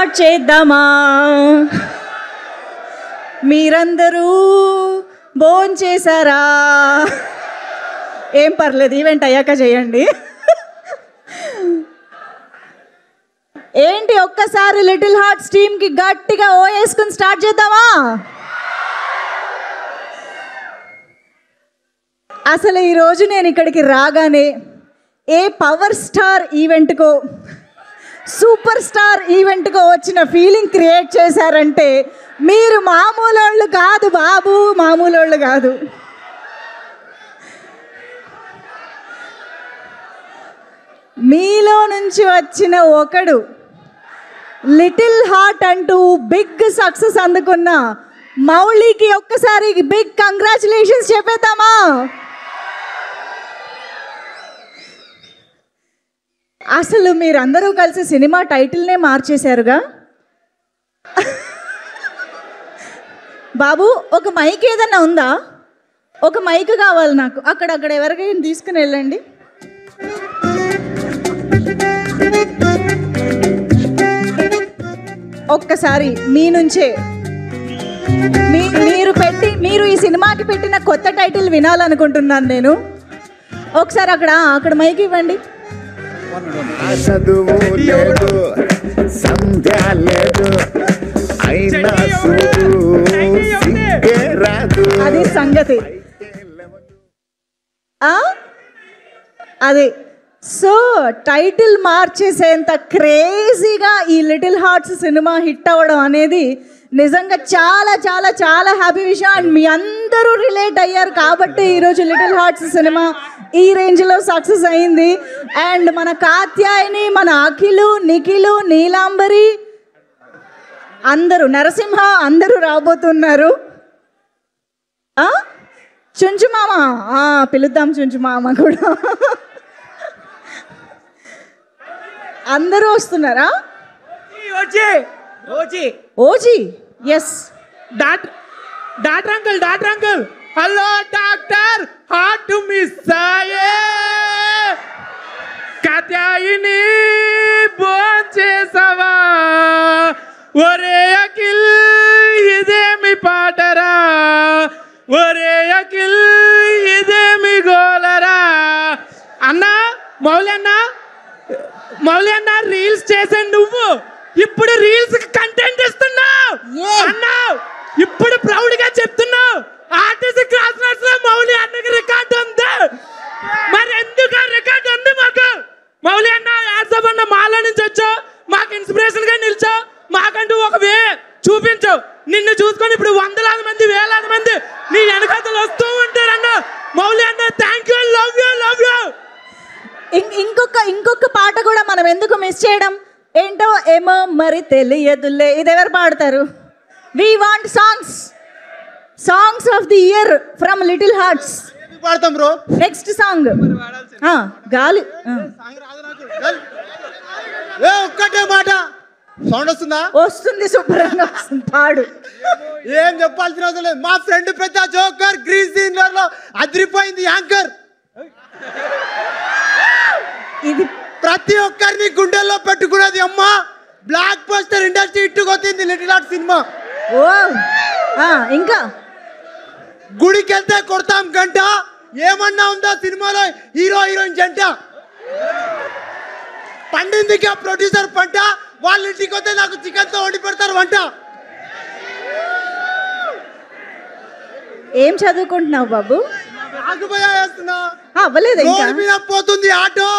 Start చేద్దామా? మీరందరూ భోంచేశారా? ఏం పర్లేదు, ఈవెంట్ అయ్యాక చేయండి. ఏంటి ఒక్కసారి లిటిల్ హార్ట్స్ టీమ్కి గట్టిగా ఓ వేసుకుని స్టార్ట్ చేద్దామా? అసలు ఈరోజు నేను ఇక్కడికి రాగానే ఏ పవర్ స్టార్ ఈవెంట్కో సూపర్ స్టార్ ఈవెంట్కో వచ్చిన ఫీలింగ్ క్రియేట్ చేశారంటే మీరు మామూలు వాళ్ళు కాదు బాబు, మామూలు వాళ్ళు కాదు. మీలో నుంచి వచ్చిన ఒకడు లిటిల్ హార్ట్ అంటూ బిగ్ సక్సెస్ అందుకున్న మౌలికి ఒక్కసారి బిగ్ కంగ్రాచులేషన్స్ చెప్పేద్దామా? అసలు మీరందరూ కలిసి సినిమా టైటిల్నే మార్చేశారుగా. బాబు ఒక మైక్ ఏదన్నా ఉందా? ఒక మైక్ కావాలి నాకు. అక్కడ ఎవరికైనా తీసుకుని వెళ్ళండి. ఒక్కసారి మీ నుంచే మీరు ఈ సినిమాకి పెట్టిన కొత్త టైటిల్ వినాలనుకుంటున్నాను నేను. ఒకసారి అక్కడ మైక్ ఇవ్వండి. అది సంగతి. అది సో టైటిల్ మార్చేసేంత క్రేజీగా ఈ లిటిల్ హార్ట్స్ సినిమా హిట్ అవ్వడం అనేది నిజంగా చాలా చాలా చాలా హ్యాపీ విషయం. అండ్ మీ అందరూ రిలేట్ అయ్యారు కాబట్టి ఈరోజు లిటిల్ హార్ట్స్ సినిమా ఈ రేంజ్లో సక్సెస్ అయింది. అండ్ మన కాత్యాయని, మన అఖిలు, నిఖిలు, నీలాంబరి, అందరూ, నరసింహ అందరూ రాబోతున్నారు. చుంచు మామ పిలుద్దాం, చుంచు మామ కూడా అందరూ వస్తున్నారా? ఓజీ yes. Doctor uncle hello doctor, heart miss అయ్యే కాత్యాయిని భోంచేసావా? ఒరే అఖిల్ ఇదేమి పాటరా, ఒరే అఖిల్ ఇదేమి గోలరా? అన్నా మౌలి అన్న రీల్స్ చేసే నువ్వు ఇప్పుడు రీల్స్ కంటెంట్ ఇస్తున్నావు అన్నా. ఇప్పుడు ప్రౌడ్ గా చెప్తున్నావు ఆర్టీసీ క్రాస్ రోడ్స్ లో మౌలి అన్నకి రికార్డు ఉంది. మరి ఎందుకు రికార్డు ఉంది మాకు? మౌలి అన్న యాడ్సప్ అన్న మాలో నుంచి వచ్చావు, మాకు ఇన్స్పిరేషన్ గా నిలిచావు, మాకంటూ ఒక వే చూపించావు. నిన్ను చూసుకొని ఇప్పుడు వందలాది మంది, వేలాది మంది నీ వెనకాతలు వస్తూ ఉంటారన్న. మౌలి అన్న thank you, love you, love you. ఇంకొక పాట కూడా మనం ఎందుకు మిస్ చేయడం? ఏంటో ఏమో మరి తెలియదులే. ఇది ఎవరు పాడతారు? We want songs of the year from little hearts. పాడతాం బ్రో. నెక్స్ట్ సాంగ్ గాలి. ఒక్కటే మాట సౌండ్ వస్తుందా? వస్తుంది, శుభ్రంగా వస్తుంది. పాడు. ఏం చెప్పాల్సిన అవసరం లేదు. మా ఫ్రెండ్ పెద్ద జోకర్ గ్రీన్ సీనర్ లో అదిరిపోయింది యాంకర్. ఇది ప్రతి ఒక్కరిని గుండెల్లో పెట్టుకున్నది అమ్మా. బ్లాక్ బస్టర్ ఇండస్ట్రీ ఇట్టుకొచ్చింది లిటిల్ హార్ట్ సినిమా. ఓ ఇంకా గుడికి వెళ్తే కొడతాం గంట. ఏమన్నా ఉందా సినిమాలో హీరో హీరోయిన్ జంట? పండిందిగా ప్రొడ్యూసర్ పంట. వాళ్ళ ఇంటికి వస్తే నాకు చికెన్ తో వండి పెడతారు వంట. ఏం చదువుకుంటున్నావు బాబు? అవ్వలేదు ఇంకా. పోతుంది ఆటో.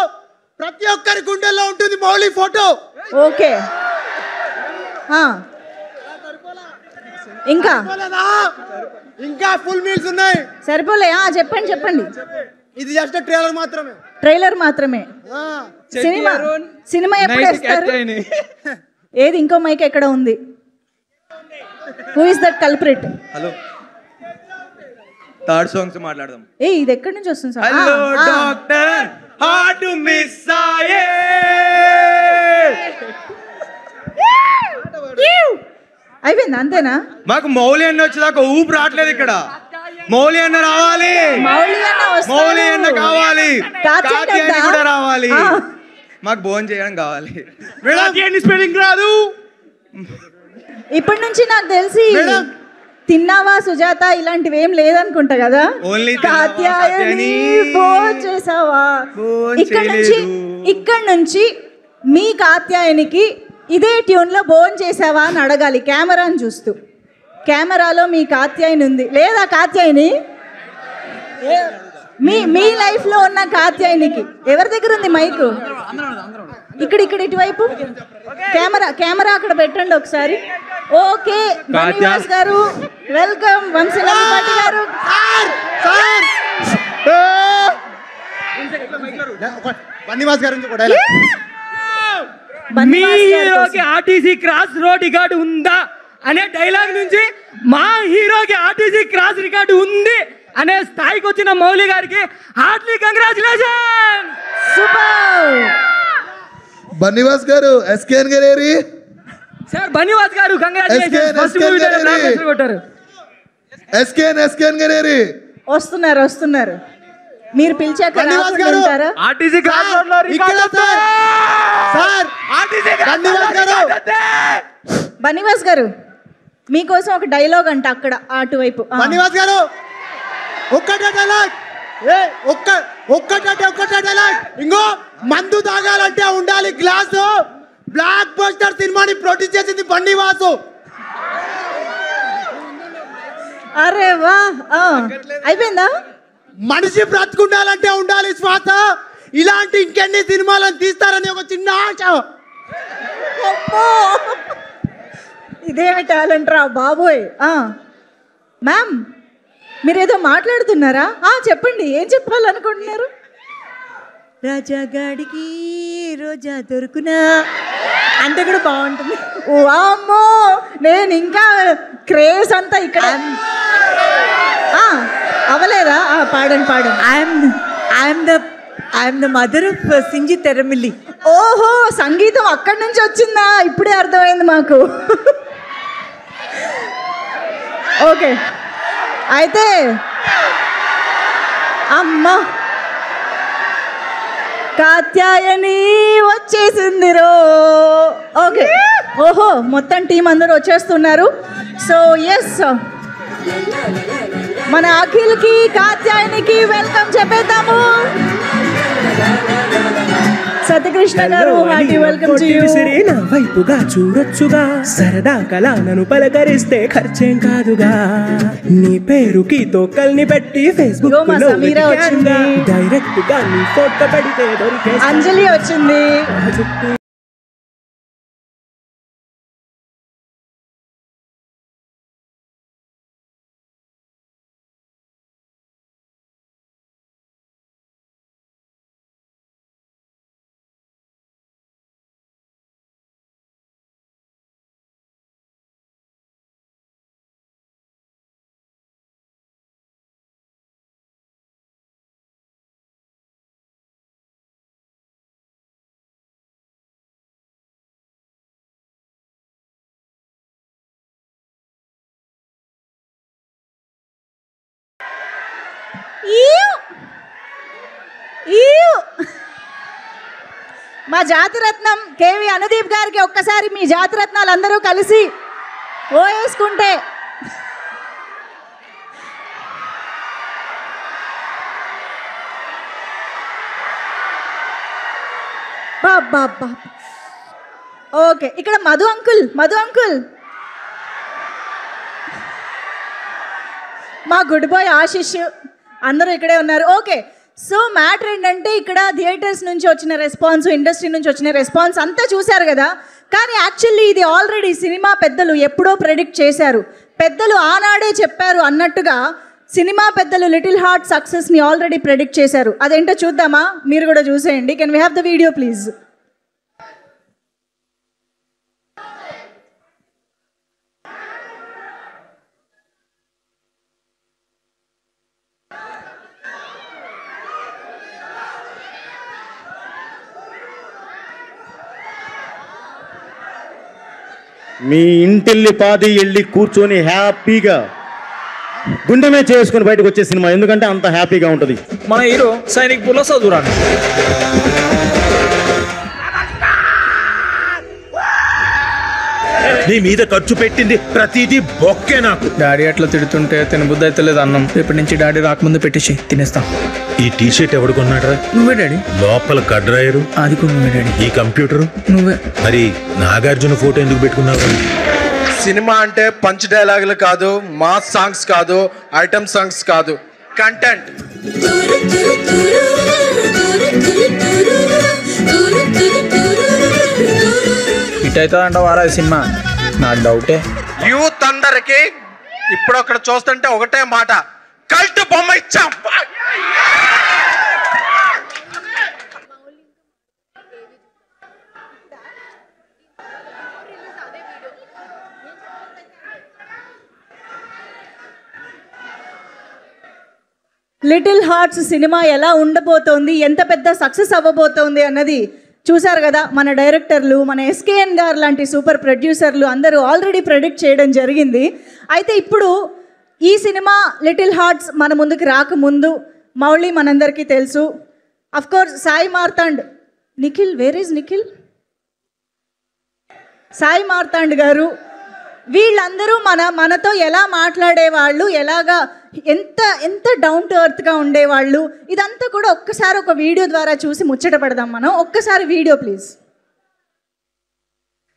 ప్రతి ఒక్కరి గుండెల్లో ఉంటుంది మౌలి ఫోటో. ఓకే ఇంకా ఫుల్ మీల్స్ ఉన్నాయి. సరిపోలే? చెప్పండి. ఇది జస్ట్ ట్రైలర్ మాత్రమే. సినిమా ఎప్పుడు వేస్తారు? ఏది ఇంకో మైక్ ఎక్కడ ఉంది? Who is that culprit? Hello, third songs మాట్లాడదాం. ఇది ఎక్కడి నుంచి వస్తుంది sir? Hello doctor, heart miss అయ్యే. అయిపోయింది అంతేనా? మాకు మౌలి అన్న వచ్చేదాకా ఊపు రావట్లేదు ఇక్కడ. మౌలి అన్న రావాలి, మౌలి అన్న కావాలి, కాత్యాయని కూడా రావాలి. మాకు భోజనం చేయడం కావాలి. స్పెల్లింగ్ రాదు. ఇప్పటి నుంచి నాకు తెలిసి మేడం. తిన్నావా సుజాత ఇలాంటివి ఏం లేదనుకుంటా కదా. Only తిన్నావా, కాత్యాయని కాత్యాయని, భోంచేసావా. చేయలేదు. ఇక్కడ నుంచి మీ కాత్యాయనికి ఇదే ట్యూన్లో భోంచేసావా అని అడగాలి కెమెరాని చూస్తూ. కెమెరాలో మీ కాత్యాయని ఉంది లేదా కాత్యాయని? మీ లైఫ్లో ఉన్న కాత్యాయనికి ఎవరి దగ్గర ఉంది మైకు? ఇక్కడ ఇటువైపు కెమెరా అక్కడ పెట్టండి ఒకసారి. ఓకే బన్నివాస్ గారు వెల్కమ్. వంశీలపాటి గారు బన్నివాస్ గారు మీ హీరోకి ఆర్టీసీ క్రాస్ రోడ్ రికార్డు ఉందా అనే డైలాగ్ నుంచి మా హీరోకి ఆర్టీసీ క్రాస్ రికార్డు ఉంది అనే స్థాయికి వచ్చిన మౌలి గారికి హార్ట్లీ కంగ్రాచులేషన్. సూపర్. బన్నివాస్ గారు ఎస్కేఎన్ గారు సార్ బన్నివాస్ గారు కంగ్రాచులేషన్. ఫస్ట్ మూవీ బ్లాక్ కొట్టారు. ఎస్కేఎన్ గారు వస్తున్నారు. మీరు పిలిచాక రాకుండా ఉంటారా? ఆర్టీసీ క్రాస్ రోడ్ లో రికార్డు సార్ బన్నివాస్ గారు మీకోసం ఒక డైలాగ్ అంట అక్కడ అటువైపు. బన్నివాస్ గారు ఒక్కటే డైలాగ్. ఒక్కటే డైలాగ్. ఇంకో మందు తాగాలంటే ఉండాలి గ్లాసు. బ్లాక్ బస్టర్ సినిమాని ప్రొడ్యూస్ చేసింది బన్నివాసు. అరే వా అయిపోయిందా? మనిషి బ్రతుకుండాలంటే ఉండాలి శ్వాస. ఇలాంటి ఇంకెన్ని సినిమాలను తీస్తారని ఒక చిన్న ఆశ. ఇదేమి టాలెంట్ రా బాబోయ్. మ్యామ్ మీరేదో మాట్లాడుతున్నారా? చెప్పండి, ఏం చెప్పాలనుకుంటున్నారు? రాజాగాడికి రోజా దొరుకునా అంటే కూడా బాగుంటుంది. వామ్మో నేను ఇంకా క్రేజ్ అంతా ఇక్కడ అవలేదా? పాడండి. ఐఎమ్ ద మదర్ ఆఫ్ సింజి తెరమిల్లి. ఓహో సంగీతం అక్కడి నుంచి వచ్చిందా? ఇప్పుడే అర్థమైంది మాకు. ఓకే అయితే అమ్మా కాత్యాయని వచ్చేసింది రో. ఓకే ఓహో మొత్తం టీం అందరూ వచ్చేస్తున్నారు. సో ఎస్ మన అఖిల్కి కాత్యాయనికి వెల్కమ్ చెప్పేద్దాము. సత్యకృష్ణ గారు హార్టీ వెల్కమ్ టు యు. నా వైపుగా చూడొచ్చుగా సరదా కళ నన్ను పలకరిస్తే ఖర్చేం కాదుగా. నీ పేరుకి తోకల్ని పెట్టి ఫేస్బుక్ లో డైరెక్ట్ గా నీ ఫోటో పెడితే దొరికే. అంజలి వచ్చింది. మా జాతిరత్నం కేవి అనుదీప్ గారికి ఒక్కసారి మీ జాతిరత్నాలు అందరూ కలిసి ఓ వేసుకుంటే. ఓకే ఇక్కడ మధు అంకుల్ మా గుడ్ బాయ్ ఆశిష్ అందరూ ఇక్కడే ఉన్నారు. ఓకే సో మ్యాటర్ ఏంటంటే ఇక్కడ థియేటర్స్ నుంచి వచ్చిన రెస్పాన్స్, ఇండస్ట్రీ నుంచి వచ్చిన రెస్పాన్స్ అంతా చూశారు కదా. కానీ యాక్చువల్లీ ఇది ఆల్రెడీ సినిమా పెద్దలు ఎప్పుడో ప్రెడిక్ట్ చేశారు. పెద్దలు ఆనాడే చెప్పారు అన్నట్టుగా సినిమా పెద్దలు లిటిల్ హార్ట్ సక్సెస్ని ఆల్రెడీ ప్రెడిక్ట్ చేశారు. అదేంటో చూద్దామా? మీరు కూడా చూసేయండి. Can we have the video please? మీ ఇంటిల్లి పాది వెళ్ళి కూర్చొని హ్యాపీగా గుండెమే చేసుకుని బయటకు వచ్చే సినిమా. ఎందుకంటే అంత హ్యాపీగా ఉంటుంది. మన హీరో సైనిక్ పూర్లో చదువురాడు. నీ మీద ఖర్చు పెట్టింది ప్రతిదీ బొక్కే నాకు. డాడీ అట్లా తిడుతుంటే తినబుద్ధి అయితే లేదు అన్నం. రేపటి నుంచి డాడీ రాకముందు పెట్టేసి తినేస్తాం. ఈ టీ షర్ట్ ఎవడు కొన్నాడ్రా? నువ్వే డాడీ. లోపల కడ్రాయరు అది కూడా నువ్వే డాడీ. ఈ కంప్యూటర్ నువ్వే. మరి నాగార్జున ఫోటో ఎందుకు పెట్టుకున్నావు? సినిమా అంటే పంచ్ డైలాగులు కాదు, మాస్ సాంగ్స్ కాదు, ఐటమ్ సాంగ్స్ కాదు, కంటెంట్. హిట్ అవుతుందంట వారా సినిమా? నాకు డౌటే. యూత్ అందరికి ఇప్పుడు అక్కడ చూస్తుంటే ఒకటే మాట, కల్ట్ బొమ్మ ఇచ్చాం. లిటిల్ హార్ట్స్ సినిమా ఎలా ఉండబోతోంది, ఎంత పెద్ద సక్సెస్ అవ్వబోతోంది అన్నది చూశారు కదా. మన డైరెక్టర్లు, మన ఎస్కేఎన్ గారు లాంటి సూపర్ ప్రొడ్యూసర్లు అందరూ ఆల్రెడీ ప్రెడిక్ట్ చేయడం జరిగింది. అయితే ఇప్పుడు ఈ సినిమా లిటిల్ హార్ట్స్ మన ముందుకు రాకముందు మౌళి మనందరికీ తెలుసు. Of course Sai Marthand, Nikhil, where is Nikhil? Sai Marthand garu, వీళ్ళందరూ మనతో ఎలా మాట్లాడేవాళ్ళు, ఎలాగా ఎంత డౌన్ టు ఎర్త్గా ఉండేవాళ్ళు, ఇదంతా కూడా ఒక్కసారి ఒక వీడియో ద్వారా చూసి ముచ్చట పడదాం మనం. ఒక్కసారి వీడియో ప్లీజ్.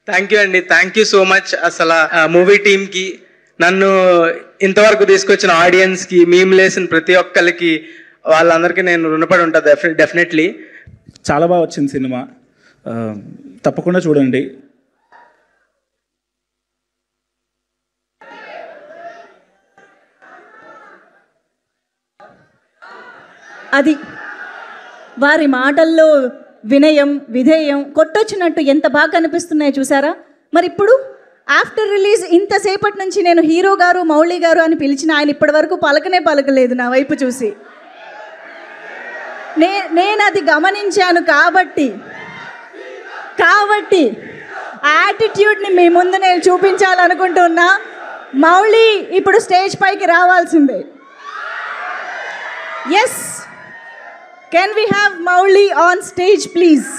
థ్యాంక్ యూ అండి, థ్యాంక్ యూ సో మచ్. అసలు మూవీ టీమ్కి, నన్ను ఇంతవరకు తీసుకొచ్చిన ఆడియన్స్కి, మేము లేసిన ప్రతి ఒక్కరికి, వాళ్ళందరికీ నేను రుణపడి ఉంటాను డెఫినెట్లీ. చాలా బాగా వచ్చింది సినిమా, తప్పకుండా చూడండి. అది వారి మాటల్లో వినయం, విధేయం కొట్టొచ్చినట్టు ఎంత బాగా కనిపిస్తున్నాయో చూసారా. మరి ఇప్పుడు ఆఫ్టర్ రిలీజ్ ఇంతసేపటి నుంచి నేను హీరో గారు, మౌళి గారు అని పిలిచిన ఆయన ఇప్పటి వరకు పలకలేదు నా వైపు చూసి. నేను అది గమనించాను కాబట్టి యాటిట్యూడ్ని మీ ముందు నేను చూపించాలనుకుంటున్నా. మౌళి ఇప్పుడు స్టేజ్ పైకి రావాల్సిందే. Yes, can we have Mauli on stage please?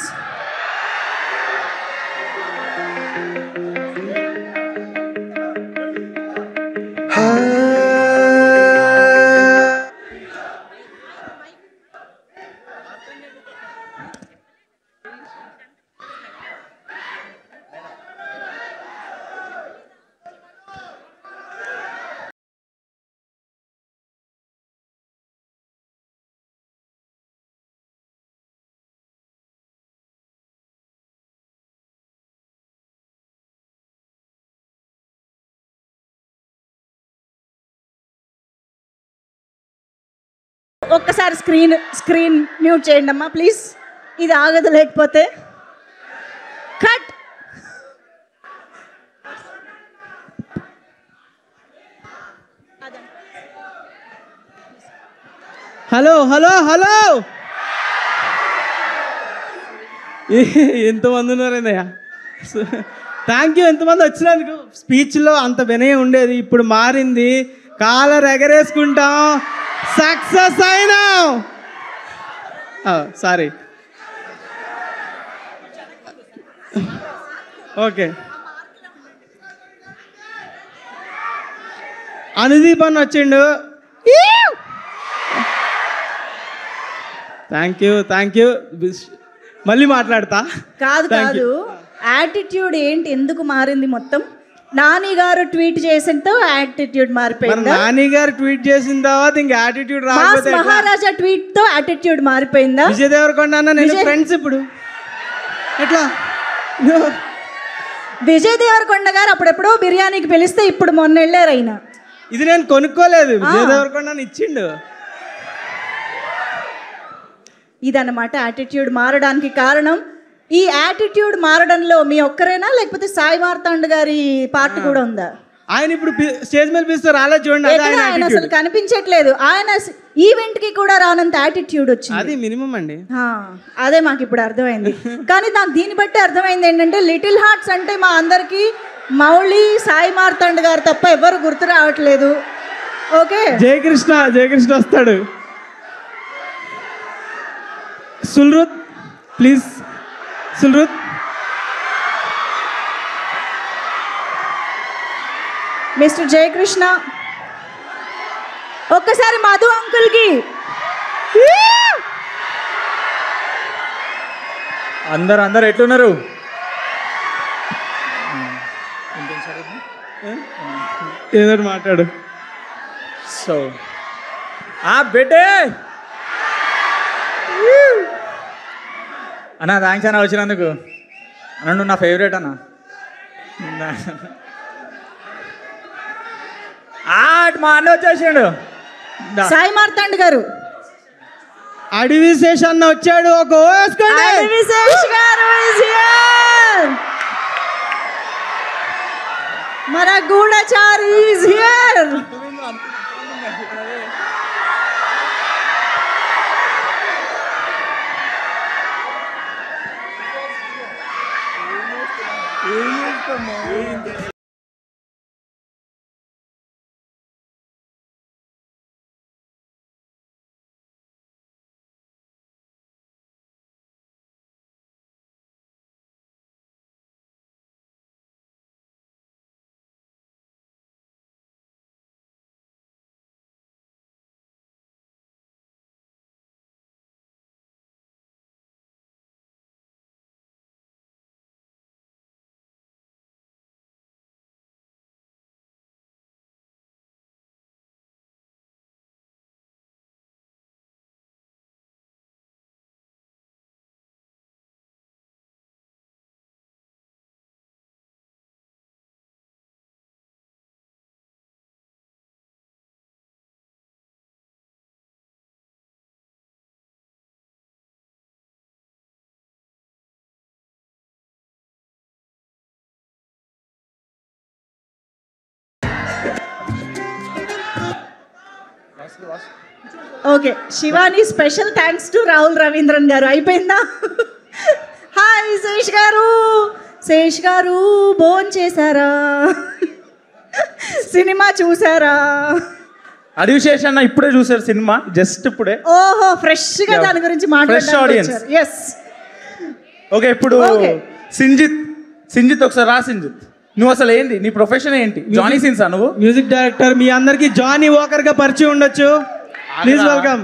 ఒక్కసారి స్క్రీన్ మ్యూట్ చేయండి అమ్మా ప్లీజ్. ఇది ఆగదు లేకపోతే. కట్. హలో హలో హలో, ఎంతమంది ఉన్నారన్నయ్య? థ్యాంక్ యూ ఎంతమంది వచ్చినందుకు. స్పీచ్లో అంత వినయం ఉండేది, ఇప్పుడు మారింది. కాలర్ ఎగరేసుకుంటాం. సక్సెస్ అయినా. Sorry, okay. అనుదీప్ అని వచ్చిండు. Thank you. మళ్ళీ మాట్లాడతా. కాదు, యాటిట్యూడ్ ఏంటి, ఎందుకు మారింది మొత్తం? నాని గారు ట్వీట్ చేసిన యాటిట్యూడ్ మారిపోయింది. నాని గారు ట్వీట్ చేసిన తర్వాత ఇంకా యాటిట్యూడ్ రాకపోతే మహారాజా ట్వీట్ తో యాటిట్యూడ్ మారిపోయిందా? విజయ్ దేవరకొండ అన్న నేను ఫ్రెండ్స్ ఇప్పుడు ఎట్లా? విజయ్ దేవరకొండ గారు అప్పుడెప్పుడో బిర్యానీకి పిలిస్తే ఇప్పుడు మొన్న వెళ్ళారు అయినా. ఇది నేను కొనుక్కోలేదు, విజయ్ దేవరకొండ ఇచ్చిండు. ఇదన్నమాట యాటిట్యూడ్ మారడానికి కారణం. ఈ యాటిట్యూడ్ మారడంలో మీ ఒక్కరేనా, లేకపోతే సాయి మార్తాండ్ గారి పార్ట్ కూడా ఉందా? ఆయన ఇప్పుడు స్టేజ్ మీద పిలుస్తారు, రాలేదు చూడండి. ఆయన అసలు కనిపించట్లేదు. ఆయన ఈవెంట్ కి కూడా రానంత యాటిట్యూడ్ వచ్చింది. అది మినిమం అండి. అదే మాకు ఇప్పుడు అర్థమైంది. కానీ నాకు దీన్ని బట్టి అర్థమైంది ఏంటంటే, లిటిల్ హార్ట్స్ అంటే మా అందరికి మౌళి, సాయి మార్తాండ్ గారు తప్ప ఎవరు గుర్తు రావట్లేదు. ఓకే, జయకృష్ణ వస్తాడు. సుల్రుత్ ప్లీజ్. సుల్రుత్ మిస్టర్ జయకృష్ణ. ఒక్కసారి మధు అంకుల్కి. అందరు ఎట్లున్నారు? ఏదో మాట్లాడు. సో బెడ్డే అన్న, థ్యాంక్స్ అన్న వచ్చినందుకు. అన్న నువ్వు నా ఫేవరెట్ అన్న. మా అన్న వచ్చేసాడు. సాయి మార్తాండ్ గారు. అడవి శేష్ అన్న వచ్చాడు. ఒక వేసుకోండి. అడవి శేష్ గారు is here. మన గూఢచారి is here. Okay, Shivani special thanks to Rahul Ravindran గారు. అయిపోయిందా? హాయ్ శేష్ గారు. శేష్ గారు భోన్ చేశారా? సినిమా చూసారా? అడవి శేష్ అన్న ఇప్పుడే చూసారు సినిమా, జస్ట్ ఇప్పుడే. ఓహో, ఫ్రెష్ గా దాని గురించి మాట్లాడారు. ఎస్. ఓకే, ఇప్పుడు సింజిత్ ఒకసారి రా. సింజిత్, నువ్వు అసలు ఏంటి, నీ ప్రొఫెషన్ ఏంటి? జానీ సిన్సా నువ్వు? Music director. మీ అందరికి జానీ వాకర్ గా పరిచయం ఉండొచ్చు. Please welcome.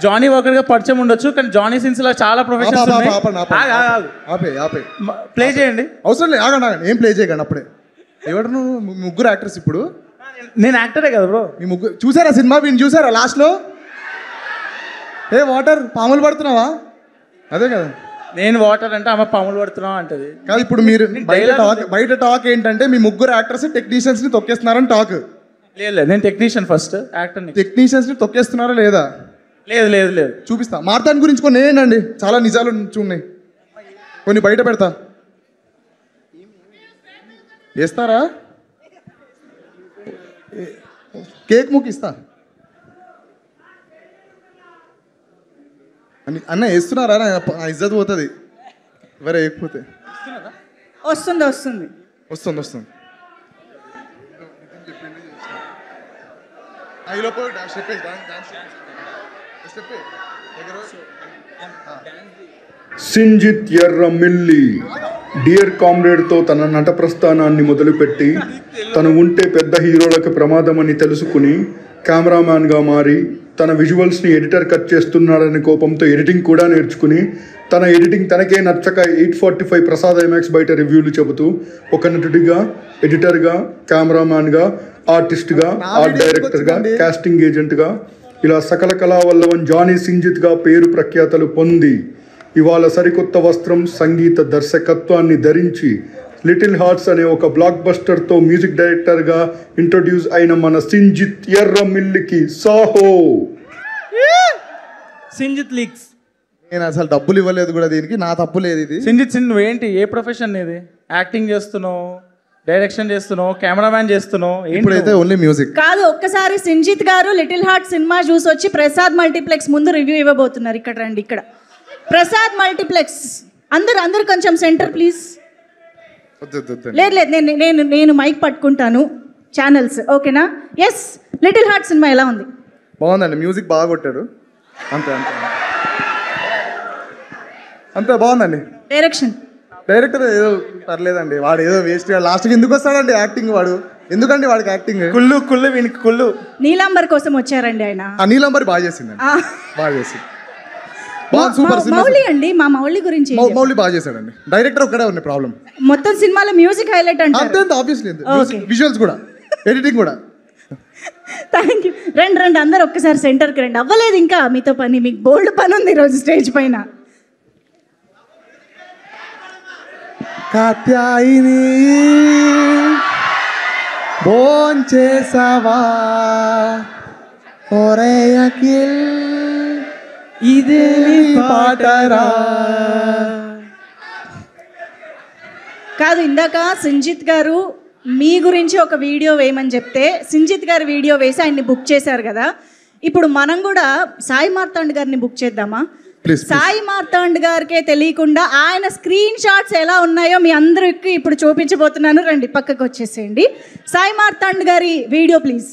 జానీ వాకర్ గా పరిచయం ఉండొచ్చు, కానీ జానీ సిన్స్ లో చాలా ప్రొఫెషన్స్ ప్లే చేయండి. అవసరం లేదు, ఆగండి. ఏం ప్లే చేయకండి అప్పుడే. ఎవరు నువ్వు? ముగ్గురు యాక్టర్స్. ఇప్పుడు నేను యాక్టరే కదా బ్రో. మీ ముగ్గురు చూసారా సినిమా? వీడిని చూసారా లాస్ట్ లో? ఏ వాటర్ పాములు పడుతున్నావా? అదే కదా, నేను వాటర్ అంటే ఆమె పాములు పడుతున్నావా అంటది. కాదు, ఇప్పుడు మీరు బయట టాక్ ఏంటంటే మీ ముగ్గురు యాక్టర్స్ టెక్నీషియన్స్ ని తొక్కేస్తున్నారని టాక్. లేదు, నేను టెక్నీషియన్ ఫస్ట్, యాక్టర్. టెక్నీషియన్స్ ని తొక్కేస్తున్నారా లేదా? లేదు. చూపిస్తా. మార్తాన్ గురించి కొన్ని ఏంటండి, చాలా నిజాలు ఉన్నాయి, కొన్ని బయట పెడతా. వేస్తారా? కేక్ ముక్కు ఇస్తా. అన్న వేస్తున్నారా? ఇజ్జత్ పోతుంది ఎవరు వేయకపోతే. వస్తుంది. సింజిత్ ఎర్రమిల్లి డియర్ కామ్రేడ్తో తన నట ప్రస్థానాన్ని మొదలుపెట్టి తను ఉంటే పెద్ద హీరోలకు ప్రమాదమని తెలుసుకుని కెమెరామ్యాన్గా మారి తన విజువల్స్ని ఎడిటర్ కట్ చేస్తున్నాడని కోపంతో ఎడిటింగ్ కూడా నేర్చుకుని తన ఎడిటింగ్ తనకే నచ్చక 845 ప్రసాద్ ఐమాక్స్ బయట రివ్యూలు చెబుతూ ఒక నటుడిగా, ఎడిటర్గా, కెమెరామ్యాన్గా, ఆర్టిస్ట్గా, ఆర్ట్ డైరెక్టర్గా, కాస్టింగ్ ఏజెంట్గా ఇలా సకల కళావల్లవన్ జానీ సింజిత్గా పేరు ప్రఖ్యాతలు పొంది ఇవాళ సరికొత్త వస్త్రం, సంగీత దర్శకత్వాన్ని ధరించి లిటిల్ హార్ట్స్ అనే ఒక బ్లాక్ బస్టర్తో మ్యూజిక్ డైరెక్టర్గా ఇంట్రొడ్యూస్ అయిన మన సింజిత్ ఎర్రమిల్లికి సాహో. సింజిత్ లీక్స్. నేను అసలు డబ్బులు ఇవ్వలేదు కూడా దీనికి, నా తప్పు లేదు ఇది. సింజిత్, నువ్వేంటి, ఏ ప్రొఫెషన్ ఇది? యాక్టింగ్ చేస్తున్నావు, డైరెక్షన్ చేస్తున్నావు, కెమెరామ్యాన్ చేస్తున్నావు, ఇప్పుడైతే ఓన్లీ మ్యూజిక్. కాదు, ఒక్కసారి సింజిత్ గారు లిటిల్ హార్ట్ సినిమా చూసి వచ్చి ప్రసాద్ మల్టీప్లెక్స్ ముందు రివ్యూ ఇవ్వబోతున్నారు. ఇక్కడ రండి, ఇక్కడ ప్రసాద్ మల్టీప్లెక్స్. అందరు కొంచెం సెంటర్ ప్లీజ్. లేదు, నేను మైక్ పట్టుకుంటాను. ఛానల్స్ ఓకేనా? ఎస్. లిటిల్ హార్ట్ సినిమా ఎలా ఉంది? బాగుందండి, మ్యూజిక్ బాగా కొట్టారు. అంతే బాగుందండి. డైరెక్టర్ ఏదో పర్లేదండి. వాడు ఏదో వేస్ట్ లాస్ట్కి ఎందుకు వస్తాడండి యాక్టింగ్. వాడు ఎందుకండి వాడికి యాక్టింగ్ కుళ్ళు కుళ్ళు వీనికి కుళ్ళు. నీలాంబర్ కోసం వచ్చారండి ఆయన. ఆ నీలంబరి బాగా చేసిందండి, ఆ, బాగా చేసింది. బాగా సూపర్ సినిమా. మౌలి అండి, మా మౌలి గురించి ఏం మౌలి బాగా చేశాడండి. డైరెక్టర్ ఒక్కడే ఉంది ప్రాబ్లం. చెప్తారు? మొత్తం సినిమాలో మ్యూజిక్ హైలైట్ అంతే అంటారు. Obviously Okay. విజువల్స్ కూడా, ఎడిటింగ్ కూడా. Thank you. రండి రండి అందరు ఒక్కసారి సెంటర్కి రండి. అవ్వలేదు ఇంకా మీతో పని, మీకు బోల్డ్ పని ఉంది ఈరోజు స్టేజ్ పైన. కాత్యాయిని భోంచేసావా ఒరే అఖిల్ ఇదే పాటరా. కాదు, ఇందాక సంజిత్ గారు మీ గురించి ఒక వీడియో వేయమని చెప్తే సంజిత్ గారు వీడియో వేసి ఆయన్ని బుక్ చేశారు కదా. ఇప్పుడు మనం కూడా సాయి మార్తాండ్ గారిని బుక్ చేద్దామా? సాయి మార్తాండ్ గారికే తెలియకుండా ఆయన స్క్రీన్ షాట్స్ ఎలా ఉన్నాయో మీ అందరికి ఇప్పుడు చూపించబోతున్నాను. రండి పక్కకు వచ్చేసేయండి. సాయి మార్తాండ్ గారి వీడియో ప్లీజ్.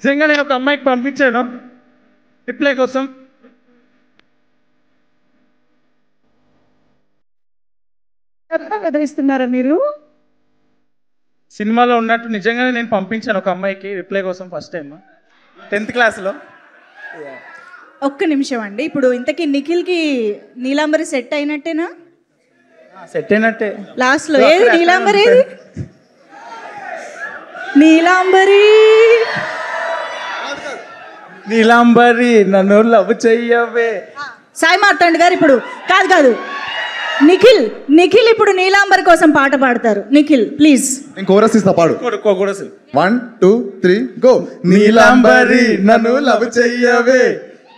నిజంగా నేను ఒక అమ్మాయికి పంపించాను రిప్లై కోసం. ఇస్తున్నారా మీరు? సినిమాలో ఉన్నట్టు నిజంగానే నేను పంపించాను ఒక అమ్మాయికి రిప్లై కోసం ఫస్ట్ టైం 10th క్లాస్లో. ఒక్క నిమిషం అండి. ఇప్పుడు ఇంతకీ నిఖిల్కి నీలాంబరి సెట్ అయినట్టేనా? సెట్ అయినట్టే. లాస్ట్లో ఏది నీలాంబరి? ఏది నీలాంబరి? నీలాంబరి నన్ను లవ్ చెయ్యవే. సాయి మార్తాండ్ గారు ఇప్పుడు కాదు కాదు నిఖిల్ ఇప్పుడు నీలాంబరి కోసం పాట పాడతారు. నిఖిల్ ప్లీజ్. నేను కోరస్ ఇస్తా, పాడు. 1 2 3 గో. నీలాంబరి నన్ను లవ్ చెయ్యవే,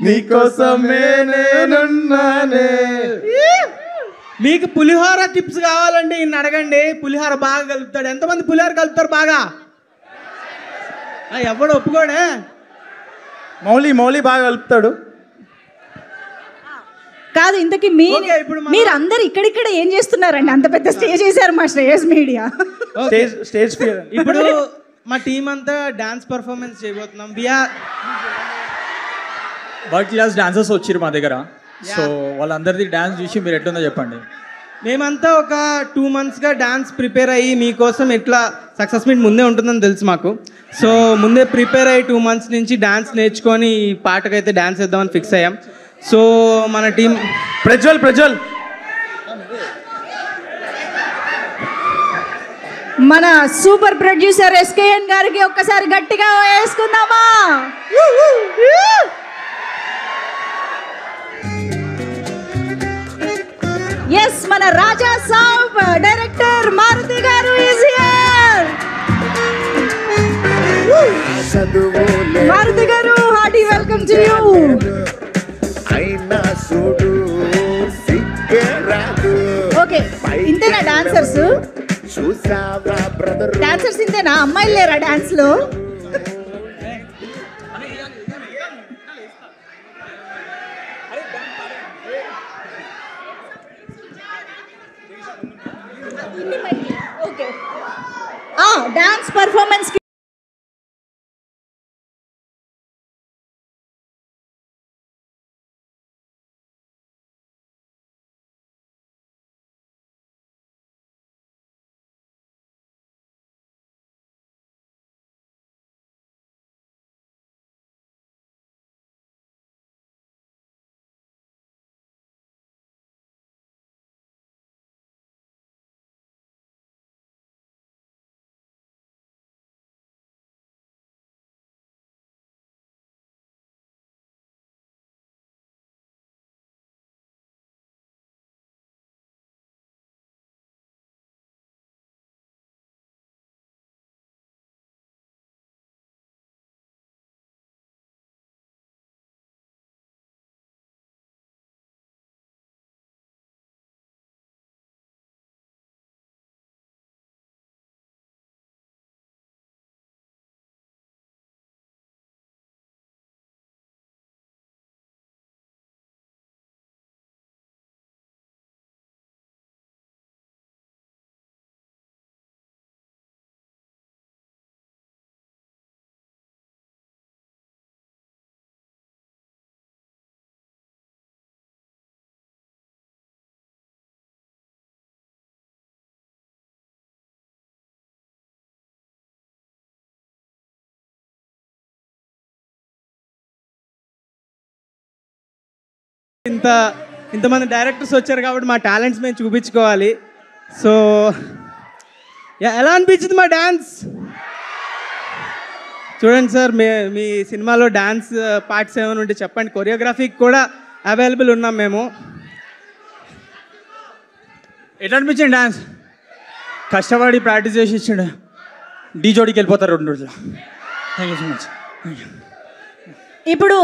నీకోసమే నేనున్నానే. మీకు పులిహోర టిప్స్ కావాలండి ఇన్ని అడగండి. పులిహోర బాగా కలుపుతాడు. ఎంతమంది పులిహోర కలుపుతారు బాగా? ఎవడు ఒప్పుకోడే? మౌలి బాగా కలుపుతాడు. కాదు, ఇంతకీ మీరు అందరు ఇక్కడిక్కడ ఏం చేస్తున్నారండి? అంత పెద్ద స్టేజ్ వేసారు మా శ్రేయస్ మీడియా. స్టేజ్ ఇప్పుడు మా టీం అంతా డాన్స్ పర్ఫార్మెన్స్ చేయబోతున్నాం. వరల్డ్ క్లాస్ డాన్సర్స్ వచ్చారు మా దగ్గర. సో వాళ్ళందరిది డాన్స్ చూసి మీరు ఎట్లుందో చెప్పండి. మేమంతా ఒక 2 monthsగా డాన్స్ ప్రిపేర్ అయ్యి మీకోసం ఎట్లా సక్సెస్ మీట్ ముందే ఉంటుందని తెలుసు మాకు. సో ముందే ప్రిపేర్ అయ్యి 2 months నుంచి డాన్స్ నేర్చుకొని ఈ పాటకైతే డాన్స్ వేద్దామని ఫిక్స్ అయ్యాం. సో మన టీం ప్రజ్వల్ మన సూపర్ ప్రొడ్యూసర్ ఎస్కేఎన్ గారికి ఒక్కసారి గట్టిగా వేసుకుందామా? ఎస్, మన రాజా సాబ్ డైరెక్టర్ మారుతి గారు ఈజ్ హియర్. మారుతి గారు, hearty welcome to you. Okay, ఇంతేనా డాన్సర్స్? డాన్సర్స్ ఇంతేనా? అమ్మాయిలు లేరా డాన్స్ లో? ఓకే, డాన్స్ పర్ఫార్మెన్స్ ఇంతమంది డైరెక్టర్స్ వచ్చారు కాబట్టి మా టాలెంట్స్ మేము చూపించుకోవాలి. సో ఎలా అనిపించింది మా డ్యాన్స్? చూడండి సార్, మీ సినిమాలో డ్యాన్స్ పార్ట్స్ ఏమైనా ఉంటే చెప్పండి. కొరియోగ్రఫీకి కూడా అవైలబుల్ ఉన్నాం మేము. ఎట్లా అనిపించింది డ్యాన్స్? కష్టపడి ప్రాక్టీస్ చేసి ఇచ్చాడు. డీ జోడికి వెళ్ళిపోతారు 2 రోజులు. Thank you so much. ఇప్పుడు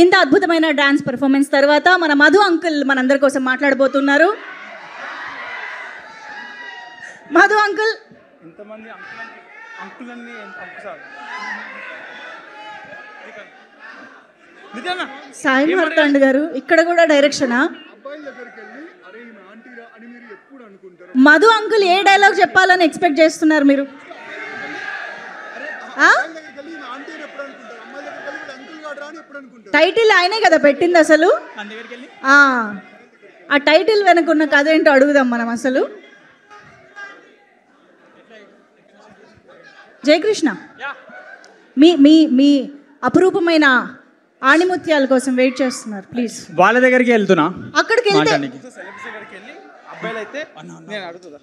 ఇంత అద్భుతమైన డాన్స్ పెర్ఫార్మెన్స్ తర్వాత మన మధు అంకుల్ మనందరి కోసం మాట్లాడబోతున్నారు. మధు అంకుల్. ఇంతమంది అంకులన్నీ సాయి మార్తాండ్ గారు ఇక్కడ కూడా డైరెక్షనా? మధు అంకుల్ ఏ డైలాగ్ చెప్పాలని ఎక్స్పెక్ట్ చేస్తున్నారు మీరు? టైటిల్ ఆయనే కదా పెట్టింది అసలు. ఆ టైటిల్ వెనుకున్న కథ ఏంటో అడుగుదాం మనం అసలు. జయకృష్ణ, మీ మీ మీ అపురూపమైన ఆణిముత్యాల కోసం వెయిట్ చేస్తున్నారు. ప్లీజ్ వాళ్ళ దగ్గరికి వెళ్తున్నా. అక్కడికి వెళ్తే అబ్బాయిలైతే నేను అడుగుతా.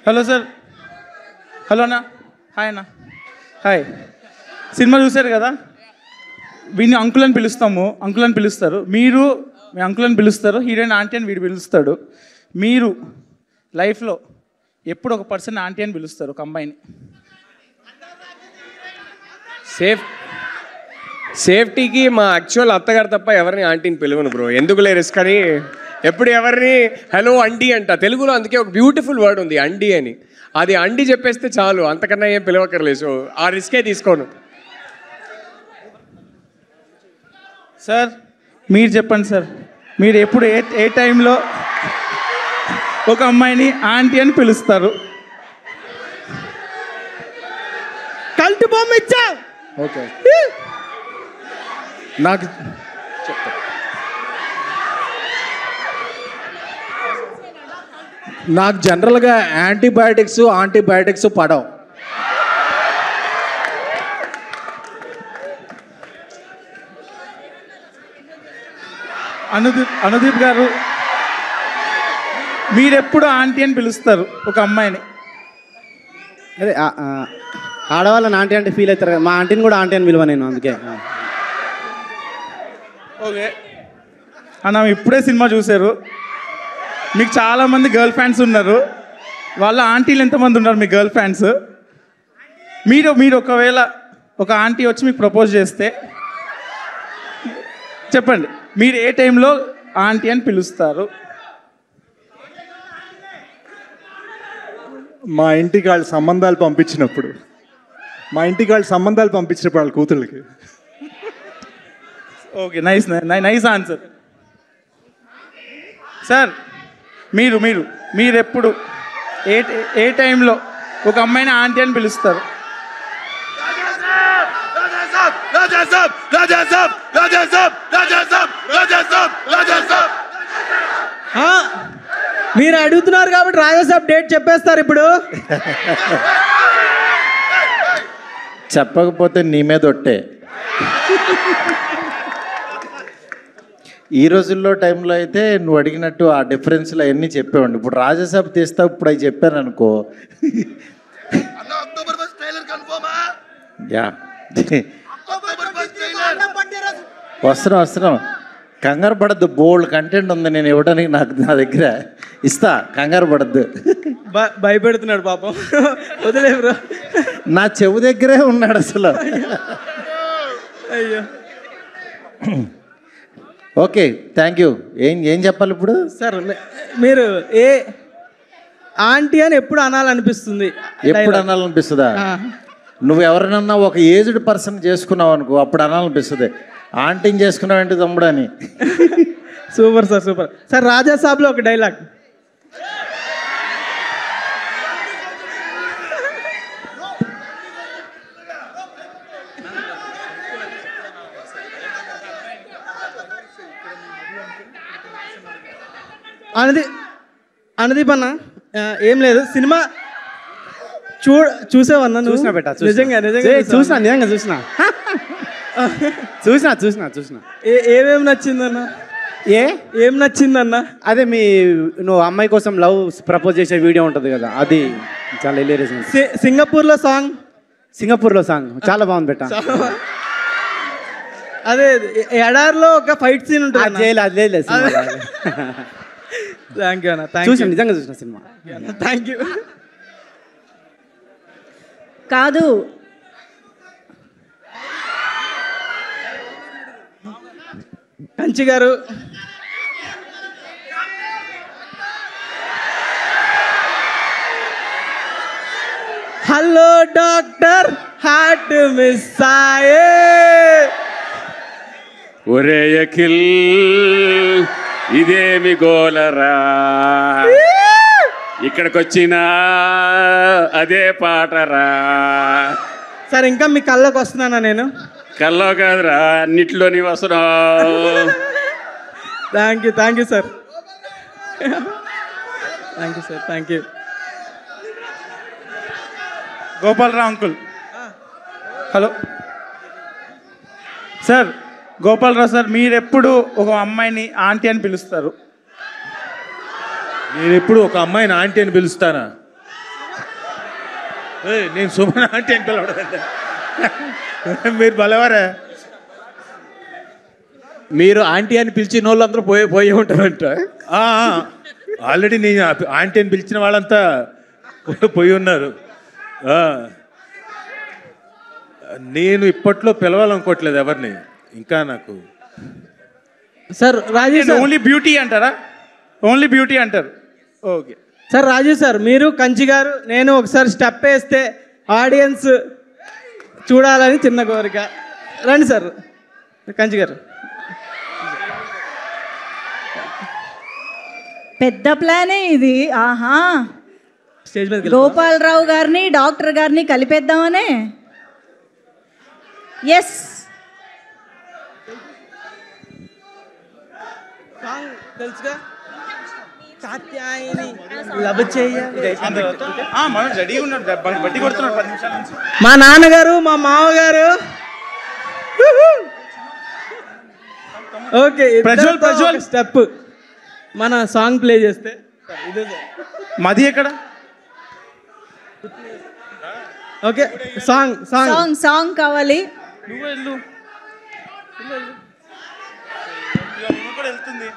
Hello sir. హలో అన్న. హాయ్ అన్న. హాయ్. సినిమా చూశారు కదా, వీడిని అంకుల్ అని పిలుస్తాము. అంకుల్ అని పిలుస్తారు మీరు, మీ అంకుల్ అని పిలుస్తారు. హీరోయిన్ ఆంటీ అని వీడు పిలుస్తాడు. మీరు లైఫ్లో ఎప్పుడు ఒక పర్సన్ ఆంటీ అని పిలుస్తారు, ఒక అమ్మాయిని. సేఫ్టీకి మా యాక్చువల్ అత్తగారు తప్ప ఎవరిని ఆంటీని పిలవను బ్రో. ఎందుకులే రిస్క్ అని ఎప్పుడు ఎవరిని హలో అండి అంట. తెలుగులో అందుకే ఒక బ్యూటిఫుల్ వర్డ్ ఉంది అండి అని. అది అండి చెప్పేస్తే చాలు, అంతకన్నా ఏం పిలవక్కర్లేదు. సో ఆ రిస్కే తీసుకోను. సార్ మీరు చెప్పండి సార్, మీరు ఎప్పుడు ఏ టైంలో ఒక అమ్మాయిని ఆంటీ అని పిలుస్తారు? కల్ట్ బొమ్మ ఇచ్చా. ఓకే, నాకు చెప్తా. నాకు జనరల్గా యాంటీబయాటిక్స్ పడవు. అనుదీప్ గారు, మీరెప్పుడు ఆంటీ అని పిలుస్తారు ఒక అమ్మాయిని? అదే ఆడవాళ్ళని ఆంటీ అంటే ఫీల్ అవుతారు కదా, మా ఆంటీని కూడా ఆంటీ అని పిలువ నేను, అందుకే. ఓకే అన్న, ఇప్పుడే సినిమా చూశారు, మీకు చాలామంది గర్ల్ ఫ్యాన్స్ ఉన్నారు. వాళ్ళ ఆంటీలు ఎంతమంది ఉన్నారు మీ గర్ల్ ఫ్యాన్స్? మీరు ఒకవేళ ఒక ఆంటీ వచ్చి మీకు ప్రపోజ్ చేస్తే చెప్పండి, మీరు ఏ టైంలో ఆంటీ అని పిలుస్తారు? మా ఇంటికి వాళ్ళు సంబంధాలు పంపించినప్పుడు వాళ్ళ కూతుళ్ళకి. Okay, nice answer. సార్ మీరెప్పుడు ఏ టైంలో ఒక అమ్మాయిని ఆంటీ అని పిలుస్తారు? మీరు అడుగుతున్నారు కాబట్టి రాజాసాబ్ డేట్ చెప్పేస్తారు ఇప్పుడు. చెప్పకపోతే నీ మీద ఒట్టే. ఈ రోజుల్లో టైంలో అయితే నువ్వు అడిగినట్టు ఆ డిఫరెన్స్లు అవన్నీ చెప్పేవాడి. ఇప్పుడు రాజాసాబ్ తీస్తావు, ఇప్పుడు అవి చెప్పాను అనుకో. యా వస్తున్నాం. కంగారు పడద్దు, బోల్డ్ కంటెంట్ ఉంది నేను ఇవ్వడానికి. నా దగ్గర ఇస్తా, కంగారు పడద్దు. భయపెడుతున్నాడు పాపం, వదిలే బ్రో. నా చెవు దగ్గరే ఉన్నాడు అసలు. అయ్యో. Okay, thank you. ఏం చెప్పాలి ఇప్పుడు? సార్ మీరు ఆంటీ అని ఎప్పుడు అనాలనిపిస్తుంది? ఎప్పుడు అనాలనిపిస్తుందా? నువ్వు ఎవరినన్నా ఒక ఏజ్డ్ పర్సన్ చేసుకున్నావు అనుకో, అప్పుడు అనాలనిపిస్తుంది. ఆంటీని చేసుకున్నావు ఏంటి తమ్ముడు అని. Super sir, super sir. రాజాసాబ్లో ఒక డైలాగ్. అనుదీప్ అన్న, ఏం లేదు, చూసావన్నా చూసినా బెట్ట నిజంగా చూసినా నిజంగా చూసినా చూసినా ఏమేమి నచ్చిందన్న ఏం నచ్చిందన్న అదే నువ్వు అమ్మాయి కోసం లవ్ ప్రపోజ్ చేసే వీడియో ఉంటుంది కదా, అది చాలా హిలేరియస్. సింగపూర్లో సాంగ్ చాలా బాగుంది బెట్ట. అదే ఎడార్లో ఒక ఫైట్ సీన్ ఉంటుంది. థ్యాంక్ యూ అన్న, చూసాను, నిజంగా చూసిన సినిమా. Thank you. కాదు, కంచి గారు హలో డాక్టర్ హార్ట్ మిస్ అయ్యే. ఒరే అఖిల్ ఇదేమి గోలరా, ఇక్కడికొచ్చినా అదే పాటరా. సార్ ఇంకా మీ కళ్ళకి వస్తున్నానా నేను? కల్లో కాదురా, అన్నిట్లోని వస్తున్నావు. Thank you sir. Thank you. Gopalarao uncle. Hello sir, Gopalarao sir, మీరెప్పుడు ఒక అమ్మాయిని ఆంటీ అని పిలుస్తారు? నేను ఎప్పుడు ఒక అమ్మాయిని ఆంటీ అని పిలుస్తానా? నేను సుమన్ ఆంటీ అని పిలవడం మీరు బలవారా? మీరు ఆంటీ అని పిలిచిన వాళ్ళందరూ పోయి ఉంటారంట. ఆల్రెడీ నేను ఆంటీ అని పిలిచిన వాళ్ళంతా పోయి ఉన్నారు. నేను ఇప్పట్లో పిలవాలనుకోవట్లేదు ఎవరిని ఇంకా. నాకు సార్ రాజేష్ ఓన్లీ బ్యూటీ అంటారా? ఓన్లీ బ్యూటీ అంటారు. Okay sir. రాజు సార్, మీరు కంచి గారు నేను ఒకసారి స్టెప్ వేస్తే ఆడియన్స్ చూడాలని చిన్న కోరిక. రండి సార్, కంచి గారు. పెద్ద ప్లానే ఇది. ఆహా, స్టేజ్ మీద గోపాలరావు గారిని డాక్టర్ గారిని కలిపేద్దామనే. ఎస్, తెలుసుగా, కాత్యాయని లవ్ చేయాలి. మనం రెడీగా ఉన్నాం, బట్టి కొడుతున్నాం 10 నిమిషాల నుంచి. మా నాన్నగారు, మా మామగారు. ఓకే, ప్రజ్వల్ స్టెప్ మన సాంగ్ ప్లే చేస్తే. మది ఎక్కడ? ఓకే, సాంగ్ సాంగ్ సాంగ్ కావాలి. నువ్వు వెళ్ళు, కూడా వెళ్తుంది.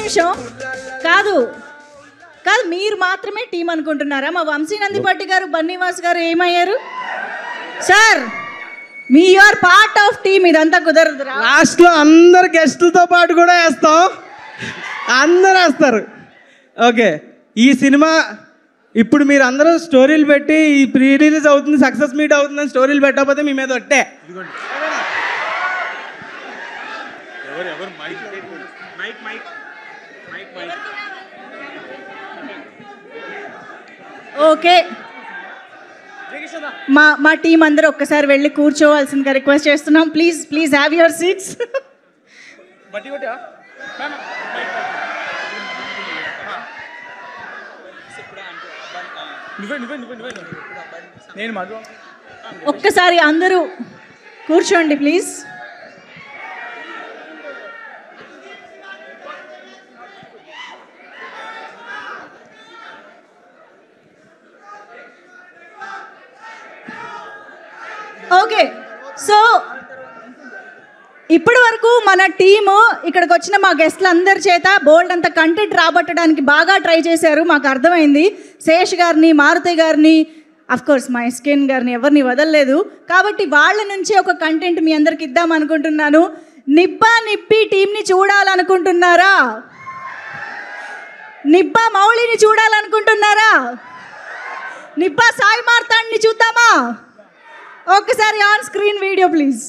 నిమిషం. కాదు కాదు, మీరు మాత్రమే టీం అనుకుంటున్నారా? మా వంశీ నందిపాటి గారు, బన్నీవాస్ గారు ఏమయ్యారు? సార్, మీ ఆర్ పార్ట్ ఆఫ్ టీమ్, ఇదంతా కుదరదు. లాస్ట్లో అందరు గెస్టులతో పాటు కూడా వేస్తాం, అందరూ వేస్తారు. ఓకే, ఈ సినిమా ఇప్పుడు మీరు అందరూ స్టోరీలు పెట్టి ఈ ప్రీ రిలీజ్ అవుతుంది, సక్సెస్ మీట్ అవుతుందని స్టోరీలు పెట్టకపోతే మీ మీద ఒట్టే. ఓకే, మా టీం అందరూ ఒక్కసారి వెళ్ళి కూర్చోవాల్సిందిగా రిక్వెస్ట్ చేస్తున్నాం. Please please have your seats. ఒక్కసారి అందరూ కూర్చోండి ప్లీజ్. ఓకే, సో ఇప్పటి వరకు మన టీము ఇక్కడికి వచ్చిన మా గెస్ట్లు అందరి చేత బోల్డ్ అంత కంటెంట్ రాబట్టడానికి బాగా ట్రై చేశారు, మాకు అర్థమైంది. శేష్ గారిని, మారుతి గారిని, అఫ్కోర్స్ మా ఎస్కేన్ గారిని ఎవరిని వదలలేదు. కాబట్టి వాళ్ళ నుంచి ఒక కంటెంట్ మీ అందరికి ఇద్దాం అనుకుంటున్నాను. నిబ్బా నిప్పి టీంని చూడాలనుకుంటున్నారా? నిబ్బా మౌళిని చూడాలనుకుంటున్నారా? నిబ్బా సాయి మార్తాండ్ని చూద్దామా? ఒక్కసారి ఆన్ స్క్రీన్ వీడియో ప్లీజ్.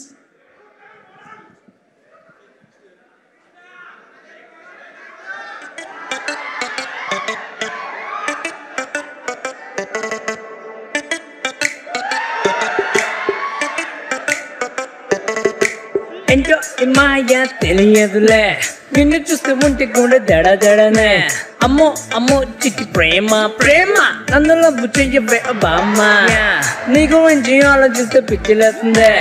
ఏంటో ఈ మాయ తెలియదులే, నిన్ను చూస్తూ ఉంటే కూడా దడదడనే. అమ్మో అమ్మో చిట్టి ప్రేమ ప్రేమ, నన్ను లవ్ చెయ్యవే బామ్మ. నీ గురించి ఆలోచిస్తే పిచ్చిలేస్తుంది,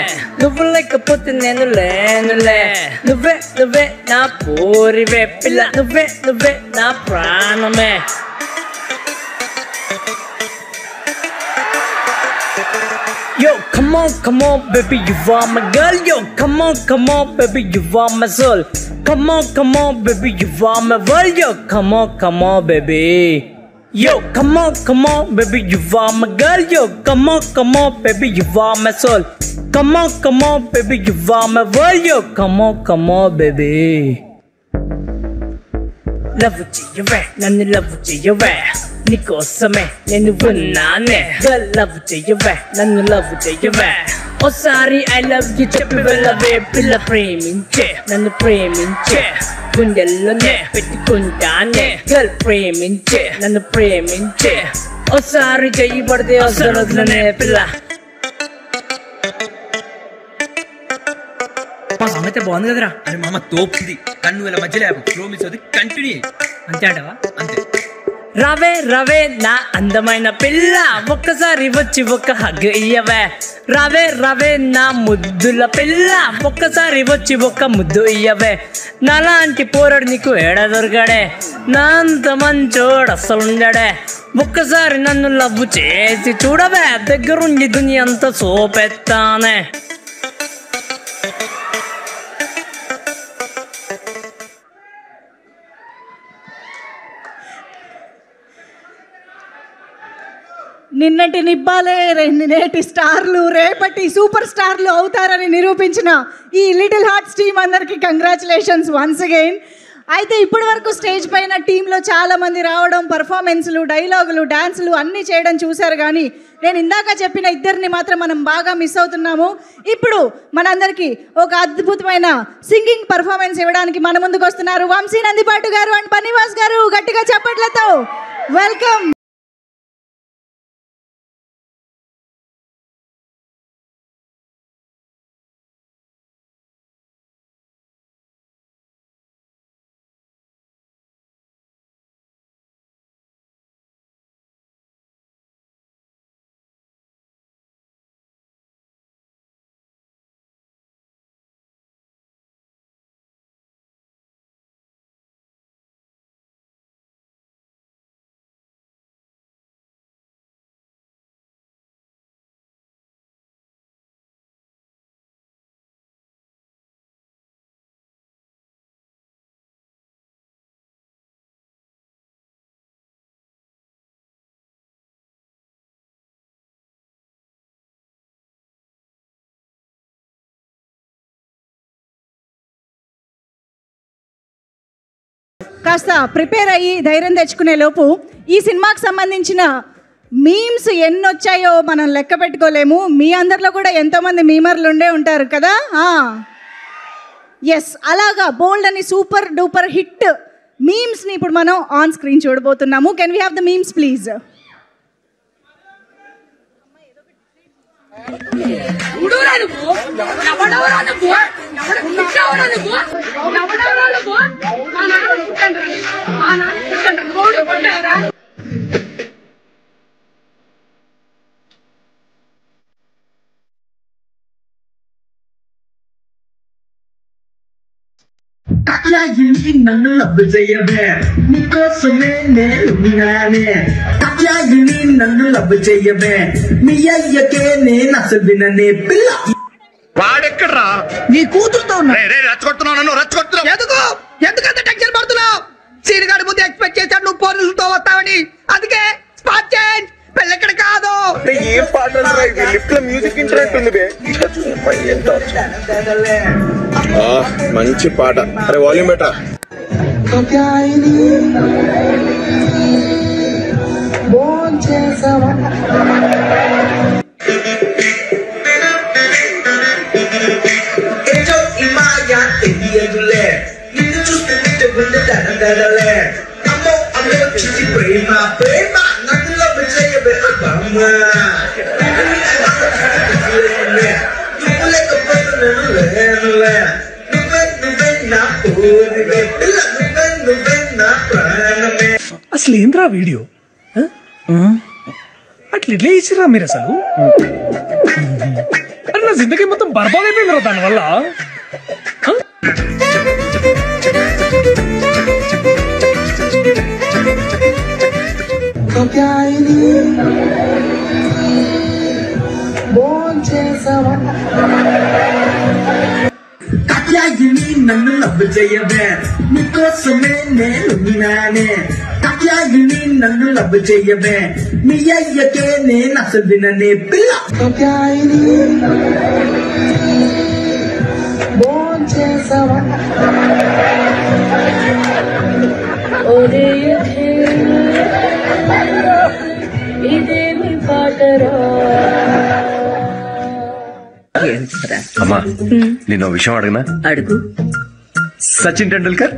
నువ్వు లేకపోతే నేను లేనులే. నువ్వే నువ్వే నా పూరివే పిల్ల, నువ్వే నువ్వే నా ప్రాణమే. Yo, come on, baby, you are my girl. Yo, come on, baby, you are my soul. Come on, baby, you are my world. Yo, come on, baby. Yo, come on, baby, you are my girl. Yo, come on, baby, you are my soul. Come on, baby, you are my world. Yo, come on, baby. Love చెయ్యవే, నన్ను love చెయ్యవే, నీకోసమే నేను ఉన్నానే. Girl love చెయ్యవే, నన్ను love చెయ్యవే, ఓసారి I love you చెప్పి వెళ్ళవే. పిల్ల ప్రేమించే, నన్ను ప్రేమించే, గుండెల్లోనే పెట్టుకుంటానే. గర్ల్ ప్రేమించే, నన్ను ప్రేమించే, ఓసారి చెయ్యి పడితే అవసరనే పిల్ల. మా సాంగ్ అయితే బాగుంది కదరా? అని మామ తోపుది, కన్ను వేల మధ్యలో ఫ్లో మిస్ అవుతుంది, కంటిన్యూ అంతే అంటవా? అంతే. రవే రవే నా అందమైన పిల్ల, ఒక్కసారి వచ్చి ఒక హగ్ ఇయ్యవే. రవే రవే నా ముద్దుల పిల్ల, ఒక్కసారి వచ్చి ఒక ముద్దు ఇయ్యవే. నాలాంటి పోరాడు నీకు ఏడ దొరకడే, నా అంత మంచోడు అస్సలుండడే. ఒక్కసారి నన్ను లవ్ చేసి చూడవే, దగ్గరుండి దునియా అంతా సోపెత్తానే. నిన్నటి నిబ్బాలే నేటి స్టార్లు రేపటి సూపర్ స్టార్లు అవుతారని నిరూపించిన ఈ లిటిల్ హార్ట్స్ టీమ్ అందరికీ కంగ్రాచులేషన్స్ వన్స్ అగైన్. అయితే ఇప్పటి వరకు స్టేజ్ పైన టీంలో చాలామంది రావడం, పర్ఫార్మెన్స్లు, డైలాగులు, డాన్సులు అన్నీ చేయడం చూశారు. కానీ నేను ఇందాక చెప్పిన ఇద్దరిని మాత్రం మనం బాగా మిస్ అవుతున్నాము. ఇప్పుడు మనందరికీ ఒక అద్భుతమైన సింగింగ్ పర్ఫార్మెన్స్ ఇవ్వడానికి మన ముందుకు వస్తున్నారు వంశీ నందిపాటి గారు అండ్ బన్నీవాస్ గారు. గట్టిగా చప్పట్లతో వెల్కమ్. కాస్త ప్రిపేర్ అయ్యి ధైర్యం తెచ్చుకునే లోపు ఈ సినిమాకి సంబంధించిన మీమ్స్ ఎన్ని వచ్చాయో మనం లెక్క పెట్టుకోలేము. మీ అందరిలో కూడా ఎంతోమంది మీమర్లు ఉండే ఉంటారు కదా. ఎస్, అలాగా బోల్డ్ అని సూపర్ డూపర్ హిట్ మీమ్స్ని ఇప్పుడు మనం ఆన్ స్క్రీన్ చూడబోతున్నాము. Can we have the memes please? నన్ను లబ్బు చెయ్యవే నీకోసమే నేను వినానే నన్ను లబ్బు చెయ్యవే మీ అయ్యకే నేను అసలు విననే పిల్ల. వాడెక్కడ్రా? నీ కూతురుతో రెచ్చగొడుతున్నావు, నన్ను రెచ్చగొడుతున్నావు. ఎందుకంత టెన్షన్ పడుతున్నావు? సీనిగాడి ముందు ఎక్స్పెక్ట్ చేశాడు నువ్వు పోలీసులతో వస్తావని, అందుకే స్పాట్ చేంజ్. పెళ్ళెక్కడ కాదు. ఏం పాట లిఫ్ట్ లో మ్యూజిక్ ఇంటరెక్ట్ ఉంది బే. మంచి పాట. అరే వాల్యూమ్ బెటా. నిన్ను చూస్తుంటే గుండె దడదడలే. అమ్మో అమ్మో చిచి ప్రేమ ప్రేమ నన్ను లవ్ చేయబే బామ్మ. నువ్వు లేకపోతే నేను లేనులే. నువ్వే నువ్వే నా పూరివే పిల్ల, నువ్వే నా ప్రాణమే. అసలు ఏంద్రా వీడియో? అట్లా ఎట్లా ఇచ్చిరా మీరు అసలు? అరే నా జిందగీ మొత్తం బర్బాద్ అయిపోయిందిరా దానివల్ల. నన్ను లవ్ చేయవే నీకోసమే నేను వినానే నన్ను లవ్ చేయవే మీ అయ్యకే నేను అసలు విననే పిల్ల. అమ్మా నేను విషయం అడగనా? అడుగు. సచిన్ టెండూల్కర్,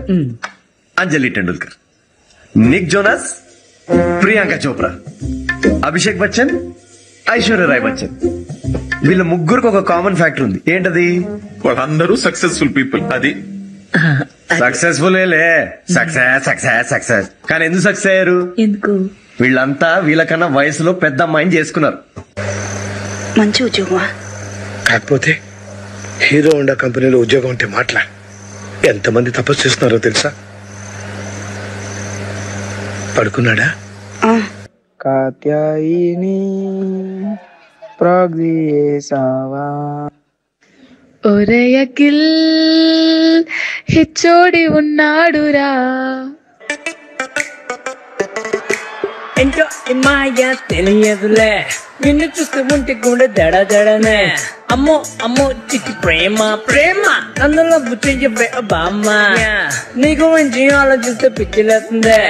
అంజలి టెండూల్కర్, నిక్ జోనాస్, ప్రియాంక చోప్రా, అభిషేక్ బచ్చన్, ఐశ్వర్య రాయ్ బచ్చన్, వీళ్ళ ముగ్గురికి ఒక కామన్ ఫ్యాక్టర్ ఉంది. ఏంటది? వాళ్ళందరూ సక్సెస్ఫుల్ పీపుల్. అది సక్సెస్ఫుల్ సక్సెస్ సక్సెస్ సక్సెస్. కానీ ఎందుకు సక్సెస్ అయ్యారు? ఎందుకు? వీళ్ళంతా వీళ్ళకన్నా వయసులో పెద్ద అమ్మాయిని చేసుకున్నారు. మంచి ఉద్యోగమా? కాకపోతే హీరో ఉండే కంపెనీలో ఉద్యోగం ఉంటే మాట్లా ఎంతమంది తపస్సు చేస్తున్నారో తెలుసా? పడుకున్నాడా? కాత్యాయిని ప్రాగ్దియేసావా ఒరే అఖిల్ హెచ్చోడి ఉన్నాడురా. ఏంటో ఈ మాయ తెలియదులే, నిన్ను చూస్తూ ఉంటే కూడా దడదడనే. అమ్మో అమ్మో చిట్టి ప్రేమ ప్రేమ నన్ను లవ్ చెయ్యవే బామ్మ. నీ గురించి ఆలోచిస్తే పిచ్చిలేస్తుందే,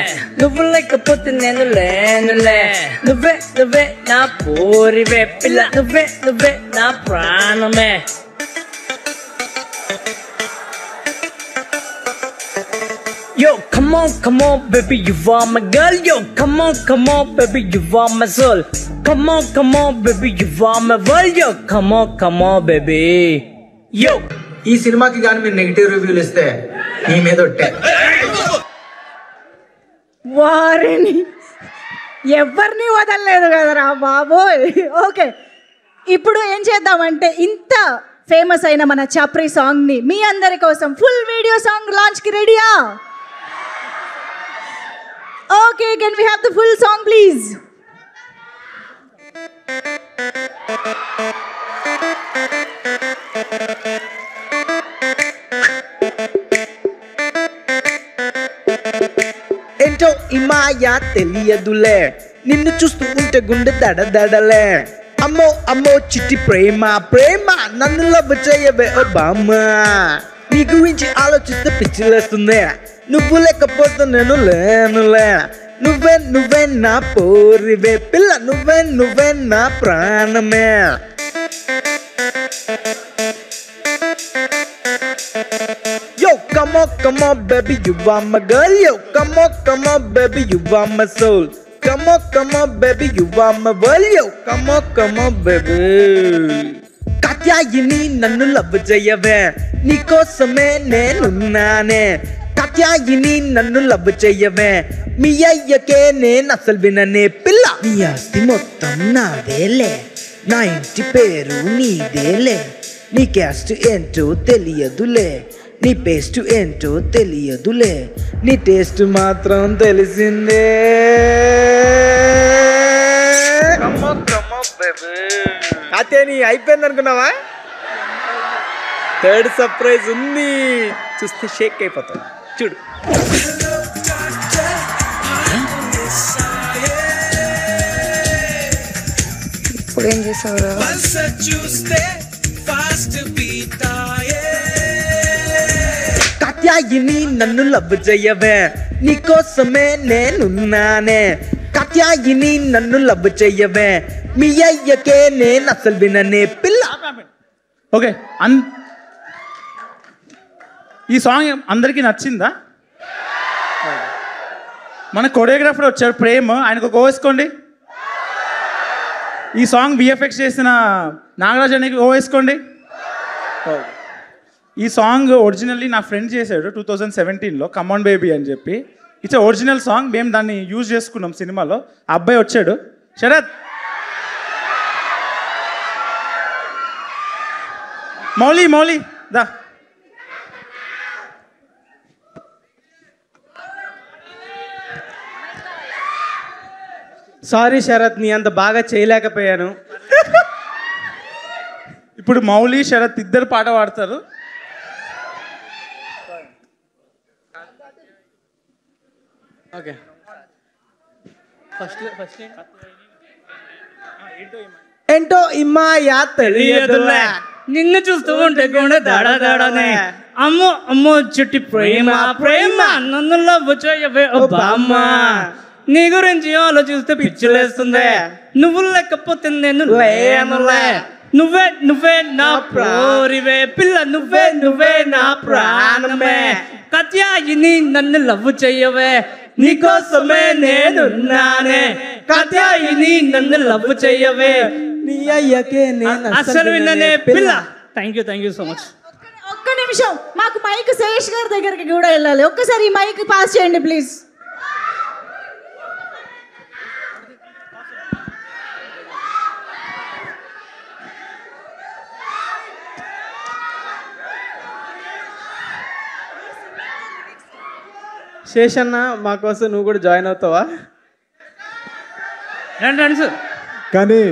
నువ్వు లేకపోతే నేను లేనులే. నువ్వే నువ్వే నా పూరివే పిల్ల, నువ్వే నువ్వే నా ప్రాణమే. Yo, come on, baby, you are my girl. Yo, come on, baby, you are my soul. Come on, baby, you are my world. Yo, come on, baby. Yo. ఈ సినిమాకి కానీ మీరు నెగిటివ్ రివ్యూలు ఇస్తే మీ మీద ఒట్టే. వారిని ఎవరిని వదలలేదు కదరా బాబోయ్. ఓకే, ఇప్పుడు ఏం చేద్దామంటే ఇంత ఫేమస్ అయిన మన చప్రి సాంగ్ని మీ అందరి కోసం ఫుల్ వీడియో సాంగ్ లాంచ్కి రెడీయా? Okay, can we have the full song, please? ఏంటో ఈ మాయ తెలియదులే, నిన్ను చూస్తూ ఉంటే గుండె దడదడలే. అమ్మో అమ్మో చిట్టి ప్రేమ ప్రేమ నన్ను లవ్ చేయవే ఓ బామ్మ. నీ గురించి ఆలోచిస్తే పిచ్చిలేస్తుంది, నువ్వు లేకపోతే నేను లేనులే నువ్వే నా పోరివే పిల్ల నువ్వే నా ప్రాణమే Yo, come on, baby, you are my girl. Yo, come on, baby, you are my soul. Come on, baby, you are my world. Yo, come on, baby. Katyayani నన్ను లవ్ చేయవే నీకోసమే నేనున్నానే కాత్యాయిని నన్ను లవ్ చేయవే మీ అయ్యకే నేను అసలు విననే పిల్ల నీ ఆస్తి మొత్తం నాదేలే నా ఇంటి పేరు నీదేలే నీ క్యాస్ట్ ఏంటో తెలియదులే నీ పేస్ట్ ఏంటో తెలియదులే నీ టేస్ట్ మాత్రం తెలిసిందే కాతేని అయిపోయింది అనుకున్నావా థర్డ్ సర్ప్రైజ్ ఉంది చూస్తే షేక్ అయిపోతాం చూడు ఇప్పుడు ఏం చేసావురా చూస్తే ఫాస్ట్ కాత్యాయిని నన్ను లవ్ చేయవే నీకోసమే నేనున్నానే కాత్యాయిని నన్ను లవ్ చేయవే మీ అయ్యకే నేను అసలు విననే పిల్ల ఓకే ఈ సాంగ్ అందరికీ నచ్చిందా మన కొరియోగ్రాఫర్ వచ్చాడు ప్రేమ్ ఆయనకు ఒక వేసుకోండి ఈ సాంగ్ విఎఫ్ఎక్స్ చేసిన నాగరాజ్ అనికి ఓ వేసుకోండి ఈ సాంగ్ ఒరిజినల్లీ నా ఫ్రెండ్ చేశాడు 2017లో కమాన్ బేబీ అని చెప్పి ఇట్స్ ఒరిజినల్ సాంగ్ మేము దాన్ని యూజ్ చేసుకున్నాం సినిమాలో ఆ అబ్బాయి వచ్చాడు శరత్ మౌలి దా సారీ శరత్ నీ అంత బాగా చేయలేకపోయాను ఇప్పుడు మౌలి శరత్ ఇద్దరు పాట పాడతారు ఓకే ఫస్ట్ ఏంటో ఇమ్మాయా తెలియదులే నిన్ను చూస్తూ ఉంటే కూడా దాడానే అమ్మో చుట్టి ప్రేమ నన్ను లవ్ చేయవే ఓ బామ్మ నీ గురించి ఆలోచిస్తే పిచ్చిలేస్తుంది నువ్వు లేకపోతే నేను లేనులే నువ్వే నా ప్రోరివే పిల్ల నువ్వే నా ప్రాణమే కాత్యాయిని నన్ను లవ్ చెయ్యవే నీకోసమే నేనున్నానే కాత్యాయిని నన్ను లవ్ చెయ్యవే నీ అయ్యకే నేను అసలు విన్ననే పిల్ల థ్యాంక్ యూ సో మచ్ ఒక్క నిమిషం మాకు మైక్ శేష్ గారి దగ్గరికి కూడా వెళ్ళాలి ఒక్కసారి ఈ మైక్ పాస్ చేయండి ప్లీజ్ శేషన్న మా కోసం నువ్వు కూడా జాయిన్ అవుతావా రండి సార్ కానీ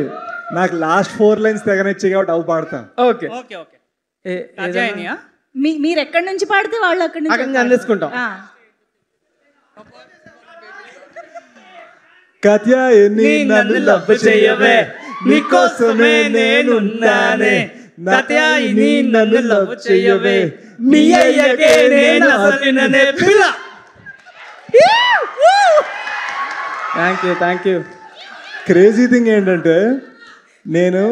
నాకు లాస్ట్ 4 లైన్స్ తెగనిచ్చి కాబట్టి అవి పాడతాను ఓకే మీరు ఎక్కడి నుంచి పాడితే వాళ్ళు అక్కడి నుంచి అందేసుకుంటాం కాత్యాయిని నన్ను లవ్ చేయవే నీకోసమే నేనున్నానే కాత్యాయిని నన్ను లవ్ చేయవే మీ అయ్యకే నేను అసలు విననే పిల్ల థ్యాంక్ యూ క్రేజీ థింగ్ ఏంటంటే నేను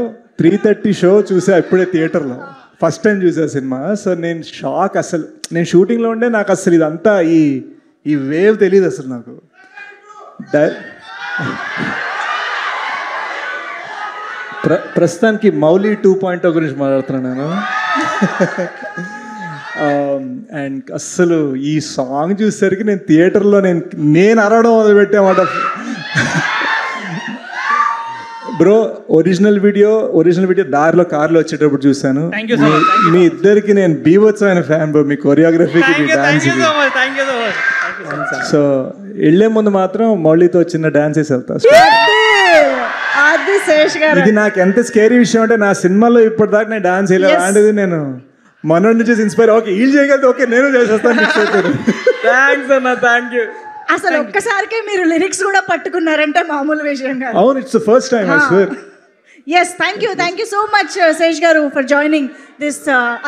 3:30 షో చూసా ఇప్పుడే థియేటర్లో ఫస్ట్ టైం చూసా సినిమా సో నేను షాక్ అసలు నేను షూటింగ్లో ఉండే నాకు అసలు ఇదంతా ఈ వేవ్ తెలియదు అసలు నాకు ప్రస్తుతానికి మౌలి 2.0 గురించి మాట్లాడుతున్నాను నేను అండ్ అస్సలు ఈ సాంగ్ చూసేసరికి నేను థియేటర్లో నేను అరవడం మొదలుపెట్టామాట బ్రో ఒరిజినల్ వీడియో దారిలో కార్లో వచ్చేటప్పుడు చూశాను మీ ఇద్దరికి నేను బీభత్సమైన ఫ్యాన్ బ్రో మీ కొరియోగ్రఫీకి డాన్స్ సో వెళ్ళే ముందు మాత్రం మౌలితో చిన్న డాన్స్ వేసి వెళ్తా ఇది నాకు ఎంత స్కేరీ విషయం అంటే నా సినిమాలో ఇప్పటిదాకా నేను డాన్స్ వేయలేదు అలాంటిది నేను మనోడిని చూసి ఇన్స్పైర్ ఓకే వీళ్ళు చేయగలిగితే ఓకే నేను చేసేస్తాను థ్యాంక్స్ అన్న థ్యాంక్ యూ అసలు ఒక్కసారికే మీరు లిరిక్స్ కూడా పట్టుకున్నారంటే మామూలు విషయం కాదు అవును it's the first time I swear yes thank you so much Sesh garu for joining this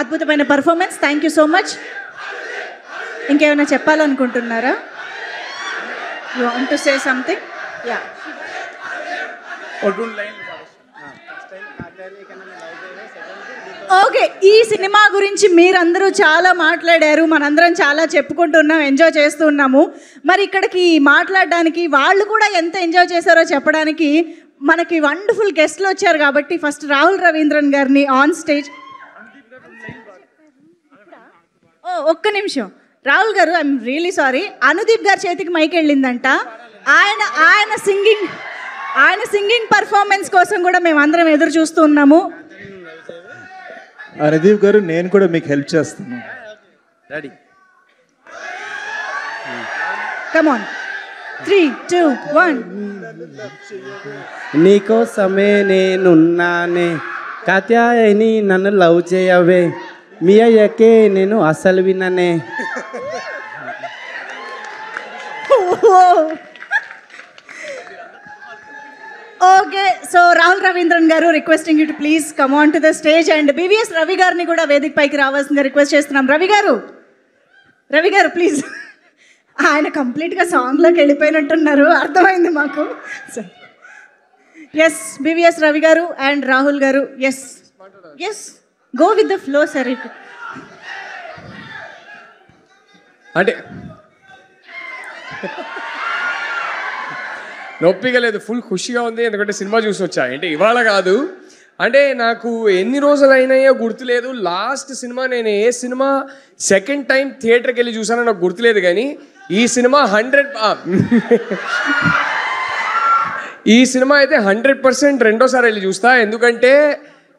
అద్భుతమైన performance thank you so much ఇంకేమైనా చెప్పాలనుకుంటున్నారా? You want to say something? Yeah. Okay, ఈ సినిమా గురించి మీరందరూ చాలా మాట్లాడారు, మనందరం చాలా చెప్పుకుంటున్నాం, ఎంజాయ్ చేస్తున్నాము. మరి ఇక్కడికి మాట్లాడడానికి వాళ్ళు కూడా ఎంత ఎంజాయ్ చేశారో చెప్పడానికి మనకి వండర్ఫుల్ గెస్ట్లు వచ్చారు. కాబట్టి ఫస్ట్ రాహుల్ రవీంద్రన్ గారిని ఆన్ స్టేజ్. ఒక్క నిమిషం రాహుల్ గారు, ఐఎమ్ రియలీ సారీ, అనుదీప్ గారి చేతికి మైక్ వెళ్ళిందంట. ఆయన సింగింగ్ పర్ఫార్మెన్స్ కోసం కూడా మేము అందరం ఎదురు చూస్తూ ఉన్నాము. అనుదీప్ గారు, నేను కూడా మీకు హెల్ప్ చేస్తాను. రెడీ? Come on, 3, 2, 1. నీకోసమే నేనున్నానే, కాత్యాయని నన్ను లవ్ చేయవే, మీ అయ్యకే నేను అసలు విననే. ఓకే, సో రాహుల్ రవీంద్రన్ గారు, requesting you to please come on to the stage. And BVS Ravi గారిని కూడా వేదిక పైకి రావాల్సిందిగా రిక్వెస్ట్ చేస్తున్నాం. రవి గారు ప్లీజ్. ఆయన కంప్లీట్గా సాంగ్లోకి వెళ్ళిపోయినట్టున్నారు, అర్థమైంది మాకు. ఎస్, బీవీఎస్ రవి గారు and Rahul garu. Yes, go with the flow sir. అంటే నొప్పిగా లేదు, ఫుల్ ఖుషిగా ఉంది. ఎందుకంటే సినిమా చూసి వచ్చా, అంటే ఇవాళ కాదు, అంటే నాకు ఎన్ని రోజులు అయినాయో గుర్తులేదు. లాస్ట్ సినిమా నేను ఏ సినిమా సెకండ్ టైం థియేటర్కి వెళ్ళి చూసానో నాకు గుర్తులేదు. కానీ ఈ సినిమా 100% రెండోసారి వెళ్ళి చూస్తా. ఎందుకంటే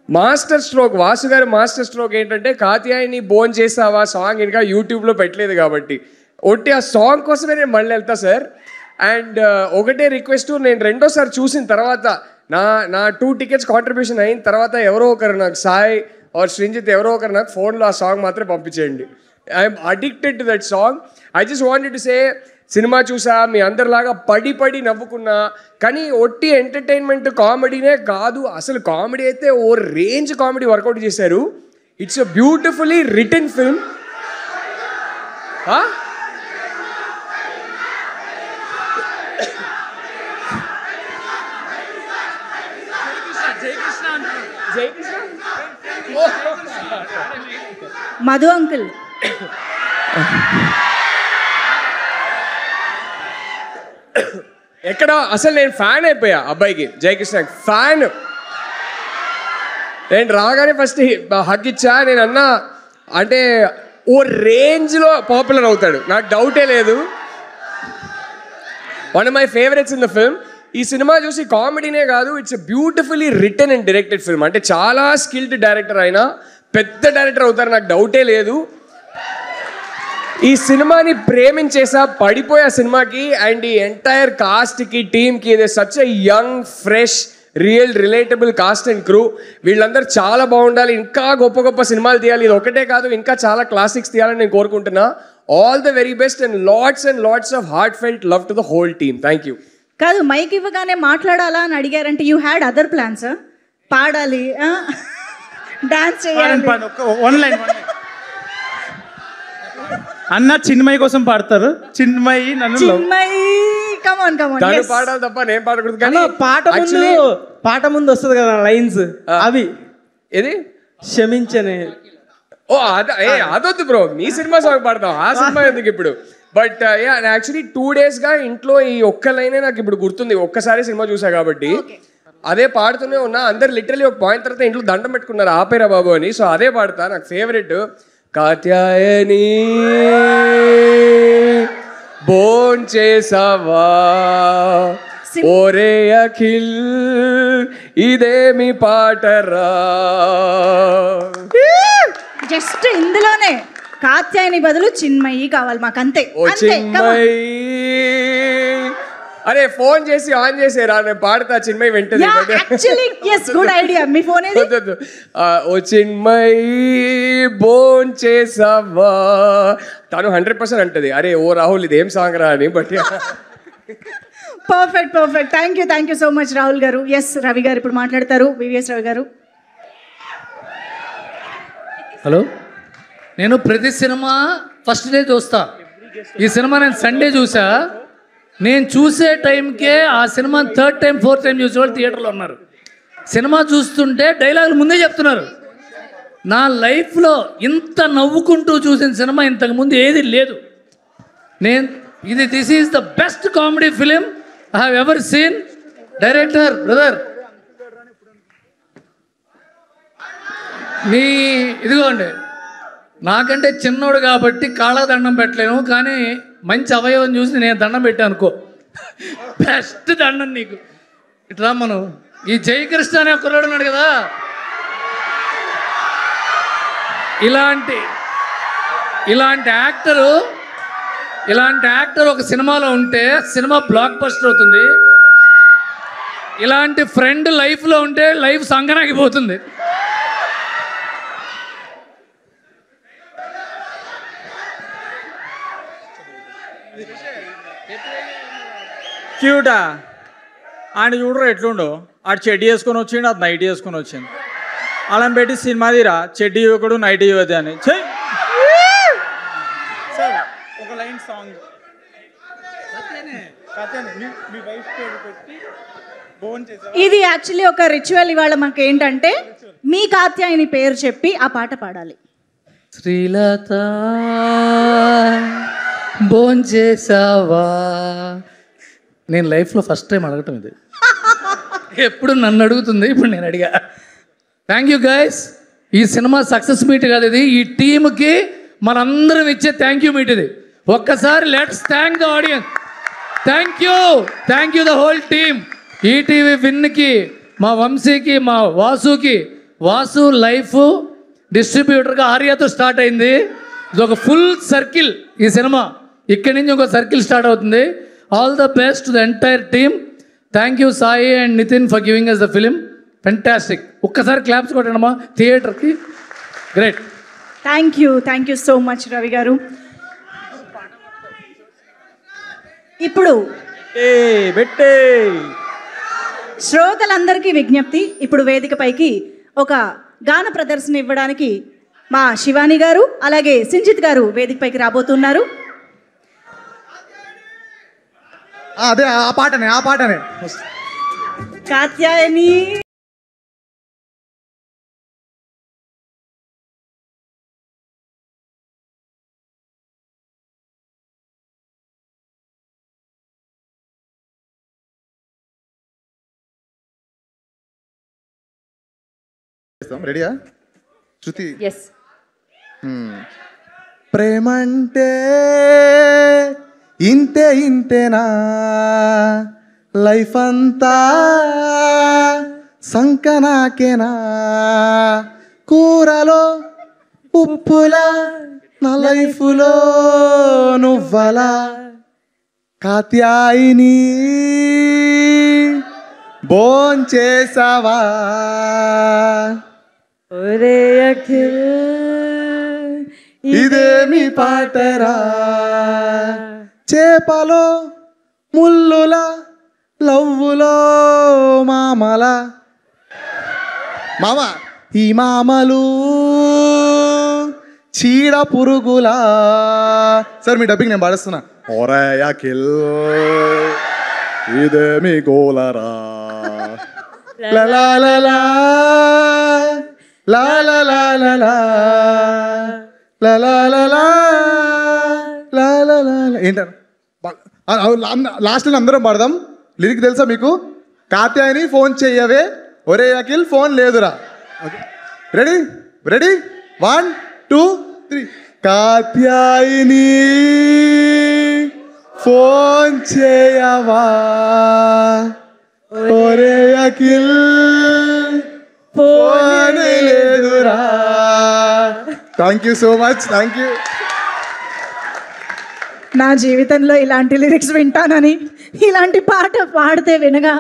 మాస్టర్ స్ట్రోక్, వాసు గారి మాస్టర్ స్ట్రోక్ ఏంటంటే కాత్యాయని బోన్ చేసావా సాంగ్ ఇంకా యూట్యూబ్లో పెట్టలేదు కాబట్టి ఒట్టి ఆ సాంగ్ కోసమే నేను మళ్ళీ వెళ్తా సార్. అండ్ ఒకటే రిక్వెస్ట్, నేను రెండోసారి చూసిన తర్వాత నా 2 tickets కాంట్రిబ్యూషన్ అయిన తర్వాత ఎవరో ఒకరు నాకు సాయి ఆర్ శ్రీంజిత్ ఎవరో ఒకరు నాకు ఫోన్లో ఆ సాంగ్ మాత్రం పంపించేయండి. I'm addicted to that song. I just wanted to say, cinema చూసా, మీ అందరిలాగా పడి నవ్వుకున్నా, కానీ ఒట్టి ఎంటర్టైన్మెంట్ కామెడీనే కాదు, అసలు కామెడీ అయితే ఓ రేంజ్ కామెడీ వర్కౌట్ చేశారు. It's a beautifully written film. Madhu uncle, ఎక్కడ అసలు నేను ఫ్యాన్ అయిపోయా అబ్బాయికి, జయకృష్ణ ఫ్యాన్. నేను రాగానే ఫస్ట్ హగ్ ఇచ్చా. నేను అన్నా అంటే ఓ రేంజ్లో పాపులర్ అవుతాడు, నాకు డౌటే లేదు. One of my favourites in the film. ఈ సినిమా చూసి కామెడీనే కాదు, it's a beautifully written and directed film. అంటే చాలా స్కిల్డ్ డైరెక్టర్ అయినా పెద్ద డైరెక్టర్ అవుతారు, నాకు డౌటే లేదు. ఈ సినిమాని ప్రేమించేసా, పడిపోయా సినిమాకి. అండ్ ఈ ఎంటైర్ కాస్ట్కి, టీమ్కి, ఇది such a young, fresh, relatable cost and crew. వీళ్ళందరూ చాలా బాగుండాలి, ఇంకా గొప్ప సినిమాలు తీయాలి. ఇది ఒకటే కాదు, ఇంకా చాలా క్లాసిక్స్ తీయాలని నేను కోరుకుంటున్నా. All the very best and lots of heart felt love to the whole team. Thank you. కాదు, మైక్ ఇవ్వగానే మాట్లాడాలా అని అడిగారంటే యూ హ్యాడ్ అదర్ ప్లాన్స్? పాడాలి, డాన్స్ చేయాలి. అన్న చిన్మయి కోసం పాడతారు. చిన్మయి నన్ను తను పాడాలి తప్ప నేను పాడకూడదు. కానీ పాట ముందు వస్తుంది కదా లైన్స్, అవి ఏది క్షమించనే. ఓ అదొద్దు బ్రో, మీ సినిమా సాంగ్ పాడతాం, ఆ సినిమా ఎందుకు ఇప్పుడు. బట్ యాక్చువల్లీ 2 daysగా ఇంట్లో ఈ ఒక్క లైనే నాకు ఇప్పుడు గుర్తుంది, ఒక్కసారి సినిమా చూసా కాబట్టి అదే పాడుతూనే ఉన్నా. అందరు లిటరలీ ఒక పాయింట్ తర్వాత ఇంట్లో దండం పెట్టుకున్నారు ఆపేరా బాబు అని. సో అదే పాడతా, నాకు ఫేవరెట్. కాత్యాయని బోన్ చేసావా ఓరే అఖిల్ ఇదేమి పాటరా. జస్ట్ ఇందులోనే కాత్యాయని బదులు చిన్మయి కావాలి మాకు, అంతే. ఓ చిన్మయి, అరే ఫోన్ చేసి ఆన్ చేసేరా, నేను పాడతా చిన్మయి వెంటనే. గుడ్ ఐడియా, మీ ఫోన్ ఓ చిన్మయి బోన్ చేసావా. తను 100% అంటది, అరే ఓ రాహుల్ ఇదేం సాంగ్ రా అని. But perfect. Thank you so much Rahul garu. Yes, Ravi garu ఇప్పుడు మాట్లాడతారు. వివిఎస్ రవి గారు. హలో, నేను ప్రతి సినిమా ఫస్ట్ డే చూస్తా. ఈ సినిమా నేను సండే చూసా. నేను చూసే టైంకే ఆ cinema 3rd time 4th time చూసేవాళ్ళు థియేటర్లో ఉన్నారు. సినిమా చూస్తుంటే డైలాగులు ముందే చెప్తున్నారు. నా లైఫ్లో ఇంత నవ్వుకుంటూ చూసిన సినిమా ఇంతకుముందు ఏది లేదు. This is the best comedy film I have ever seen. Director brother, మీ ఇదిగోండి, నాకంటే చిన్నోడు కాబట్టి కాళ్ళ దండం పెట్టలేను, కానీ మంచి అవయవం చూసి నేను దండం పెట్టాను అనుకో. బెస్ట్ దండం నీకు. ఇట్లా మనం ఈ జయకృష్ణ అనే కుర్రాడు ఉన్నాడు కదా, ఇలాంటి యాక్టర్ ఒక సినిమాలో ఉంటే సినిమా బ్లాక్ బస్టర్ అవుతుంది. ఇలాంటి ఫ్రెండ్ లైఫ్లో ఉంటే లైఫ్ సంగనాగిపోతుంది. క్యూటా ఆయన చూడరు ఎట్లుండో, ఆడు చెడ్డీ వేసుకొని వచ్చిండు, అది నైట్ వేసుకొని వచ్చింది. అలా పెట్టి సినిమా తీరా చెడ్డీ యువకుడు నైట్ యువతి అని. ఒక లైన్ సాంగ్ ఇది యాక్చువల్లీ ఒక రిచువల్. ఇవాళ మాకు ఏంటంటే మీ కాత్యాయని పేరు చెప్పి ఆ పాట పాడాలి. శ్రీలత భోంచేసావా. నేను లైఫ్లో ఫస్ట్ టైం అడగటం ఇది. ఎప్పుడు నన్ను అడుగుతుంది, ఇప్పుడు నేను అడిగా. Thank you guys. ఈ సినిమా సక్సెస్ మీట్ కాదు ఇది, ఈ టీమ్కి మనందరం ఇచ్చే థ్యాంక్ యూ మీట్ ఇది. ఒక్కసారి let's thank the audience. Thank you the whole team. ETV విన్కి, మా వంశీకి, మా వాసుకి. వాసు లైఫ్ డిస్ట్రిబ్యూటర్గా ఆర్యాతో స్టార్ట్ అయింది. ఇది ఒక ఫుల్ సర్కిల్ ఈ సినిమా. ఇక్కడి నుంచి ఒక సర్కిల్ స్టార్ట్ అవుతుంది. All the best to the entire team. Thank you Sai and Nitin for giving us the film. Fantastic. ఒక్కసారి క్లాప్స్ కొట్టండమ్మా థియేటర్కి. Great. Thank you so much Ravi garu. ఇప్పుడు శ్రోతలందరికీ విజ్ఞప్తి, ఇప్పుడు వేదికపైకి ఒక గాన ప్రదర్శన ఇవ్వడానికి మా శివాని గారు అలాగే సింజిత్ గారు వేదికపైకి రాబోతున్నారు. అదే ఆ పాటనే కాత్యాయని. రెడీయా శృతి? ఎస్. ప్రేమంటే ఇంతేనా, లైఫ్ అంతా సంకనాకేనా, కూరలో ఉప్పులా నా లైఫ్లో నువ్వలా, కాత్యాయిని భోంచేసావా, ఒరే అఖిల్ ఇదేమి పాటరా, చేపలో ముల్లుల లవ్వులో మామల, మామ ఈ మామలు చీడ పురుగులా. సార్ మీ డబ్బింగ్ నేను పాడుస్తున్నా. ఒరే అఖిల్ ఇదేమి గోలరా, ఏంటారు లాస్ట్ అందరం పాడదాం. లిరిక్ తెలుసా మీకు? కాత్యాయని ఫోన్ చెయ్యవే, ఒరే అఖిల్ ఫోన్ లేదురా. రెడీ 1 2 3. కాత్యాయని ఫోన్ చేయవా, ఒరే అఖిల్ ఫోన్ లేదురా. Thank you so much. Thank you. నా జీవితంలో ఇలాంటి లిరిక్స్ వింటానని, ఇలాంటి పాట పాడితే వినగా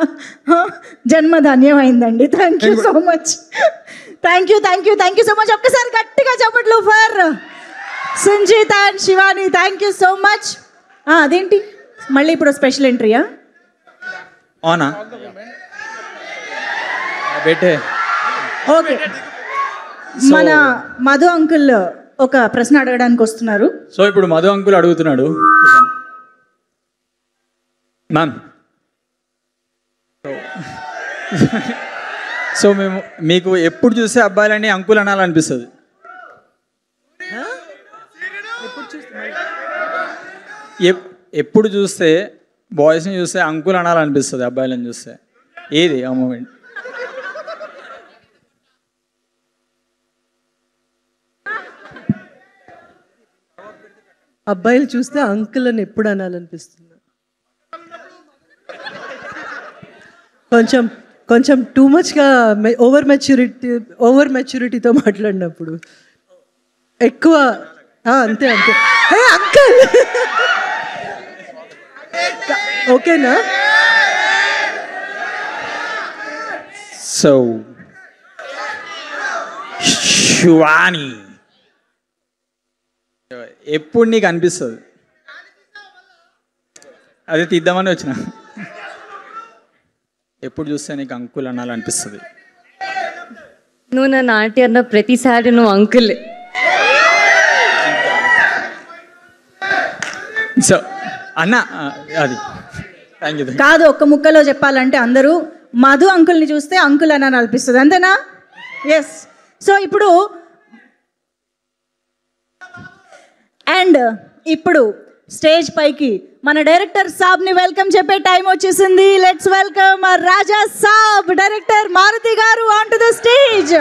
జన్మధన్యమైందండి. Thank you so much. Thank you so much. ఒక్కసారి గట్టిగా చెప్పట్లు for Sanjeet and Shivani. Thank you so much. అదేంటి మళ్ళీ ఇప్పుడు స్పెషల్ ఎంట్రీయా? అవునా బేటే. ఓకే, మన మధు అంకుల్ ఒక ప్రశ్న అడగడానికి వస్తున్నారు. సో ఇప్పుడు మధు అంకుల్ అడుగుతున్నాడు, మ్యామ్ సో మీకు ఎప్పుడు చూస్తే అబ్బాయిలని అంకుల్ అనాలనిపిస్తుంది? ఎప్పుడు చూస్తే బాయ్స్ని చూస్తే అంకుల్ అనాలనిపిస్తుంది అబ్బాయిలని చూస్తే? ఏది ఆ మూమెంట్? అబ్బాయిలు చూస్తే అంకుల్ అని ఎప్పుడు అనాలనిపిస్తుంది? కొంచెం కొంచెం టూ మచ్గా ఓవర్ మెచ్యూరిటీతో మాట్లాడినప్పుడు ఎక్కువ అంతే అంతే. హే అంకుల్ ఓకేనా? సో శివాని ఎప్పుడు నీకు అనిపిస్తుంది? అదే తీద్దామని వచ్చిన. ఎప్పుడు చూస్తే నీకు అంకుల్ అనాలనిపిస్తుంది? నువ్వు నా నాటి అన్న ప్రతిసారి నువ్వు అంకుల్. సో అన్న అది థ్యాంక్ యూ. కాదు, ఒక్క ముక్కలో చెప్పాలంటే అందరూ మధు అంకుల్ని చూస్తే అంకుల్ అని అనిపిస్తుంది, అంతేనా? ఎస్. సో ఇప్పుడు ఇప్పుడు స్టేజ్ పైకి మన డైరెక్టర్ సాబ్ని వెల్కమ్ చెప్పే టైం వచ్చేసింది. Let's welcome Raja Saab, director Maruthi గారు on to the stage.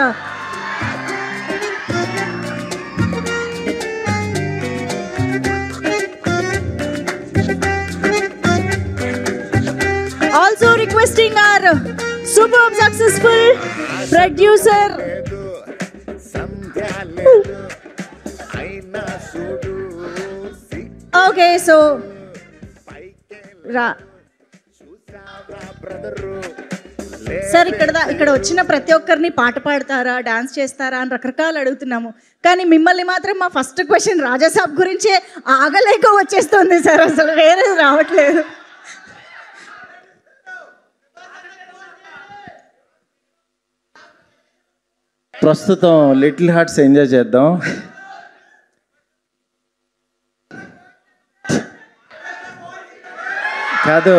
Also requesting our superb successful producer okay, so sir ఇక్కడ వచ్చిన ప్రతి ఒక్కరిని పాట పాడతారా, డాన్స్ చేస్తారా అని రకరకాలు అడుగుతున్నాము, కానీ మిమ్మల్ని మాత్రం మా ఫస్ట్ క్వశ్చన్ రాజాసాబ్ గురించే ఆగలేక వచ్చేస్తుంది సార్, అసలు వేరే రావట్లేదు. ప్రస్తుతం లిటిల్ హార్ట్స్ ఎంజాయ్ చేద్దాం. కాదు,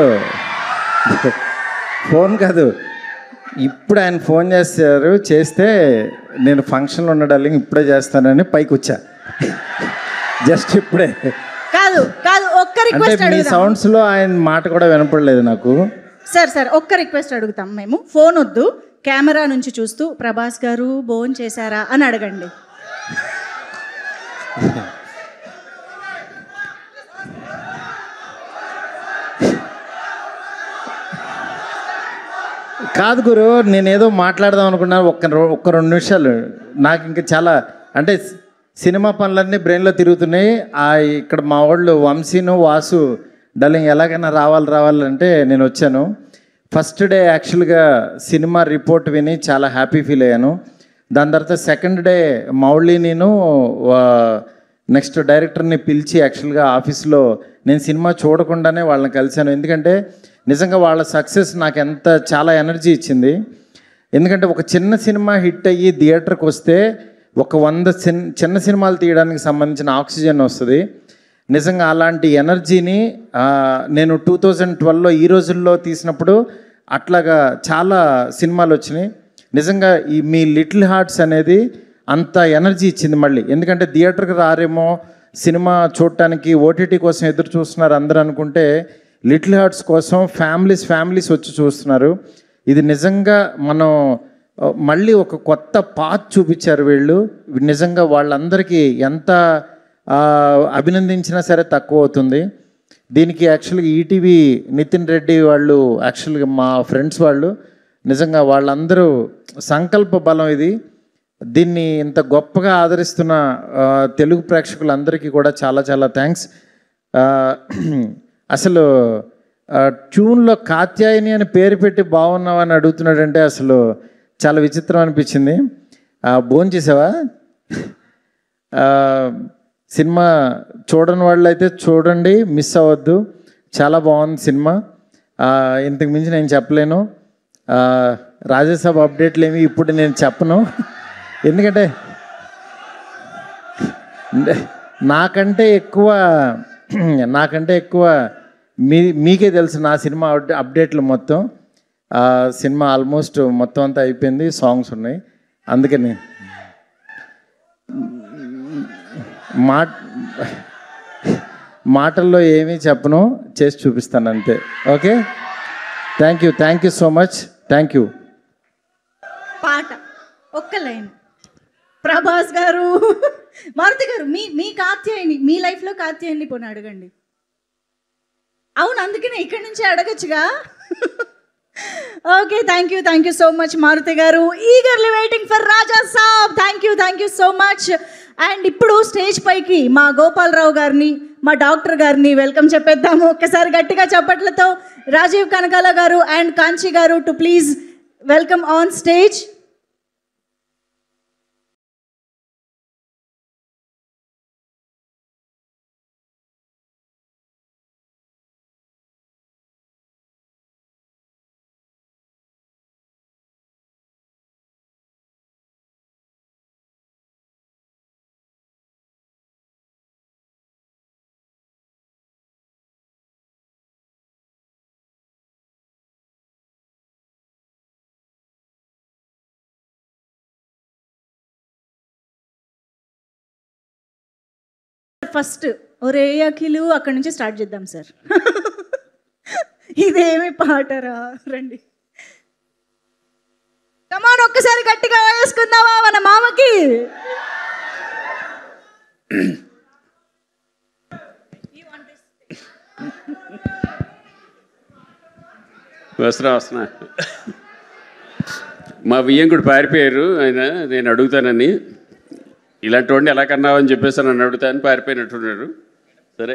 ఫోన్ కాదు, ఇప్పుడు ఆయన ఫోన్ చేస్తే నేను ఫంక్షన్లో ఉండడాలి ఇప్పుడే చేస్తానని పైకి వచ్చా, జస్ట్ ఇప్పుడే. కాదు కాదు, ఒక్క రిక్వెస్ట్ అంటే మీ సౌండ్స్లో ఆయన మాట కూడా వినపడలేదు నాకు. సార్ ఒక్క రిక్వెస్ట్ అడుగుతాం మేము, ఫోన్ వద్దు, కెమెరా నుంచి చూస్తూ ప్రభాస్ గారు భోజనం చేశారా అని అడగండి. కాదు గురు, నేనేదో మాట్లాడదాం అనుకున్నాను, ఒక్క 2 నిమిషాలు. నాకు ఇంకా చాలా అంటే సినిమా పనులన్నీ బ్రెయిన్లో తిరుగుతున్నాయి. ఇక్కడ మా వాళ్ళు వంశీను వాసు డార్లింగ్ ఎలాగైనా రావాలంటే నేను వచ్చాను. ఫస్ట్ డే యాక్చువల్గా సినిమా రిపోర్ట్ విని చాలా హ్యాపీ ఫీల్ అయ్యాను. దాని తర్వాత సెకండ్ డే మౌళి నేను నెక్స్ట్ డైరెక్టర్ని పిలిచి యాక్చువల్గా ఆఫీస్లో నేను సినిమా చూడకుండానే వాళ్ళని కలిశాను. ఎందుకంటే నిజంగా వాళ్ళ సక్సెస్ నాకు చాలా ఎనర్జీ ఇచ్చింది. ఎందుకంటే ఒక చిన్న సినిమా హిట్ అయ్యి థియేటర్కి వస్తే ఒక 100 చిన్న సినిమాలు తీయడానికి సంబంధించిన ఆక్సిజన్ వస్తుంది. నిజంగా అలాంటి ఎనర్జీని నేను 2012లో ఈ రోజుల్లో తీసినప్పుడు అట్లాగా చాలా సినిమాలు వచ్చినాయి. నిజంగా మీ లిటిల్ హార్ట్స్ అనేది అంత ఎనర్జీ ఇచ్చింది మళ్ళీ. ఎందుకంటే థియేటర్కి రారేమో, సినిమా చూడటానికి ఓటీటీ కోసం ఎదురు చూస్తున్నారు అందరూ అనుకుంటే, లిటిల్ హార్ట్స్ కోసం ఫ్యామిలీస్ వచ్చి చూస్తున్నారు. ఇది నిజంగా మనం మళ్ళీ ఒక కొత్త పాత్ చూపించారు వీళ్ళు. నిజంగా వాళ్ళందరికీ ఎంత అభినందించినా సరే తక్కువ అవుతుంది. దీనికి యాక్చువల్గా ఈటీవీ నితిన్ రెడ్డి వాళ్ళు, యాక్చువల్గా మా ఫ్రెండ్స్ వాళ్ళు, నిజంగా వాళ్ళందరూ సంకల్ప బలం ఇది. దీన్ని ఇంత గొప్పగా ఆదరిస్తున్న తెలుగు ప్రేక్షకులందరికీ కూడా చాలా చాలా థ్యాంక్స్. అసలు ట్యూన్లో కాత్యాయని అని పేరు పెట్టి బాగున్నావు అని అడుగుతున్నాడంటే అసలు చాలా విచిత్రం అనిపించింది. భోజనం చేసావా? సినిమా చూడని వాళ్ళు అయితే చూడండి, మిస్ అవ్వద్దు, చాలా బాగుంది సినిమా. ఇంతకు మించి నేను చెప్పలేను. రాజాసాబ్ అప్డేట్లు ఏమి ఇప్పుడు నేను చెప్పను, ఎందుకంటే నాకంటే ఎక్కువ మీకే తెలుసు నా సినిమా అప్డేట్లు మొత్తం. సినిమా ఆల్మోస్ట్ మొత్తం అంతా అయిపోయింది, సాంగ్స్ ఉన్నాయి. అందుకని మాటల్లో ఏమీ చెప్పను, చేసి చూపిస్తాను అంతే. Okay, thank you so much. Thank you. పాట ఒక్క లైన్. ప్రభాస్ గారు, మారుతి గారు, మీ కాత్యాయని, మీ లైఫ్లో కాత్యాయని పోనీ అడగండి. అవును, అందుకనే ఇక్కడి నుంచి అడగచ్చుగా. Okay, thank you so much Maruthi గారు. Eagerly waiting for Raja Saab. Thank you so much. And ఇప్పుడు స్టేజ్ పైకి మా గోపాలరావు గారిని, మా డాక్టర్ గారిని వెల్కమ్ చెప్పేద్దాము. ఒక్కసారి గట్టిగా చప్పట్లతో రాజీవ్ కనకాల గారు అండ్ కాంచి గారు to please welcome on stage. First ఒరే అఖిలు అక్కడి నుంచి స్టార్ట్ చేద్దాం సార్. ఇదేమి పాటరా, రండి కమాన్, ఒక్కసారి గట్టిగా వేసుకుందామా మన మామకి. వస్తున్నా మా వియ్యంకుడు పారిపోయారు. ఆయన నేను అడుగుతానని, ఇలాంటి వాడిని ఎలా కన్నావని చెప్పేసి నన్ను అడుగుతానని పారిపోయినట్టున్నారు. సరే,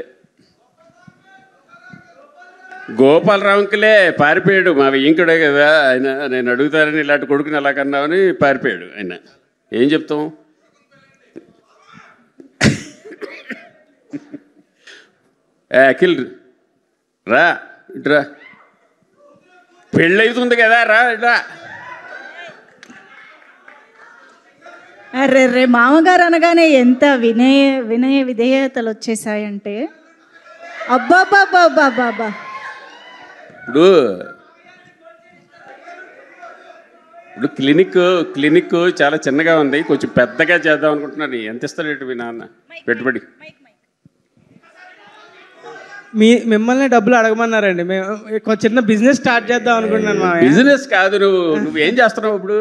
గోపాలరావుకిలే పారిపోయాడు, మా వియ్యంకుడే కదా ఆయన. నేను అడుగుతానని ఇలాంటి కొడుకుని ఎలా కన్నావని పారిపోయాడు ఆయన. ఏం చెప్తాం? అఖిల్ రా, ఇట్రా, పెళ్ళవుతుంది కదా, రా ఇట్రా. అరే మామగారు అనగానే ఎంత వినయ విధేయతలు వచ్చేసాయంటే, అబ్బాబాబాబాబా. ఇప్పుడు క్లినిక్ చాలా చిన్నగా ఉంది, కొంచెం పెద్దగా చేద్దాం అనుకుంటున్నాను. ఎంత ఇస్తాడు మీ నాన్న పెట్టుబడి? మిమ్మల్ని డబ్బులు అడగమన్నారండి. మేము చిన్న బిజినెస్ స్టార్ట్ చేద్దాం అనుకుంటున్నాను. బిజినెస్ కాదు, నువ్వేం చేస్తున్నావు ఇప్పుడు?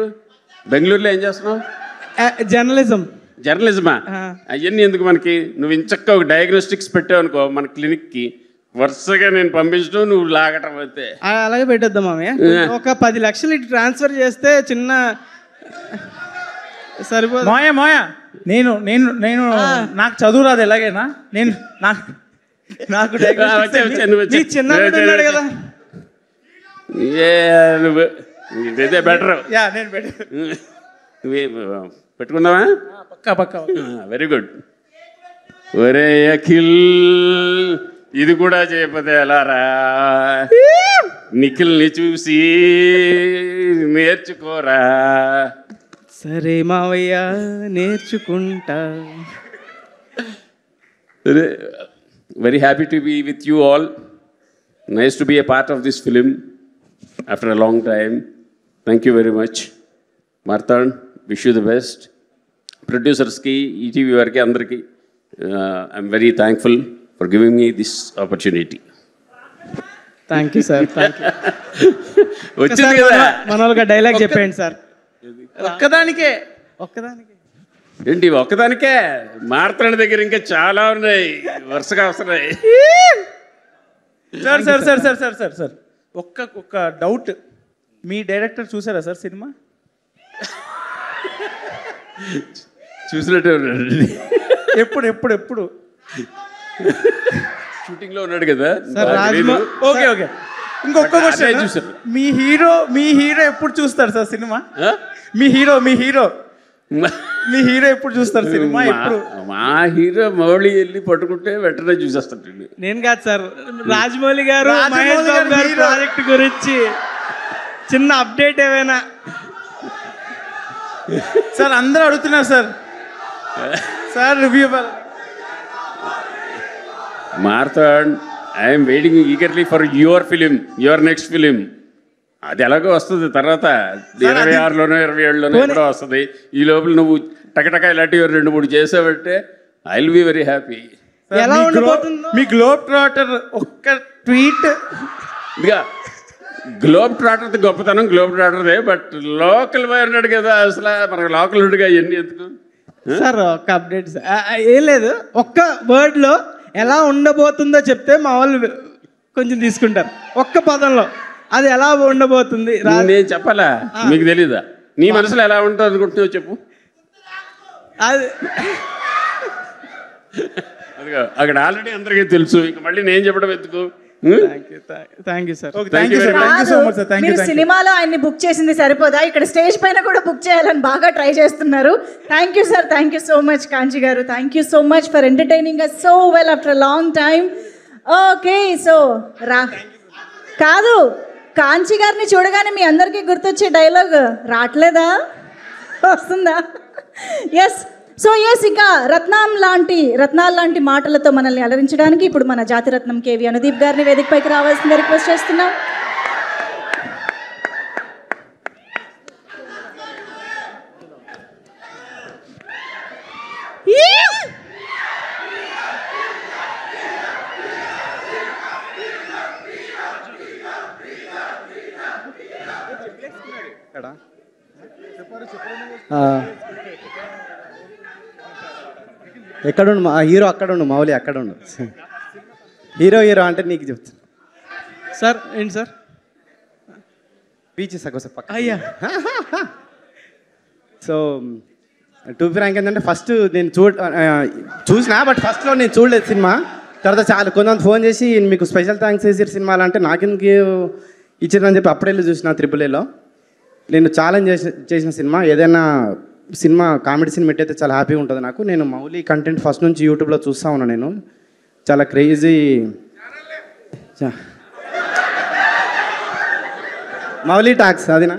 బెంగళూరులో ఏం చేస్తున్నావు? జర్నలిజమా? అవన్నీ ఎందుకు మనకి? నువ్వు ఇంచక్క ఒక డయాగ్నోస్టిక్స్ పెట్టావు అనుకో మన క్లినిక్కి, వరుసగా నేను పంపించడం, నువ్వు లాగటం అయితే. అలాగే పెట్టేద్దాం మామయ్య. ఒక 10 లక్షలు ఇటు ట్రాన్స్ఫర్ చేస్తే చిన్న సరిపోదు. మోయా నేను నేను నేను నాకు చదువు రాదు, ఎలాగైనా నేను నాకు చిన్న కదా. ఇదే బెటర్. నేను పెట్టుకుందామా? పక్కా. Very good. ఒరే అఖిల్, ఇది కూడా చేయకపోతే ఎలారా? నిఖిల్ని చూసి నేర్చుకోరా. సరే మావయ్య, నేర్చుకుంటా. Very happy to be with you all. Nice to be a part of this film after a long time. Thank you very much. Marthan, wish you the best. Producers ki, ETV varki andarki, I'm very thankful for giving me this opportunity. Thank you sir. Thank you. వచ్చింది కదా మనోళ్ళకి dialogue చెప్పండి sir. ఒక్కదానికే ఏంటి? ఒక్కదానికే? మార్తాండ్ దగ్గర ఇంకా చాలా ఉన్నాయి, వరుసగా వస్తున్నాయి. సార్ ఒక్క డౌట్, మీ డైరెక్టర్ చూసారా సార్ సినిమా? చూసినట్టే ఉన్నాడు. ఎప్పుడు షూటింగ్ లో ఉన్నాడు కదా. ఓకే. ఇంకొక క్వశ్చన్, చూసారు మీ హీరో ఎప్పుడు చూస్తారు సార్ సినిమా? మీ హీరో ఎప్పుడు చూస్తారు సినిమా? ఎప్పుడు? మా హీరో మౌళి వెళ్ళి పట్టుకుంటే వెంటనే చూసేస్తాడు. నేను కాదు సార్, రాజమౌళి గారు మహేష్ బాబు గారు ప్రాజెక్ట్ గురించి చిన్న అప్డేట్ ఏమైనా? సార్ అందరూ అడుగుతున్నారు sir review Marthand I'm waiting eagerly for your film, your next film. అది ఎలాగో వస్తుంది తర్వాత 26లోనో 27లోనో ఎప్పుడో వస్తుంది. ఈ లోపల నువ్వు టకటక ఇలాంటివి 2-3 చేసావంటే I will be very happy. ఎలా ఉండబోతుందో మీ గ్లోబ్ ట్రాటర్ ఒక్క ట్వీట్. ఇదిగా గ్లోబ్ ట్రాటర్ గొప్పతనం గ్లోబ్ ట్రాటర్దే, బట్ లోకల్ బాయ్ ఉన్నాడు కదా, అసలు మనకు లోకల్ ఉండుగా ఇవన్నీ ఎందుకు సార్? ఒక అప్డేట్ ఏం లేదు, ఒక్క వర్డ్లో ఎలా ఉండబోతుందో చెప్తే మా వాళ్ళు కొంచెం తీసుకుంటారు. ఒక్క పదంలో అది ఎలా ఉండబోతుంది నేను చెప్పాలా? మీకు తెలీదా? నీ మనసులో ఎలా ఉంటుంది అనుకుంటున్నావు చెప్పు. అది అదిగా అక్కడ ఆల్రెడీ అందరికీ తెలుసు, ఇంక మళ్ళీ నేను చెప్పడం ఎందుకు? Thank you sir. మీరు సినిమాలో ఆయన్ని బుక్ చేసింది సరిపోదా, ఇక్కడ స్టేజ్ పైన కూడా బుక్ చేయాలని బాగా ట్రై చేస్తున్నారు. Thank you sir, thank you so much Kanchi garu. Thank you so much for entertaining us so well after long time. Okay, so కాదు, కాంచి గారిని చూడగానే మీ అందరికీ గుర్తొచ్చే డైలాగ్ రావట్లేదా? వస్తుందా? ఎస్. సో ఎస్, ఇక రత్నాల లాంటి మాటలతో మనల్ని అలరించడానికి ఇప్పుడు మన జాతిరత్నం కేవి అనుదీప్ గారిని వేదికపైకి రావాల్సిందిగా రిక్వెస్ట్ చేస్తున్నాం. ఎక్కడుండు మా హీరో, అక్కడుండు మౌలి, అక్కడుండు. హీరో అంటే నీకు చెప్తాను సార్. ఏంటి సార్? బీచ్ సగం పక్క. అయ్యా. సో టూ ఫ్రాంక్ ఏంటంటే ఫస్ట్ నేను చూసినా, బట్ ఫస్ట్లో నేను చూడలేదు సినిమా. తర్వాత చాలా కొంతమంది ఫోన్ చేసి మీకు స్పెషల్ థ్యాంక్స్ చేసారు సినిమాలు అంటే నాకెందుకు ఇచ్చారని చెప్పి అప్పుడే చూసిన AAAలో. నేను ఛాలెంజ్ చేసిన సినిమా, ఏదైనా సినిమా కామెడీ సినిమా అయితే చాలా హ్యాపీగా ఉంటుంది నాకు. నేను మౌలి కంటెంట్ ఫస్ట్ నుంచి యూట్యూబ్లో చూస్తూ ఉన్నాను. నేను చాలా క్రేజీ మౌలి టాక్స్ అదినా.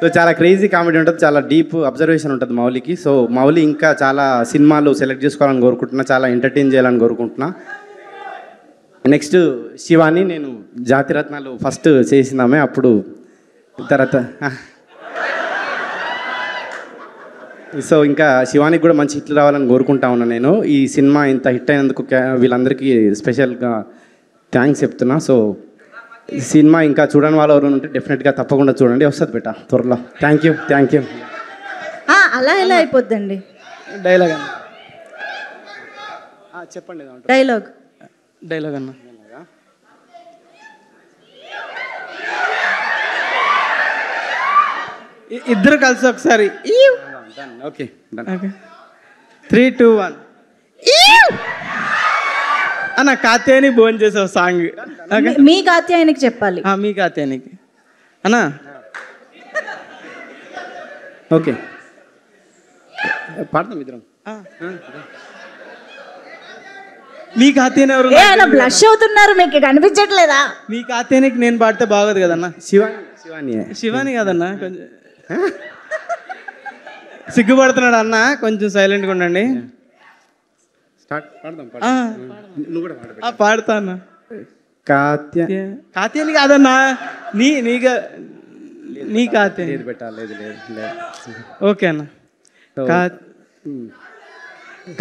సో చాలా క్రేజీ కామెడీ ఉంటుంది, చాలా డీప్ అబ్జర్వేషన్ ఉంటుంది మౌలికి. సో మౌలి ఇంకా చాలా సినిమాలు సెలెక్ట్ చేసుకోవాలని కోరుకుంటున్నా, చాలా ఎంటర్టైన్ చేయాలని కోరుకుంటున్నా. నెక్స్ట్ శివాని, నేను జాతిరత్నాలు ఫస్ట్ చేసినామే, అప్పుడు తర్వాత సో ఇంకా శివానికి కూడా మంచి హిట్లు రావాలని కోరుకుంటా ఉన్నాను నేను. ఈ సినిమా ఇంత హిట్ అయినందుకు వీళ్ళందరికీ స్పెషల్గా థ్యాంక్స్ చెప్తున్నా. సో సినిమా ఇంకా చూడని వాళ్ళు ఎవరు ఉంటే డెఫినెట్గా తప్పకుండా చూడండి, వస్తుంది బెట త్వరలో. Thank you. అలా ఎలా అయిపోద్దండి డైలాగ్ అన్న? చెప్పండి డైలాగ్ అన్న. ఇద్దరు కలిసి ఒకసారి ఓకే. 3, 2, 1. అన్న కాత్యాయని భోజనం చేసావు సాంగ్. మీ కాత్యాయనికి చెప్పాలి. మీ కాత్యాయనికి అన్నా. ఓకే, పాడతాం ఇద్దరం. మీ కాత్యాయని ఎవరు? బ్లష్ అవుతున్నారు, మీకు కనిపించట్లేదా? మీ కాత్యాయనికి నేను పాడితే బాగోదు కదన్నా. శివాని కాదన్నా, కొంచెం సిగ్గుపడుతున్నాడు అన్న, కొంచెం సైలెంట్గా ఉండండి. పాడతా అన్న. కాత్యాయని కాదన్నా, నీ కాత్యాయని పెట్టాలి. ఓకే అన్న.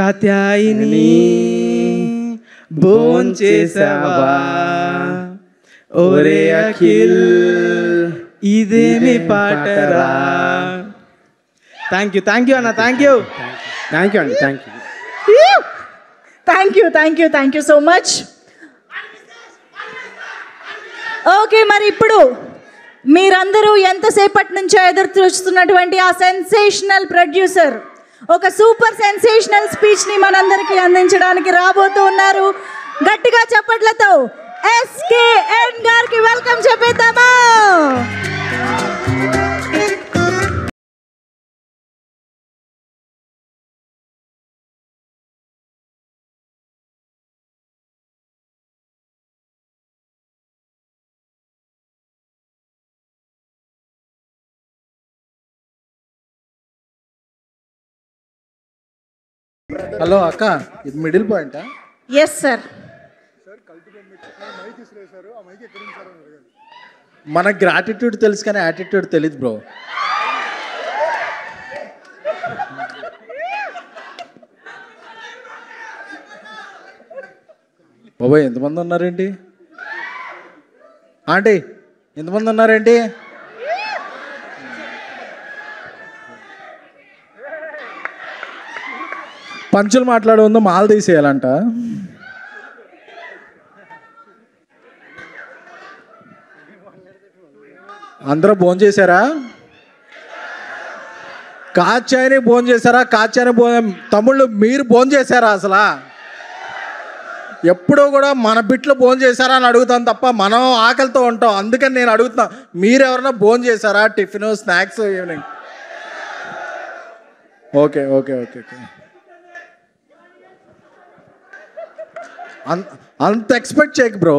కాత్యాయని భోజనం చేసావా ఓరే అఖిల్, ఇదేమి పాటరా. థ్యాంక్ యూ అన్న. థ్యాంక్ యూ అండి. Thank you so much. Okay, మరి ఇప్పుడు మీరందరూ ఎంతసేపటి నుంచో ఎదురు చూస్తున్నటువంటి ఆ సెన్సేషనల్ ప్రొడ్యూసర్ ఒక సూపర్ సెన్సేషనల్ స్పీచ్ని మనందరికీ అందించడానికి రాబోతూ ఉన్నారు. గట్టిగా చప్పట్లతో SKN గారికి వెల్కమ్ చెప్పేద్దామా? హలో అక్క, ఇది మిడిల్ పాయింటా? Yes sir. మన గ్రాటిట్యూడ్ తెలుసు కానీ యాటిట్యూడ్ తెలియదు బ్రో. బాబాయ్ ఎంతమంది ఉన్నారేంటి? ఆంటీ ఎంతమంది ఉన్నారేంటి? పంచులు మాట్లాడే ఉందో మాల తీసేయాలంట. అందరూ భోజనం చేశారా? కాచాయని భోజనం చేశారా? కాచాయని తమ్ముళ్ళు మీరు భోజనం చేశారా? అసలు ఎప్పుడూ కూడా మన బిట్లు భోజనం చేశారా అని అడుగుతాను తప్ప మనం ఆకలితో ఉంటాం. అందుకని నేను అడుగుతున్నా, మీరు ఎవరైనా భోజనం చేశారా? Tiffin, snacks, evening? Okay okay okay okay. అంత ఎక్స్పెక్ట్ చేయకు బ్రో.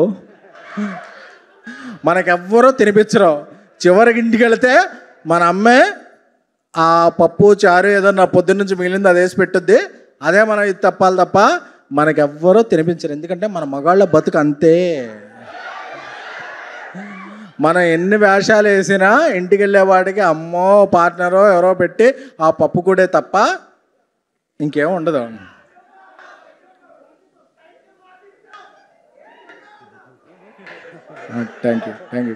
మనకెవ్వరూ తినిపించరు. చివరికి ఇంటికి వెళితే మన అమ్మే ఆ పప్పు చారు ఏదన్నా పొద్దున్న నుంచి మిగిలింది అది వేసి పెట్టుద్ది. అదే మనం ఇది తప్పాలి తప్ప మనకెవ్వరూ తినిపించరు. ఎందుకంటే మన మగాళ్ళ బతుకు అంతే. మనం ఎన్ని వేషాలు వేసినా ఇంటికి వెళ్ళే వాటికి అమ్మో పార్ట్నరో ఎవరో పెట్టి ఆ పప్పు కూడా తప్ప ఇంకేం ఉండదు. Thank you thank you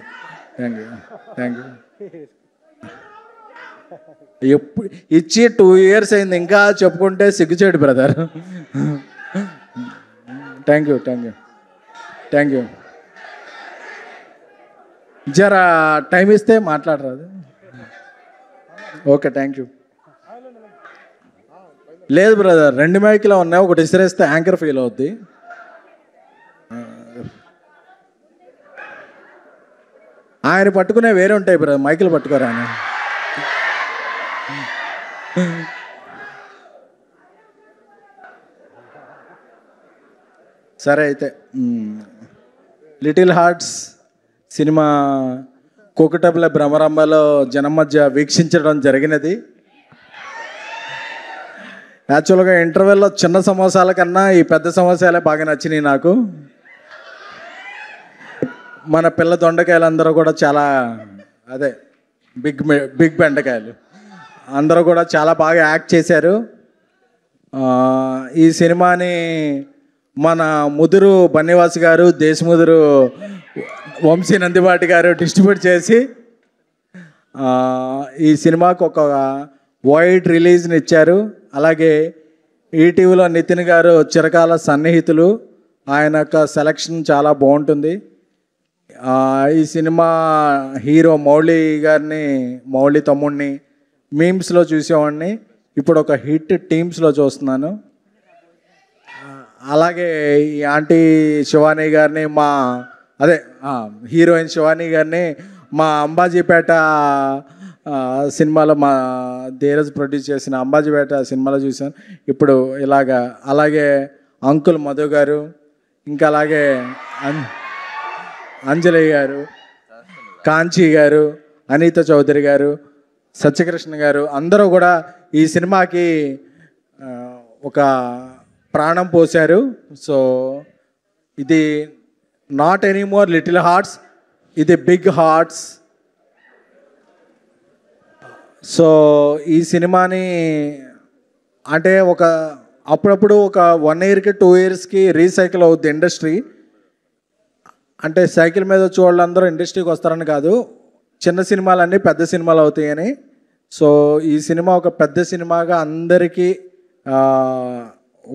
thank you thank you. ఎప్పుడు ఇచ్చి 2 years అయింది, ఇంకా చెప్పుకుంటే సిగ్గుచేడు brother. Thank you thank you thank you. జరా టైం ఇస్తే మాట్లాడరాదు? Okay thank you. లేదు బ్రదర్, 2 మైకులు ఉన్నాయి, ఒకటి ఇసిరేస్తే యాంకర్ ఫీల్ అవుద్ది. ఆయన పట్టుకునే వేరే ఉంటాయి బ్రదర్, మైకులు పట్టుకోరా ఆయన. సరే అయితే లిటిల్ హార్ట్స్ సినిమా కోకటపల్లి భ్రమరంభలో జనం మధ్య వీక్షించడం జరిగినది. యాక్చువల్గా ఇంటర్వెల్లో చిన్న సమోసాల కన్నా ఈ పెద్ద సమోసాలే బాగా నచ్చినాయి నాకు. మన పిల్ల దొండకాయలు అందరూ కూడా చాలా అదే బిగ్ బెండకాయలు అందరూ కూడా చాలా బాగా యాక్ట్ చేశారు. ఈ సినిమాని మన ముదురు బన్నివాస్ గారు, దేశముదురు వంశీ నందిబాటి గారు డిస్ట్రిబ్యూట్ చేసి ఈ సినిమాకు ఒక వైడ్ రిలీజ్ని ఇచ్చారు. అలాగే ఈటీవీలో నితిన్ గారు చిరకాల సన్నిహితులు, ఆయన యొక్క సెలక్షన్ చాలా బాగుంటుంది. ఈ సినిమా హీరో మౌళి గారిని, మౌళి తమ్ముడిని మీమ్స్లో చూసేవాడిని, ఇప్పుడు ఒక హిట్ టీమ్స్లో చూస్తున్నాను. అలాగే ఈ ఆంటీ శివాని గారిని, మా అదే హీరోయిన్ శివాని గారిని మా అంబాజీపేట సినిమాలో, మా ధీరజ్ ప్రొడ్యూస్ చేసిన అంబాజీపేట సినిమాలో చూశాను. ఇప్పుడు ఇలాగా అలాగే అంకుల్ మధు గారు, ఇంకా అలాగే అంజలి గారు, కాంచీ గారు, అనిత చౌదరి గారు, సత్యకృష్ణ గారు అందరూ కూడా ఈ సినిమాకి ఒక ప్రాణం పోశారు. సో ఇది నాట్ ఎనీమోర్ లిటిల్ హార్ట్స్, ఇది బిగ్ హార్ట్స్. సో ఈ సినిమాని అంటే ఒక అప్పుడప్పుడు ఒక 1 yearకి 2 yearsకి రీసైకిల్ అవుద్ది ఇండస్ట్రీ. అంటే సైకిల్ మీద వచ్చే వాళ్ళందరూ ఇండస్ట్రీకి వస్తారని కాదు, చిన్న సినిమాలన్నీ పెద్ద సినిమాలు అవుతాయని. సో ఈ సినిమా ఒక పెద్ద సినిమాగా అందరికీ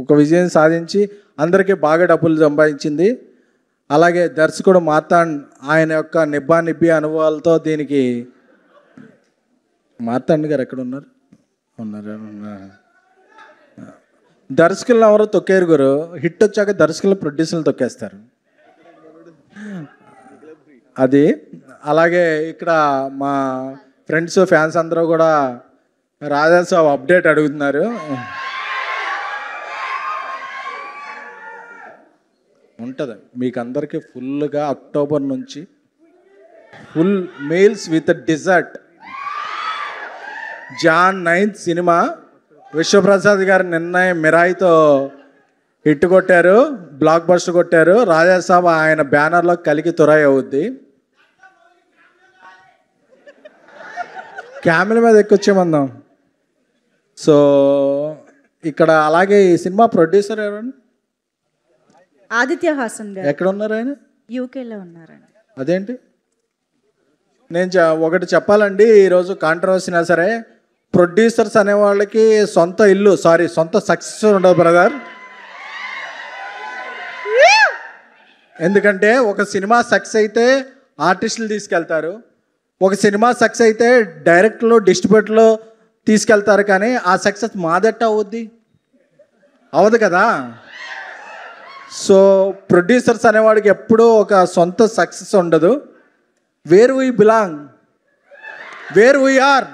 ఒక విజయం సాధించి అందరికీ బాగా డబ్బులు సంపాదించింది. అలాగే దర్శకుడు మార్తాండ్ ఆయన యొక్క నిబ్బి అనుభవాలతో దీనికి, మార్తాండ్ గారు ఎక్కడ ఉన్నారు? దర్శకులను ఎవరో తొక్కేరు గురు, హిట్ వచ్చాక దర్శకులు ప్రొడ్యూసర్లు తొక్కేస్తారు అది. అలాగే ఇక్కడ మా ఫ్రెండ్స్ ఫ్యాన్స్ అందరూ కూడా రాధాసాబ్ అప్డేట్ అడుగుతున్నారు. ఉంటుంది మీకు అందరికీ ఫుల్గా అక్టోబర్ నుంచి full meals with dessert. Jan 9th సినిమా విశ్వప్రసాద్ గారు నిన్న మిరాయితో హిట్ కొట్టారు, బ్లాక్ బస్టర్ కొట్టారు. రాజాసాబ్ ఆయన బ్యానర్లో కలికి తురాయి అవుద్ది. క్యామెల్ మీద ఎక్కొచ్చేమందాం. సో ఇక్కడ అలాగే ఈ సినిమా ప్రొడ్యూసర్ ఎవరండి? ఆదిత్య హాసన్ గారు. ఎక్కడ ఉన్నారు ఆయన? యూకేలో ఉన్నారండి. అదేంటి? నేను ఒకటి చెప్పాలండి, ఈరోజు కాంట్రవర్సీనా సరే ప్రొడ్యూసర్స్ అనే వాళ్ళకి సొంత ఇల్లు సొంత సక్సెస్ ఉండదు బ్రదర్. ఎందుకంటే ఒక సినిమా సక్సెస్ అయితే ఆర్టిస్టులు తీసుకెళ్తారు, ఒక సినిమా సక్సెస్ అయితే డైరెక్ట్లో డిస్ట్రిబ్యూటర్లో తీసుకెళ్తారు, కానీ ఆ సక్సెస్ మాదట్ట అవుద్ది అవదు కదా. సో ప్రొడ్యూసర్స్ అనేవాడికి ఎప్పుడూ ఒక సొంత సక్సెస్ ఉండదు. Where we belong, where we are,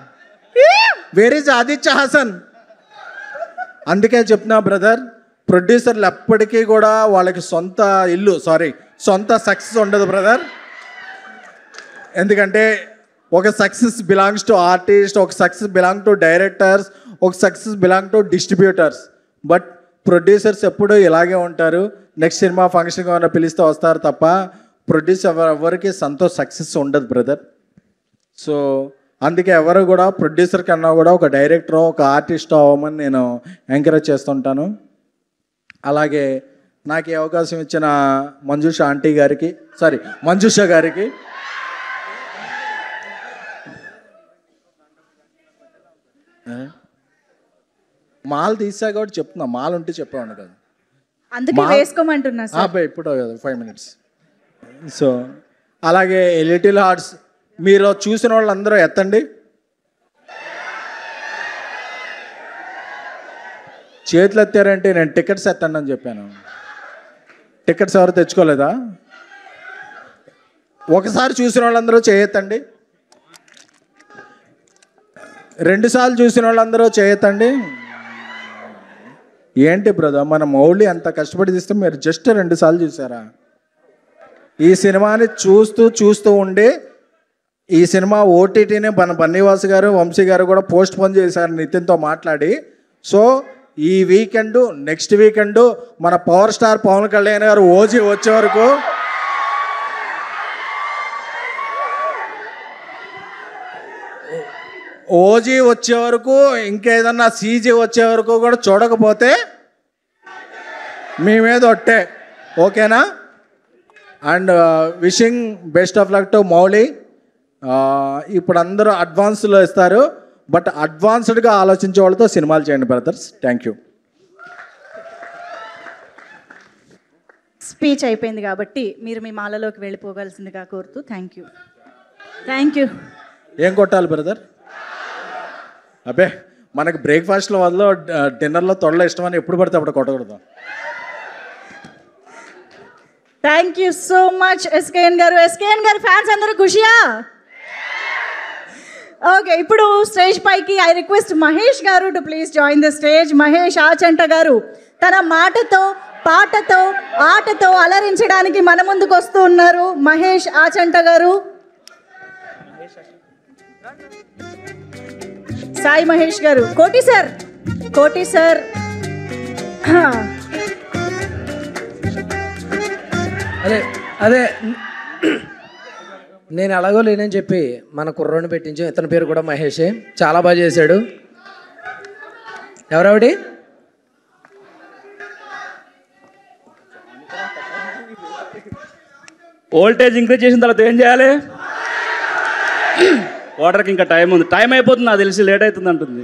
where is Aditya Hasan. అందుకే చెప్తున్నా బ్రదర్, ప్రొడ్యూసర్లు ఎప్పటికీ కూడా వాళ్ళకి సొంత ఇల్లు సొంత సక్సెస్ ఉండదు బ్రదర్. ఎందుకంటే ఒక సక్సెస్ బిలాంగ్స్ టు ఆర్టిస్ట్, ఒక సక్సెస్ బిలాంగ్ టు డైరెక్టర్స్, ఒక success belong to distributors. But producers ఎప్పుడూ ఇలాగే ఉంటారు. నెక్స్ట్ సినిమా ఫంక్షన్కి ఏమైనా పిలిస్తే వస్తారు తప్ప ప్రొడ్యూసర్ ఎవరికి సొంత సక్సెస్ ఉండదు బ్రదర్. సో అందుకే ఎవరు కూడా ప్రొడ్యూసర్ కన్నా కూడా ఒక డైరెక్టర్, ఒక ఆర్టిస్ట్ అవ్వమని నేను ఎంకరేజ్ చేస్తుంటాను. అలాగే నాకు ఈ అవకాశం ఇచ్చిన మంజుష గారికి మాల్ తీసా కాబట్టి చెప్తున్నా, మాల్ ఉంటే చెప్పాను కదా, అందుకే వేసుకోమంటున్నా సార్. ఇప్పుడు 5 minutes. సో అలాగే లిటిల్ హార్ట్స్ మీరు చూసిన వాళ్ళందరూ ఎత్తండి. చేతులు ఎత్తారంటే నేను టికెట్స్ ఎత్తండి అని చెప్పాను. టికెట్స్ ఎవరు తెచ్చుకోలేదా? ఒకసారి చూసిన వాళ్ళందరూ చేయెత్తండి. 2 సార్లు చూసిన వాళ్ళందరూ చేయెత్తండి. ఏంటి బ్రదర్, మన మౌలి అంత కష్టపడి తీస్తే మీరు జస్ట్ 2 సార్లు చూసారా? ఈ సినిమాని చూస్తూ ఉండి ఈ సినిమా ఓటీటీని మన బన్నీవాస్ గారు, వంశీ గారు కూడా పోస్ట్ పోన్ చేశారు నితిన్తో మాట్లాడి. సో ఈ వీకెండ్, నెక్స్ట్ వీకెండ్ మన పవర్ స్టార్ పవన్ కళ్యాణ్ గారు ఓజీ వచ్చే వరకు ఇంకేదన్నా సీజీ వచ్చే వరకు కూడా చూడకపోతే మీ మీద ఒట్టే. ఓకేనా? And wishing best of luck to Mouli. ఇప్పుడు అందరూ అడ్వాన్స్లో ఇస్తారు, బట్ అడ్వాన్స్డ్గా ఆలోచించే వాళ్ళతో సినిమాలు చేయండి బ్రదర్స్. Thank you. స్పీచ్ అయిపోయింది కాబట్టి మీరు మీ మాలలోకి వెళ్ళిపోగలసిందిగా కోరుతూ థ్యాంక్ యూ. ఏం కొట్టాలి బ్రదర్? అబ్బే మనకి బ్రేక్ఫాస్ట్లో వల్ల డిన్నర్లో తొడలో ఇష్టమని ఎప్పుడు పడితే అప్పుడు కొట్టకూడదు. Thank you so much SKN గారు. ఎస్కేఎన్ గారు ఫ్యాన్స్ అందరూ ఖుషియా? ఓకే, ఇప్పుడు స్టేజ్ పైకి ఐ రిక్వెస్ట్ మహేష్ గారు to please join the stage. Mahesh Achanta గారు తన మాటతో, పాటతో, ఆటతో అలరించడానికి మన ముందుకు వస్తూ ఉన్నారు. మహేష్ ఆచంట గారు, సాయి మహేష్ గారు, కోటి సార్. అదే నేను ఎలాగో లేనని చెప్పి మన కుర్రోని పెట్టించాం. ఇతని పేరు కూడా మహేషే, చాలా బాగా చేశాడు. ఎవరావిడి? వోల్టేజ్ ఇంక్రీజ్ చేసిన తర్వాత ఏం చేయాలి? వాటర్కి ఇంకా టైం ఉంది, టైం అయిపోతుంది, నాకు తెలిసి లేట్ అవుతుంది అంటుంది.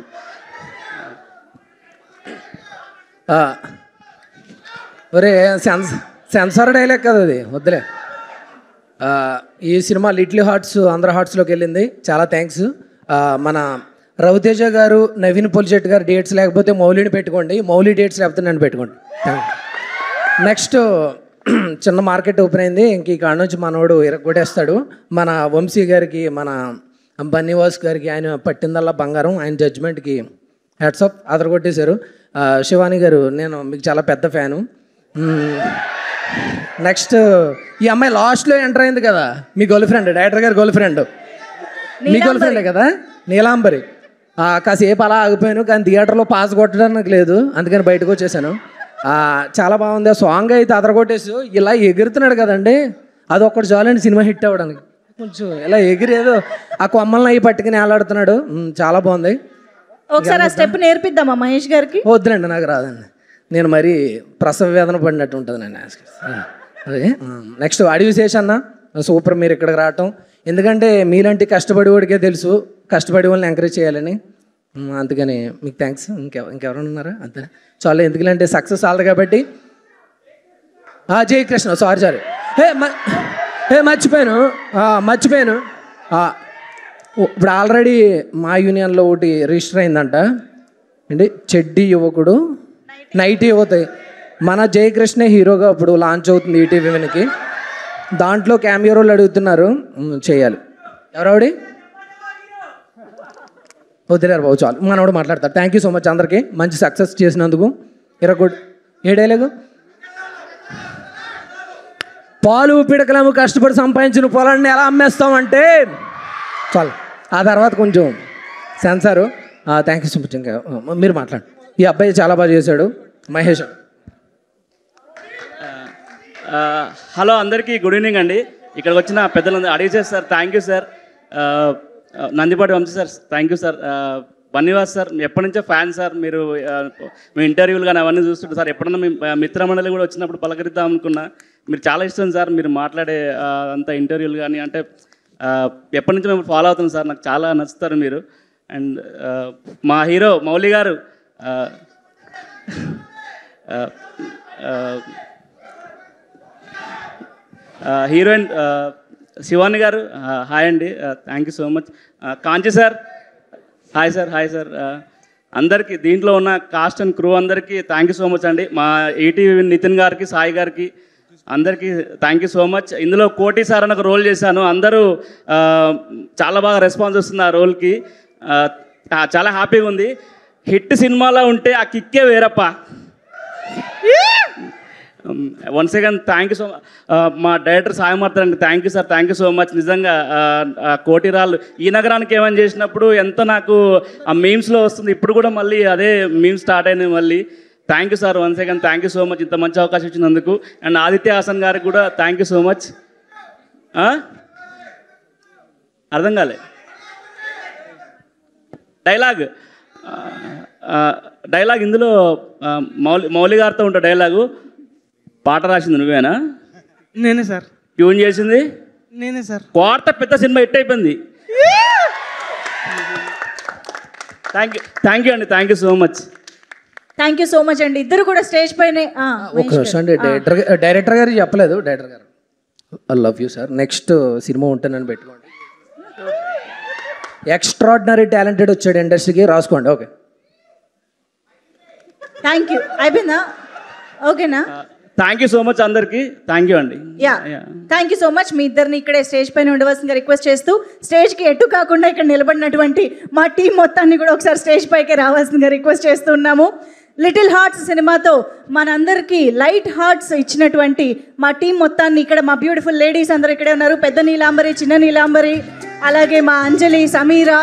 ఒరే సెన్సార్ డైలాగ్ కదా అది, వద్దులే. ఈ సినిమా లిటిల్ హార్ట్స్ ఆంధ్ర హార్ట్స్లోకి వెళ్ళింది, చాలా థ్యాంక్స్. మన రవితేజ గారు, నవీన్ పొలిశెట్టి గారు డేట్స్ లేకపోతే మౌలిని పెట్టుకోండి, మౌలి డేట్స్ లేకపోతే నన్ను పెట్టుకోండి. నెక్స్ట్ చిన్న మార్కెట్ ఓపెన్ అయింది, ఇంక ఈ కాడ నుంచి మనోడు కొట్టేస్తాడు. మన వంశీ గారికి, మన బన్నీవాస్ గారికి ఆయన పట్టిందల్లా బంగారం, ఆయన జడ్జ్మెంట్కి హ్యాట్సాప్, అదర్ కొట్టేశారు. శివాని గారు, నేను మీకు చాలా పెద్ద ఫ్యాను. నెక్స్ట్ ఈ అమ్మాయి లాస్ట్లో ఎంటర్ అయింది కదా, మీ గర్ల్ ఫ్రెండ్, డైరెక్టర్ గారి గర్ల్ ఫ్రెండ్, మీ గర్ల్ ఫ్రెండే కదా, నీలాంబరి. కాసేపు అలా ఆగిపోయాను, కానీ థియేటర్లో పాస్ కొట్టడానికి లేదు, అందుకని బయటకు వచ్చేసాను. చాలా బాగుంది. ఆ సాంగ్ అయితే అదరగొట్టేసి ఇలా ఎగురుతున్నాడు కదండి, అది ఒక్కటి చాలండి సినిమా హిట్ అవ్వడానికి. కొంచెం ఇలా ఎగిరేదో ఆ కొమ్మలను అవి పట్టుకుని వేలాడుతున్నాడు, చాలా బాగుంది. ఒకసారి ఆ స్టెప్ నేర్పిద్దామా మహేష్ గారికి? వద్దులండి, నాకు రాదండి, నేను మరీ ప్రసవ వేదన పడినట్టు ఉంటుందండి. అదే నెక్స్ట్ అడవి శేషన్న సూపర్, మీరు ఇక్కడికి రావటం. ఎందుకంటే మీలాంటి కష్టపడి వాడికే తెలుసు కష్టపడి వాళ్ళని ఎంకరేజ్ చేయాలని, అందుకని మీకు థ్యాంక్స్. ఇంకెవరైనా ఉన్నారా? అంతే చాలా. ఎందుకంటే సక్సెస్ అవ్వదు కాబట్టి. జయకృష్ణ, సారీ మర్చిపోయాను. ఇప్పుడు ఆల్రెడీ మా యూనియన్లో ఒకటి రిజిస్టర్ అయిందంట అండి, చెడ్డీ యువకుడు నైట్ యువత. మన జయకృష్ణ హీరోగా ఇప్పుడు లాంచ్ అవుతుంది ఈటీవీ విన్కి. దాంట్లో క్యామియో రోల్ అడుగుతున్నారు, చేయాలి. ఎవరావిడి? వదిలేరు బాబు, చాలు, మనవాడు మాట్లాడతారు. థ్యాంక్ యూ సో మచ్ అందరికీ, మంచి సక్సెస్ చేసినందుకు. ఇరగొడ్ ఏ డైలాగు? పాలు పిడకలము కష్టపడి సంపాదించిన పొలాన్ని ఎలా అమ్మేస్తామంటే చాలు. ఆ తర్వాత కొంచెం censor. Thank you so much. ఇంకా మీరు మాట్లాడండి. ఈ అబ్బాయి చాలా బాగా చేశాడు, మహేష్. హలో అందరికీ గుడ్ ఈవినింగ్ అండి. ఇక్కడికి వచ్చిన పెద్దలందరూ అడిగి sir thank you sir. Nandipati Vamsi sir thank you sir. Bunny Vas sir ఎప్పటి నుంచో ఫ్యాన్ సార్, మీరు మీ ఇంటర్వ్యూలు కానీ అవన్నీ చూస్తుంటారు సార్. ఎప్పుడన్నా మీ మిత్రమండలి కూడా వచ్చినప్పుడు పలకరిద్దాం అనుకున్నా, మీరు చాలా ఇష్టం సార్, మీరు మాట్లాడే అంత ఇంటర్వ్యూలు కానీ అంటే ఎప్పటి నుంచి మేము ఫాలో అవుతున్నాం సార్, నాకు చాలా నచ్చుతారు మీరు. అండ్ మా హీరో మౌలి గారు, హీరోయిన్ శివాని గారు, హాయ్ అండి, thank you so much. Kanchi sir, hi sir. అందరికీ దీంట్లో ఉన్న కాస్ట్ అండ్ క్రూ అందరికీ థ్యాంక్ యూ సో మచ్ అండి. మా ఈటీవీ నితిన్ గారికి, సాయి గారికి అందరికీ థ్యాంక్ యూ సో మచ్. ఇందులో కోటి సార్ అని ఒక రోల్ చేశాను, అందరూ చాలా బాగా రెస్పాన్స్ వస్తుంది ఆ రోల్కి, చాలా హ్యాపీగా ఉంది. హిట్ సినిమాలో ఉంటే ఆ కిక్కే వేరప్ప. Once again thank you so much. మా డైరెక్టర్ సాయి మార్తారండి, thank you sir, thank you so much. నిజంగా కోటి రాళ్ళు ఈ నగరానికి ఏమని చేసినప్పుడు ఎంత నాకు ఆ మీమ్స్లో వస్తుంది, ఇప్పుడు కూడా మళ్ళీ అదే మీమ్స్ స్టార్ట్ అయినాయి మళ్ళీ. Thank you sir, once again thank you so much, ఇంత మంచి అవకాశం ఇచ్చినందుకు. అండ్ ఆదిత్య హాసన్ గారికి కూడా థ్యాంక్ యూ సో మచ్. అర్థం కాలే డైలాగ్ ఇందులో మౌలి గారితో ఉంటా డైలాగు. పాట రాసింది నువ్వేనా? నేనే సార్. ట్యూన్ చేసింది నేనే సార్. కోర్త పెద్ద సినిమా హిట్ అయిపోయింది. థ్యాంక్ యూ అండి, thank you so much. Thank you so much అండి. ఇద్దరు కూడా స్టేజ్ పైనే. ఒక నిమిషం అండి, డైరెక్టర్ గారు చెప్పలేదు. డైరెక్టర్ గారు I love you sir, next cinema ఉంటుందని పెట్టుకోండి. ఎక్స్ట్రాడినరీ టాలెంటెడ్ వచ్చాడు ఇండస్ట్రీకి, రాసుకోండి. Okay, thank you. అయిపోయిందా? ఓకేనా? థ్యాంక్ యూ సో మచ్ అందరికి, థ్యాంక్ యూ అండి. Yeah, thank you so much. మీ ఇద్దరిని ఇక్కడే స్టేజ్ పైన ఉండవలసిందిగా రిక్వెస్ట్ చేస్తూ, స్టేజ్కి ఎటు కాకుండా ఇక్కడ నిలబడినటువంటి మా టీం మొత్తాన్ని కూడా ఒకసారి స్టేజ్ పైకి రావాల్సిందిగా రిక్వెస్ట్ చేస్తూ ఉన్నాము. లిటిల్ హార్ట్స్ సినిమాతో మనందరికీ లైట్ హార్ట్స్ ఇచ్చినటువంటి మా టీం మొత్తాన్ని, ఇక్కడ మా బ్యూటిఫుల్ లేడీస్ అందరూ ఇక్కడే ఉన్నారు. పెద్ద నీలాంబరి, చిన్న నీలాంబరి, అలాగే మా అంజలి, సమీరా,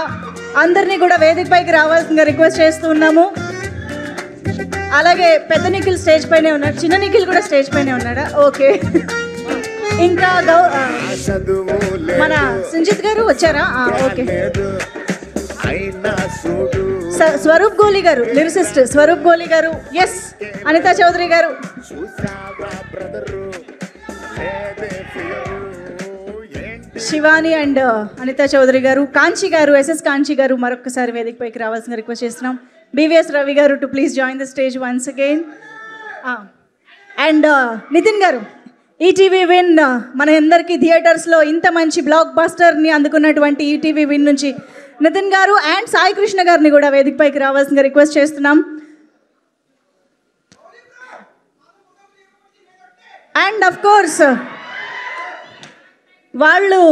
అందరినీ కూడా వేదిక పైకి రావాల్సిందిగా రిక్వెస్ట్ చేస్తూ ఉన్నాము. అలాగే పెద్ద నిఖిల్ స్టేజ్ పైనే ఉన్నాడు, చిన్న నిఖిల్ కూడా స్టేజ్ పైనే ఉన్నాడా? ఓకే. ఇంకా మన సంజిత్ గారు వచ్చారా? ఓకే. స్వరూప్ గోలి గారు, లిరిసిస్ట్ స్వరూప్ గోలి గారు, ఎస్. అనితా చౌదరి గారు, శివాని అండ్ అనితా చౌదరి గారు, కాంచి గారు, ఎస్ఎస్ కాంచి గారు మరొకసారి వేదిక పైకి రావాల్సిన రిక్వెస్ట్ చేస్తున్నాం. BVS Ravi garu to please join the stage once again. And Nitin garu, ETV Win మన అందరికీ థియేటర్స్లో ఇంత మంచి బ్లాక్ బాస్టర్ని అందుకున్నటువంటి ఈటీవీ విన్ నుంచి నితిన్ గారు అండ్ సాయి కృష్ణ గారిని కూడా వేదిక పైకి రావాల్సిందిగా రిక్వెస్ట్ చేస్తున్నాం. అండ్ అఫ్ కోర్స్ వాళ్ళు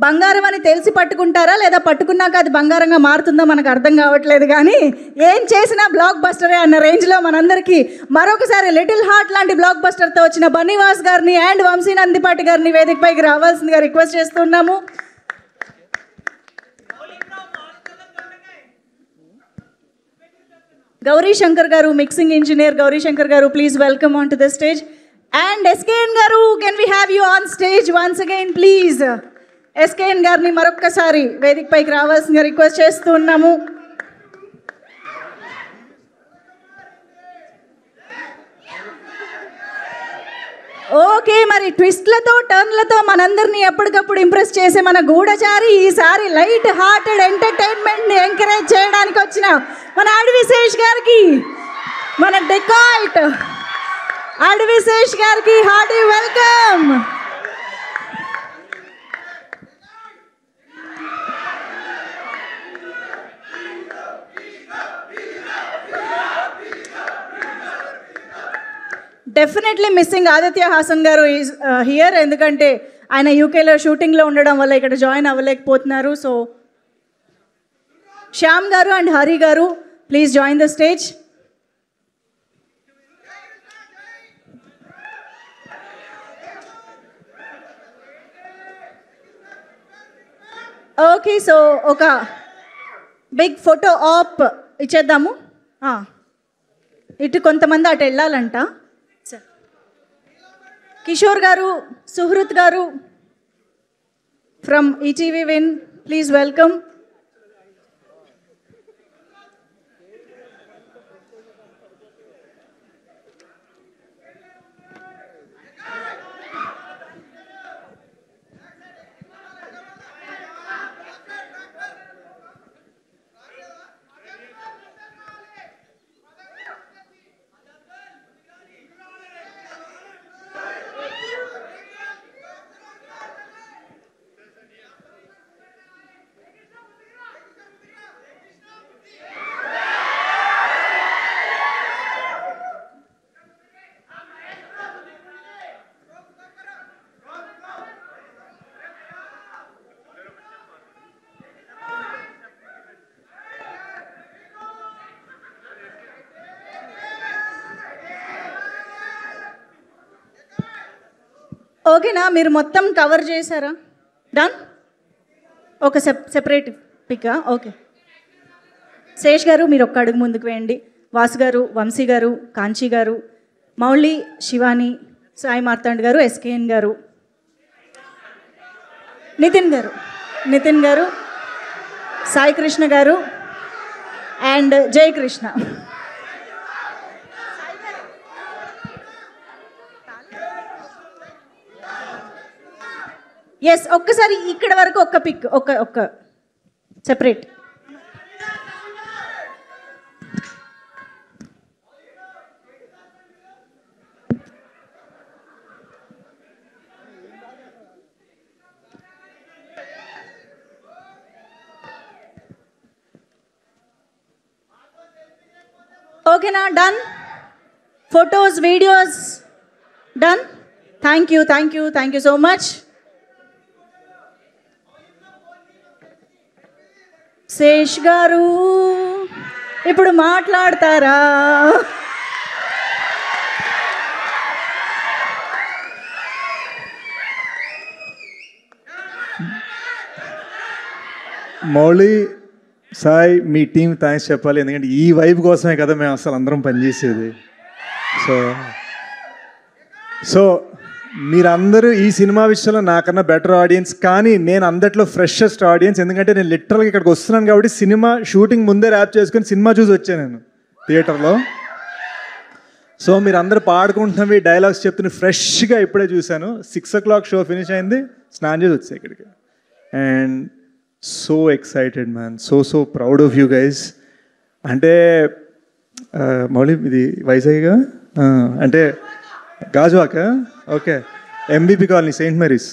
బంగారం అని తెలిసి పట్టుకుంటారా లేదా పట్టుకున్నాక అది బంగారంగా మారుతుందో మనకు అర్థం కావట్లేదు, కానీ ఏం చేసినా బ్లాక్ బస్టరే అన్న రేంజ్లో మనందరికీ మరొకసారి లిటిల్ హార్ట్ లాంటి బ్లాక్ బస్టర్తో వచ్చిన బన్నీవాస్ గారిని అండ్ వంశీ నందిపాటి గారిని వేదికపైకి రావాల్సిందిగా రిక్వెస్ట్ చేస్తున్నాము. గౌరీ శంకర్ గారు, మిక్సింగ్ ఇంజనీర్ గౌరీ శంకర్ గారు, please welcome on to the stage. And SKN గారు, can we have you on stage once again please. SKN గారిని మరొక్కసారి వేదిక పైకి రావాల్సిందిగా రిక్వెస్ట్ చేస్తున్నాము. ఓకే, మరి ట్విస్ట్లతో టర్న్లతో మనందరినీ ఎప్పటికప్పుడు ఇంప్రెస్ చేసే మన గూఢచారి ఈసారి లైట్ హార్టెడ్ ఎంటర్టైన్మెంట్ని ఎంకరేజ్ చేయడానికి వచ్చిన మన అడవిశేష్ గారికి, మన డెకాయిట్ అడవిశేష్ గారికి hearty welcome. Definitely missing Aditya Haasan గారు ఈజ్ హియర్, ఎందుకంటే ఆయన యూకేలో షూటింగ్లో ఉండడం వల్ల ఇక్కడ జాయిన్ అవ్వలేకపోతున్నారు. సో శ్యామ్ గారు అండ్ హరి గారు, please join the stage. Okay, so ఒక బిగ్ ఫోటో ఆప్ ఇచ్చేద్దాము. ఇటు కొంతమంది అటు వెళ్ళాలంట. కిషోర్ గారు, సుహృత్ గారు from ETV win, please welcome. ఓకేనా, మీరు మొత్తం కవర్ చేశారా? డన్. ఒక సెపరేట్ పికా. ఓకే, శేష్ గారు మీరు ఒక్క అడుగు ముందుకు వేయండి. వాసు గారు, వంశీ గారు, కాంచీ గారు, మౌళి, శివాని, సాయి మార్తాండ్ గారు, ఎస్కేఎన్ గారు, నితిన్ గారు, సాయి కృష్ణ గారు అండ్ జయకృష్ణ. ఎస్, ఒక్కసారి ఇక్కడ వరకు ఒక్క పిక్, ఒక్క సెపరేట్. ఓకేనా, done. Photos, videos done. Thank you so much. Sesh garu ఇప్పుడు మాట్లాడతారా? మౌళి, సాయి, మీ టీం థ్యాంక్స్ చెప్పాలి, ఎందుకంటే ఈ వైబ్ కోసమే కదా మేము అసలు అందరం పనిచేసేది. సో మీరందరూ ఈ సినిమా విషయంలో నాకన్నా బెటర్ ఆడియన్స్, కానీ నేను అందట్లో ఫ్రెషెస్ట్ ఆడియన్స్. ఎందుకంటే నేను లిటరల్గా ఇక్కడికి వస్తున్నాను కాబట్టి సినిమా షూటింగ్ ముందే ర్యాప్ చేసుకొని సినిమా చూసి వచ్చాను నేను థియేటర్లో. సో మీరు అందరూ పాడుకుంటున్నవి, డైలాగ్స్ చెప్తున్న ఫ్రెష్గా ఇప్పుడే చూశాను. 6 o'clock షో ఫినిష్ అయింది, స్నానం చేసి వచ్చాయి ఇక్కడికి. And so excited man, so proud of you guys. అంటే మౌళి ఇది వైజాగ్గా, అంటే Gajuwaka, okay, MBP colony, saint Mary's.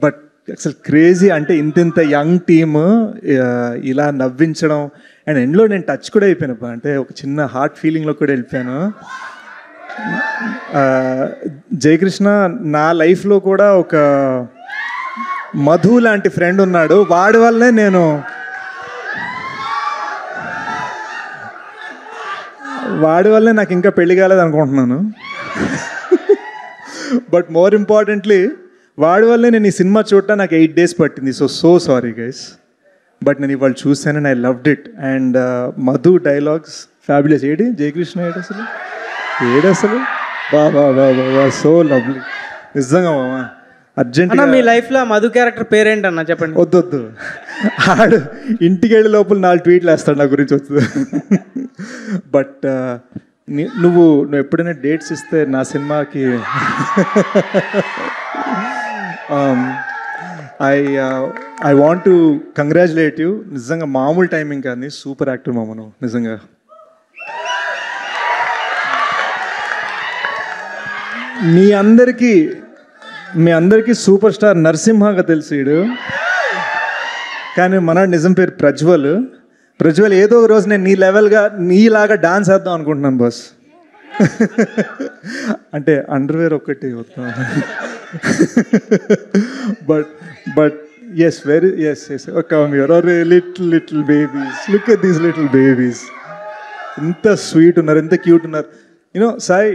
But అసలు క్రేజీ, అంటే ఇంత యంగ్ టీమ్ ఇలా నవ్వించడం. అండ్ ఎండ్లో నేను టచ్ కూడా అయిపోయాను, అంటే ఒక చిన్న హార్ట్ ఫీలింగ్లో కూడా వెళ్ళిపోయాను. జయకృష్ణ నా లైఫ్లో కూడా ఒక మధు లాంటి ఫ్రెండ్ ఉన్నాడు. వాడి వల్లే నేను నాకు ఇంకా పెళ్లి కాలేదు అనుకుంటున్నాను. బట్ మోర్ ఇంపార్టెంట్లీ వాడి వల్లే నేను ఈ సినిమా చూడటం నాకు 8 days పట్టింది. So sorry guys. బట్ నేను ఇవాళ చూశాను and I loved it. And Madhu dialogues fabulous. ఏడి జయకృష్ణ ఏడసలు బా బా బా బా సో లవ్లీ నిజంగా మామ. అర్జెంట్ మీ లైఫ్లో మధు క్యారెక్టర్ పేరేంటన్నా చెప్పండి. వద్దు ఆడు ఇంటికి వెళ్ళే లోపల 4 ట్వీట్లు వేస్తాడు నా గురించి వస్తుంది. బట్ నువ్వు ఎప్పుడైనా డేట్స్ ఇస్తే నా సినిమాకి I want to congratulate you. నిజంగా మామూలు టైమింగ్ కానీ సూపర్ యాక్టర్ మామ నువ్వు నిజంగా. మీ అందరికీ సూపర్ స్టార్ నరసింహగా తెలుసు వీడు, కానీ మన నిజం పేరు ప్రజ్వల్. ఏదో ఒక రోజు నేను నీలాగా డాన్స్ వేద్దాం అనుకుంటున్నాను బాస్. అంటే అండర్వేర్ ఒక్కటి వద్దాం. But yes come here our little babies, look at these little babies. ఎంత స్వీట్ ఉన్నారు, ఎంత క్యూట్ ఉన్నారు. యూనో సాయి,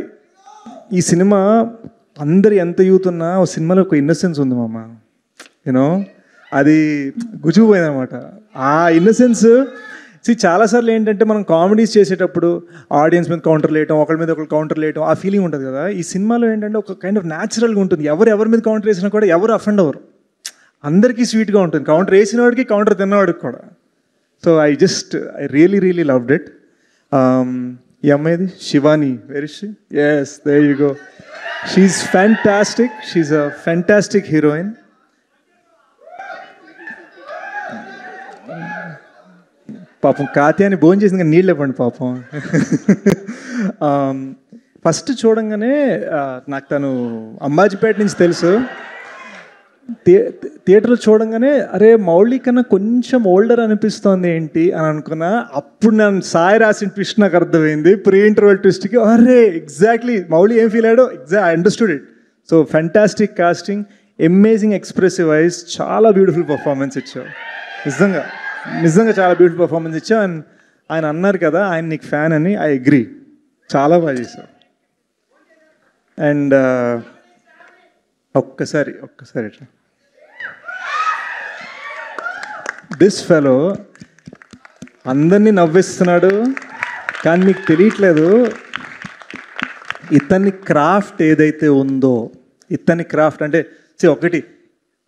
ఈ సినిమా అందరు ఎంత యూత్ ఉన్నా ఓ సినిమాలో ఒక ఇన్నసెన్స్ ఉంది మామ. యూనో అది గుజుకుపోయింది అనమాట. ఆ ఇన్నసెన్స్ చాలాసార్లు ఏంటంటే మనం కామెడీస్ చేసేటప్పుడు ఆడియన్స్ మీద కౌంటర్లు వేయటం, ఒకరి మీద ఒకరు కౌంటర్లు వేయటం, ఆ ఫీలింగ్ ఉంటుంది కదా. ఈ సినిమాలో ఏంటంటే ఒక కైండ్ ఆఫ్ న్యాచురల్గా ఉంటుంది. ఎవరి మీద కౌంటర్ వేసినా కూడా ఎవరు అఫెండ్ అవ్వరు, అందరికీ స్వీట్గా ఉంటుంది. కౌంటర్ వేసిన వాడికి కౌంటర్ తిన్నవాడికి కూడా. So I really loved it. ఈ అమ్మాయిది Shivani, very she? Yes, there you go. She's fantastic. She's a fantastic heroine. పాపం కాత్యాని భోజనం చేసింది కానీ నీళ్ళు ఇవ్వండి పాపం. ఫస్ట్ చూడంగానే నాకు తను అంబాజీపేట నుంచి తెలుసు. థియేటర్లో చూడంగానే అరే మౌళి కన్నా కొంచెం ఓల్డర్ అనిపిస్తోంది ఏంటి అని అనుకున్నా. అప్పుడు నేను సాయి రాసిన ట్విస్ట్ నాకు అర్థమైంది, ప్రీ ఇంటర్వెల్ ట్విస్ట్కి. అరే ఎగ్జాక్ట్లీ మౌళి ఏం ఫీల్ అయ్యాడో I understood it. So fantastic casting, amazing expressive eyes, చాలా బ్యూటిఫుల్ పర్ఫార్మెన్స్ ఇచ్చావు. నిజంగా చాలా బ్యూటిఫుల్ పర్ఫార్మెన్స్ ఇచ్చావు. అండ్ ఆయన అన్నారు కదా ఆయన నీకు ఫ్యాన్ అని, ఐ అగ్రీ. చాలా బాగా చేశావు. అండ్ ఒక్కసారి ఇట్లా దిస్ ఫెలో అందరినీ నవ్విస్తున్నాడు, కానీ మీకు తెలియట్లేదు ఇతని క్రాఫ్ట్ ఏదైతే ఉందో, ఇతని క్రాఫ్ట్ అంటే ఒకటి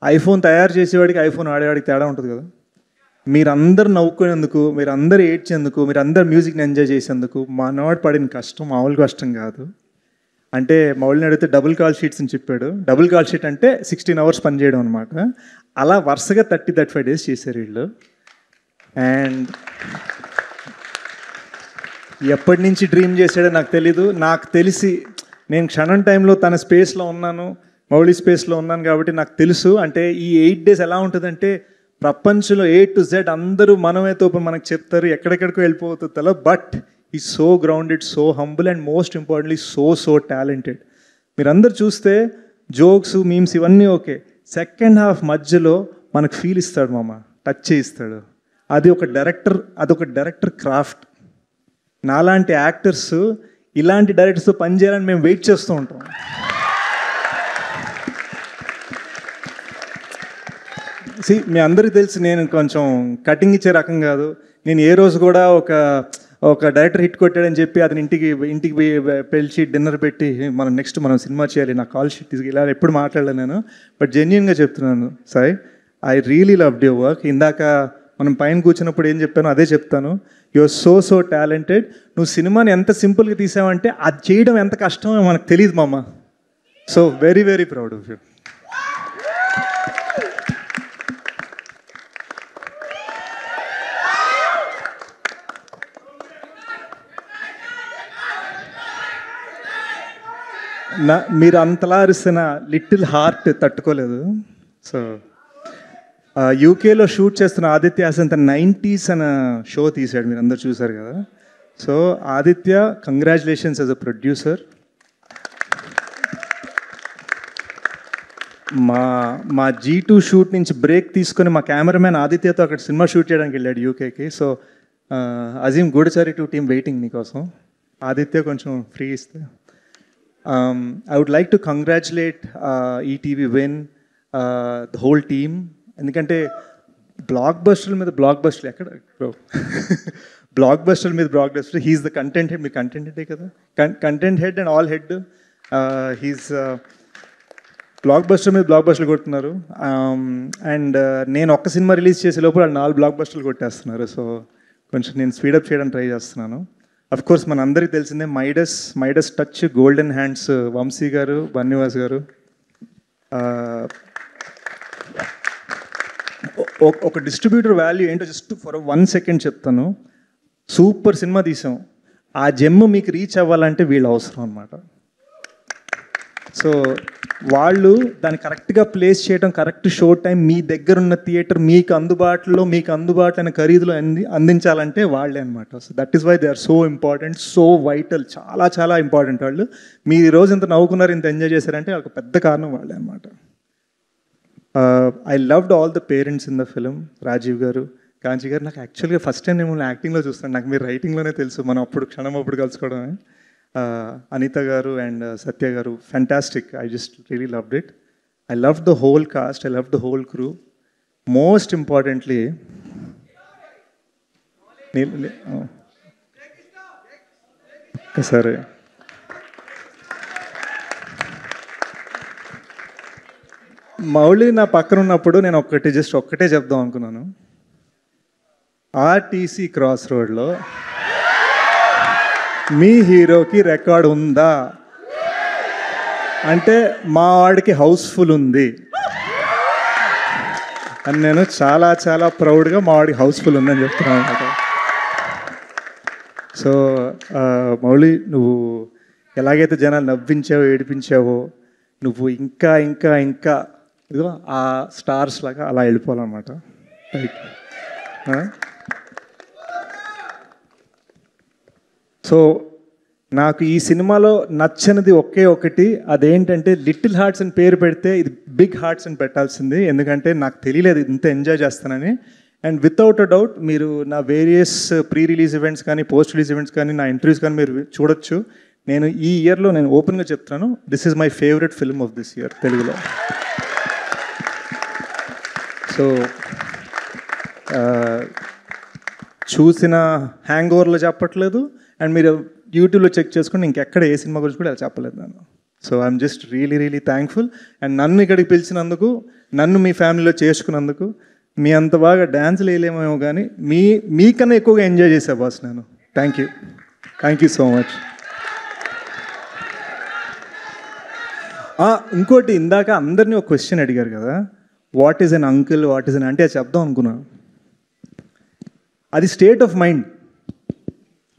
ఐఫోన్ తయారు చేసేవాడికి ఐఫోన్ ఆడేవాడికి తేడా ఉంటుంది కదా. మీరందరూ నవ్వుకునేందుకు, మీరందరూ ఏడ్చేందుకు, మీరందరూ మ్యూజిక్ని ఎంజాయ్ చేసేందుకు మనవాడు పడిన కష్టం మామూలు కష్టం కాదు. అంటే మౌళిని అడిగితే డబుల్ కాల్ షీట్స్ అని చెప్పాడు. డబుల్ కాల్ షీట్ అంటే 16 hours పని చేయడం అనమాట. అలా వరుసగా 30-35 days చేశారు వీళ్ళు. అండ్ ఎప్పటి నుంచి డ్రీమ్ చేశాడో నాకు తెలీదు. నాకు తెలిసి నేను క్షణం టైంలో తన స్పేస్లో ఉన్నాను, మౌళి స్పేస్లో ఉన్నాను కాబట్టి నాకు తెలుసు. అంటే ఈ 8 days ఎలా ఉంటుందంటే ప్రపంచంలో A to Z అందరూ మనమే తోపు మనకు చెప్తారు, ఎక్కడెక్కడికో వెళ్ళిపోతుందో. బట్ ఈ so grounded, so humble and most importantly so talented. మీరందరూ చూస్తే జోక్స్, మీమ్స్ ఇవన్నీ ఓకే, సెకండ్ హాఫ్ మధ్యలో మనకు ఫీల్ ఇస్తాడు మామ, టచ్ చేయిస్తాడు. అదొక డైరెక్టర్ క్రాఫ్ట్. నాలాంటి యాక్టర్స్ ఇలాంటి డైరెక్టర్స్తో పనిచేయాలని మేము వెయిట్ చేస్తూ ఉంటాం. మీ అందరికీ తెలిసి నేను కొంచెం కటింగ్ ఇచ్చే రకం కాదు. నేను ఏ రోజు కూడా ఒక డైరెక్టర్ హిట్ కొట్టాడని చెప్పి అతని ఇంటికి పిలిచి డిన్నర్ పెట్టి మనం సినిమా చేయాలి, నా కాల్ షీట్ తీసుకు ఇలా ఎప్పుడు మాట్లాడలేను నేను. బట్ జెన్యున్గా చెప్తున్నాను Sai, I really loved your work. ఇందాక మనం పైన కూర్చున్నప్పుడు ఏం చెప్పానో అదే చెప్తాను. You are so talented. నువ్వు సినిమాని ఎంత సింపుల్గా తీసావంటే అది చేయడం ఎంత కష్టమో మనకు తెలియదు మామ. So very proud of you. మీరు అంతలా అరిసిన లిటిల్ హార్ట్ తట్టుకోలేదు. సో యూకేలో షూట్ చేస్తున్న ఆదిత్య అసంత 90s అన్న షో తీశాడు, మీరు అందరు చూశారు కదా. So Aditya, congratulations as a producer. మా G2 షూట్ నుంచి బ్రేక్ తీసుకొని మా కెమెరామ్యాన్ ఆదిత్యతో అక్కడ సినిమా షూట్ చేయడానికి వెళ్ళాడు యూకేకి. సో అజీమ్ గూడచారి 2 team వెయిటింగ్ నీకోసం. ఆదిత్య కొంచెం ఫ్రీ ఇస్తే. I would like to congratulate ETV Win, the whole team. ఎందుకంటే బ్లాక్ బస్టర్ల మీద బ్లాక్ బస్టర్ ఎక్కడ బ్లాక్ బస్టర్ మీద blockbuster he's the content head. మీ కంటెంట్ హెడే కదా, content head and all head. He's blockbuster మీద బ్లాక్ బస్టర్లు కొడుతున్నారు. అండ్ నేను ఒక్క సినిమా రిలీజ్ చేసే లోపల 4 బ్లాక్ బస్టర్లు కొట్టేస్తున్నారు. సో కొంచెం నేను స్పీడప్ చేయడానికి ట్రై చేస్తున్నాను. అఫ్ కోర్స్ మన అందరికీ తెలిసిందే మైడస్ టచ్, గోల్డెన్ హ్యాండ్స్ వంశీ గారు, బన్నీవాస్ గారు. ఒక డిస్ట్రిబ్యూటర్ వాల్యూ ఏంటో జస్ట్ ఫర్ 1 సెకండ్ చెప్తాను. సూపర్ సినిమా తీసాం, ఆ జెమ్ మీకు రీచ్ అవ్వాలంటే వీళ్ళు అవసరం అనమాట. సో వాళ్ళు దాన్ని కరెక్ట్గా ప్లేస్ చేయడం, కరెక్ట్ షో టైం, మీ దగ్గర ఉన్న థియేటర్ మీకు అందుబాటులో ఖరీదులో అందించాలంటే వాళ్ళే అనమాట. So that is why they are so important, so vital, చాలా చాలా ఇంపార్టెంట్. వాళ్ళు మీరు ఈరోజు ఇంత నవ్వుకున్నారు, ఇంత ఎంజాయ్ చేశారంటే వాళ్ళకి పెద్ద కారణం వాళ్ళే అనమాట. I loved all the parents in the film. Rajeev garu, Kanchi గారు, నాకు యాక్చువల్గా ఫస్ట్ టైం నేను యాక్టింగ్లో చూస్తాను, నాకు మీరు రైటింగ్లోనే తెలుసు, మనం క్షణం అప్పుడు కలుసుకోవడమే. అనిత గారు అండ్ సత్య గారు, fantastic. I just really loved it. I love the whole cost, I love the whole crew. Most importantly సరే మౌళి నా పక్కన ఉన్నప్పుడు నేను ఒక్కటే చెప్దాం అనుకున్నాను. ఆర్టీసీ క్రాస్ రోడ్లో మీ హీరోకి రికార్డ్ ఉందా అంటే మా వాడికి హౌస్ఫుల్ ఉంది అని నేను చాలా చాలా ప్రౌడ్గా మా వాడికి హౌస్ఫుల్ ఉందని చెప్తున్నాను అనమాట. సో మౌళి, నువ్వు ఎలాగైతే జనాలు నవ్వించావో, ఏడిపించావో, నువ్వు ఇంకా ఇంకా ఇంకా ఇదిగో ఆ స్టార్స్ లాగా అలా వెళ్ళిపోవాలన్నమాట. రైట్. సో నాకు ఈ సినిమాలో నచ్చనిది ఒకే ఒకటి, అదేంటంటే లిటిల్ హార్ట్స్ అని పేరు పెడితే ఇది బిగ్ హార్ట్స్ అని పెట్టాల్సింది. ఎందుకంటే నాకు తెలియలేదు ఇంత ఎంజాయ్ చేస్తానని. అండ్ వితౌట్ అ డౌట్ మీరు నా వేరియస్ ప్రీ రిలీజ్ ఈవెంట్స్ కానీ, పోస్ట్ రిలీజ్ ఈవెంట్స్ కానీ, నా ఇంటర్వ్యూస్ కానీ మీరు చూడొచ్చు. నేను ఈ ఇయర్లో నేను ఓపెన్గా చెప్తున్నాను, this is my favourite film of this year తెలుగులో. సో చూసిన హ్యాంగ్ ఓవర్లో చెప్పట్లేదు, అండ్ మీరు యూట్యూబ్లో చెక్ చేసుకుని ఇంకెక్కడ ఏ సినిమా గురించి కూడా చెప్పలేదు నేను. So I'm just really thankful. And నన్ను ఇక్కడికి పిలిచినందుకు, నన్ను మీ ఫ్యామిలీలో చేసుకున్నందుకు. మీ అంత బాగా డ్యాన్స్లు వేయలేమేమో కానీ మీకన్నా ఎక్కువగా ఎంజాయ్ చేసా బాస్ నేను. Thank you so much. ఇంకోటి, ఇందాక అందరినీ ఒక క్వశ్చన్ అడిగారు కదా, what is an uncle, what is an అంటే అది చెప్దాం అనుకున్నాను. అది state of mind.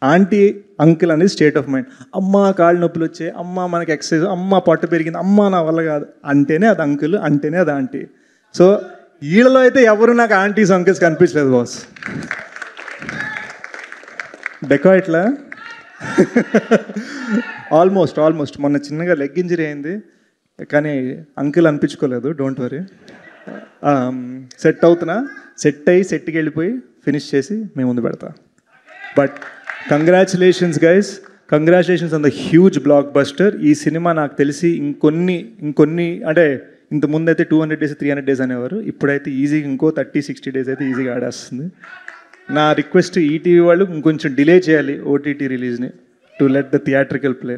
Aunty uncle అనేది స్టేట్ ఆఫ్ మైండ్. అమ్మ కాళ్ళు నొప్పులు వచ్చాయి, అమ్మ మనకి ఎక్సర్సైజ్, అమ్మ పొట్ట పెరిగింది, అమ్మ నా వల్ల కాదు అంటేనే అది అంకుల్, అంటేనే అది ఆంటీ. సో వీళ్ళలో అయితే ఎవరు నాకు ఆంటీస్ అంకుల్స్ కనిపించలేదు బాస్. డెకా ఇట్లా ఆల్మోస్ట్ మొన్న చిన్నగా లెగ్ ఇంజరీ అయింది, కానీ అంకుల్ అనిపించుకోలేదు. డోంట్ వరీ, సెట్ అవుతున్నా, సెట్కి వెళ్ళిపోయి ఫినిష్ చేసి మేము ముందు పెడతా. But congratulations guys, congratulations on the huge block buster. ఈ సినిమా నాకు తెలిసి ఇంకొన్ని అంటే ఇంతకుముందు అయితే 200 days 300 days అనేవారు, ఇప్పుడైతే ఈజీగా ఇంకో 30-60 days అయితే ఈజీగా ఆడేస్తుంది. నా రిక్వెస్ట్, ఈటీవీ వాళ్ళు ఇంకొంచెం డిలే చేయాలి ఓటీటీ రిలీజ్ని, to let the theatrical play.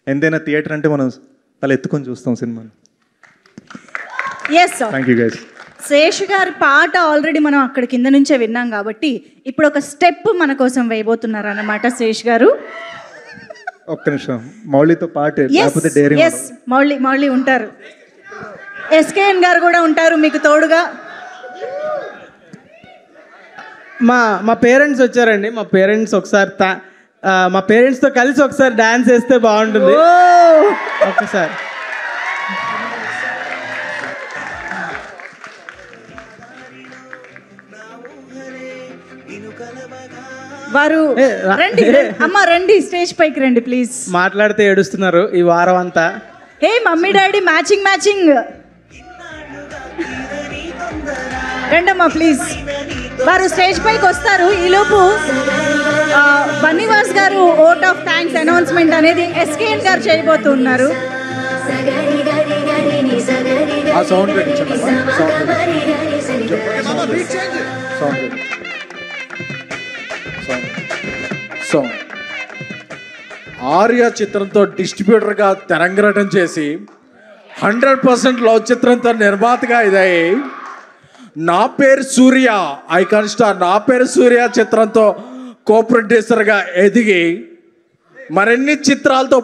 ఎంతైనా థియేటర్ అంటే మనం అలా ఎత్తుకొని చూస్తాం సినిమాని. Thank you guys. శేష్ గారి పాట ఆల్రెడీ మనం అక్కడ కింద నుంచే విన్నాం కాబట్టి ఇప్పుడు ఒక స్టెప్ మన కోసం వేయబోతున్నారు అన్నమాట శేష్ గారు. ఒక్క నిమిషం, మౌళితో పాట లేకపోతే డైరీ మౌళి ఉంటారు, ఎస్కేఎన్ గారు కూడా ఉంటారు మీకు తోడుగా. మా పేరెంట్స్ వచ్చారండి. మా పేరెంట్స్ ఒకసారి మా పేరెంట్స్తో కలిసి ఒకసారి డాన్స్ వేస్తే బాగుంటుంది. ఒకసారి వారు రండి అమ్మ, రండి స్టేజ్ పైకి రండి ప్లీజ్. మాట్లాడితే ఏడుస్తున్నారు ఈ వారం అంతా. హే మమ్మీ డాడీ మ్యాచింగ్ రండమ్మా ప్లీజ్. వారు స్టేజ్ పైకి వస్తారు. ఈలోపు బన్నీవాస్ గారు ఓట్ ఆఫ్ థ్యాంక్స్ అనౌన్స్మెంట్ అనేది ఎస్కేఎన్ గారు చేయబోతున్నారు. ఆ సౌండ్ సాంగ్ ఆర్య చిత్రంతో డిస్ట్రిబ్యూటర్గా తెరంగరటం చేసి 100% లవ్ చిత్రంతో నిర్మాతగా ఇదయ్యి నా పేరు సూర్య ఐకాన్ స్టార్ నా పేరు సూర్య చిత్రంతో కో ప్రొడ్యూసర్గా ఎదిగి మరిన్ని చిత్రాలతో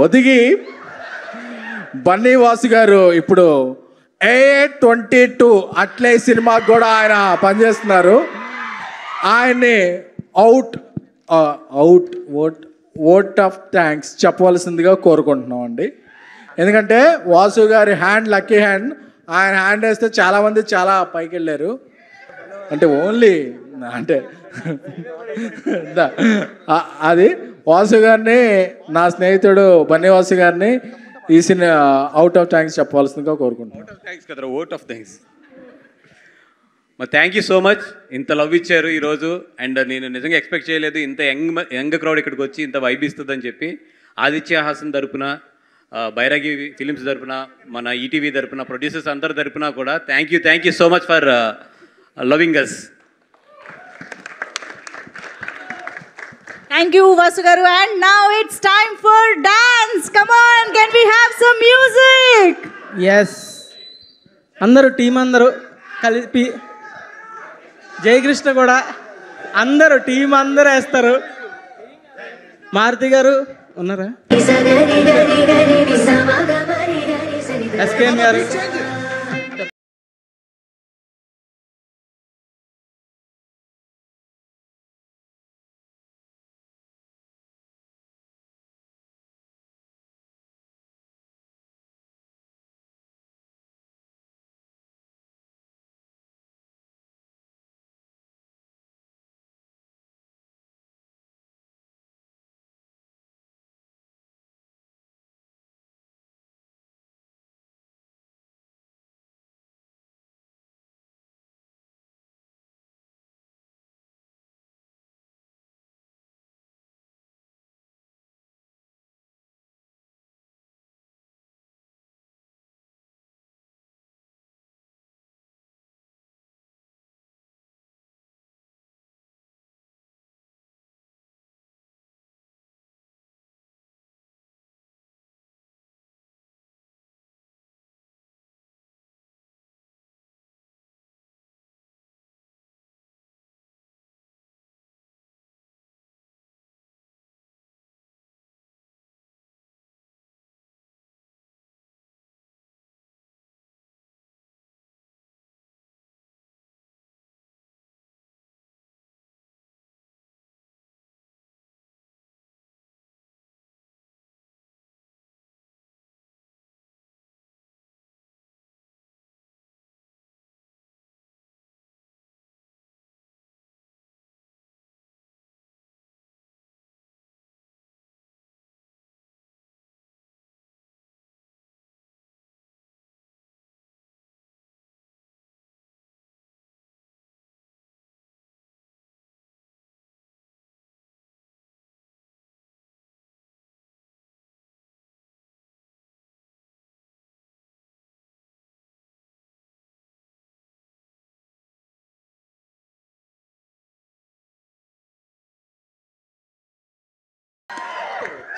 ఒదిగి బన్నీవాసు గారు ఇప్పుడు A22 అట్లే సినిమాకి కూడా ఆయన పనిచేస్తున్నారు. ఆయన్ని ఓట్ ఆఫ్ థ్యాంక్స్ చెప్పవలసిందిగా కోరుకుంటున్నాం అండి. ఎందుకంటే వాసు గారి హ్యాండ్ లక్కీ హ్యాండ్, ఆయన హ్యాండ్ వేస్తే చాలామంది చాలా పైకి వెళ్ళారు. అంటే ఓన్లీ అంటే అది వాసు గారిని నా స్నేహితుడు బన్నీవాసు గారిని ఈ సినిమా అవుట్ ఆఫ్ థ్యాంక్స్ చెప్పవలసిందిగా కోరుకుంటున్నాను. థ్యాంక్స్ కదరా, ఓట్ ఆఫ్ థ్యాంక్స్. మరి థ్యాంక్ యూ సో మచ్. ఇంత లవ్ ఇచ్చారు ఈరోజు. అండ్ నేను నిజంగా ఎక్స్పెక్ట్ చేయలేదు ఇంత యంగ్ క్రౌడ్ ఇక్కడికి వచ్చి ఇంత వైబ్ ఇస్తుందని చెప్పి. ఆదిత్య హాసన్ తరపున, బైరాగి ఫిలిమ్స్ తరపున, మన ఈటీవీ తరపున, ప్రొడ్యూసర్స్ అందరి తరపున కూడా thank you so much for loving us. Thank you, Vasu garu. And now it's time for dance. Come on, can we have some music? Yes. అందరూ టీం అందరూ కలిపి జయకృష్ణ కూడా అందరూ టీం అందరూ వేస్తారు. మారుతి గారు ఉన్నారా? ఎస్కేఎన్ గారు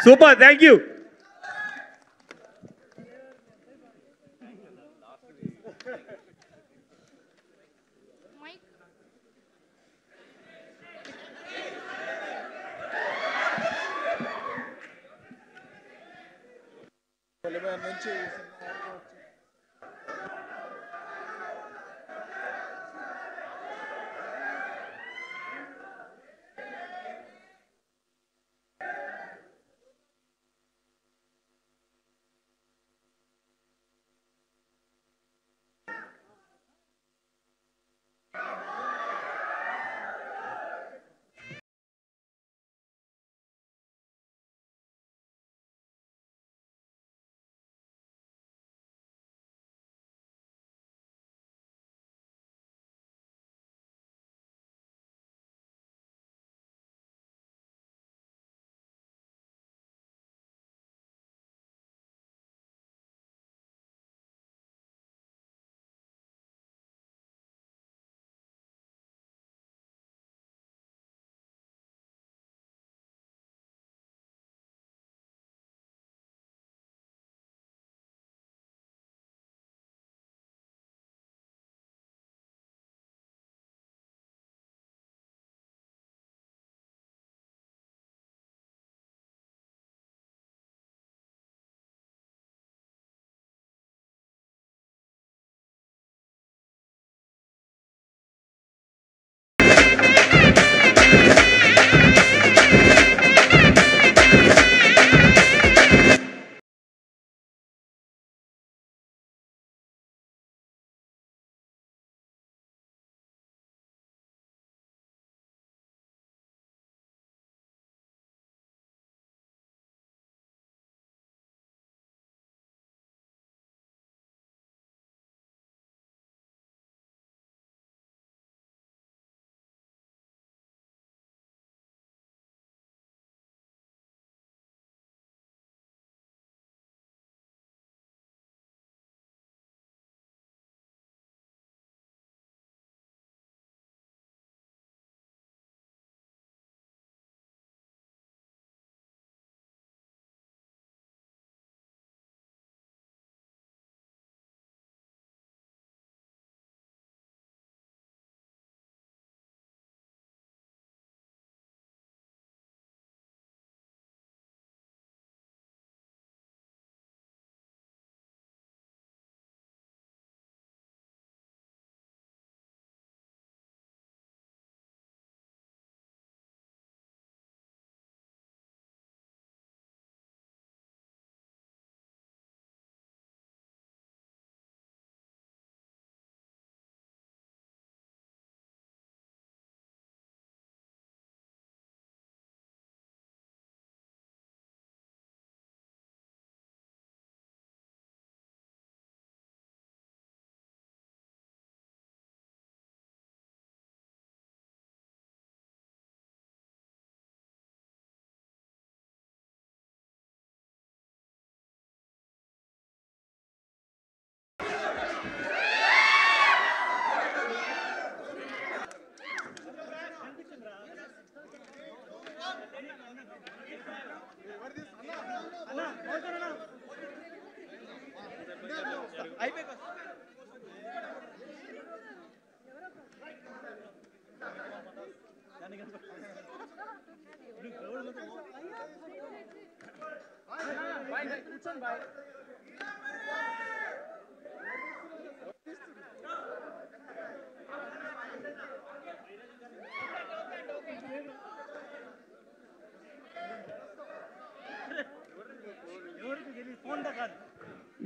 సూపర్. Thank you.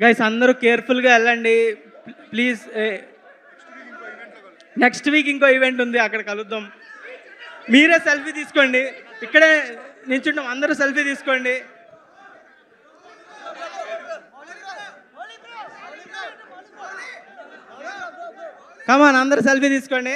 గైస్ అందరూ కేర్ఫుల్గా వెళ్ళండి ప్లీజ్. నెక్స్ట్ వీక్ ఇంకో ఈవెంట్ ఉంది, అక్కడ కలుద్దాం. మీరే సెల్ఫీ తీసుకోండి, ఇక్కడే నించుంటాం, అందరూ సెల్ఫీ తీసుకోండి. కమాన్ అందరూ సెల్ఫీ తీసుకోండి.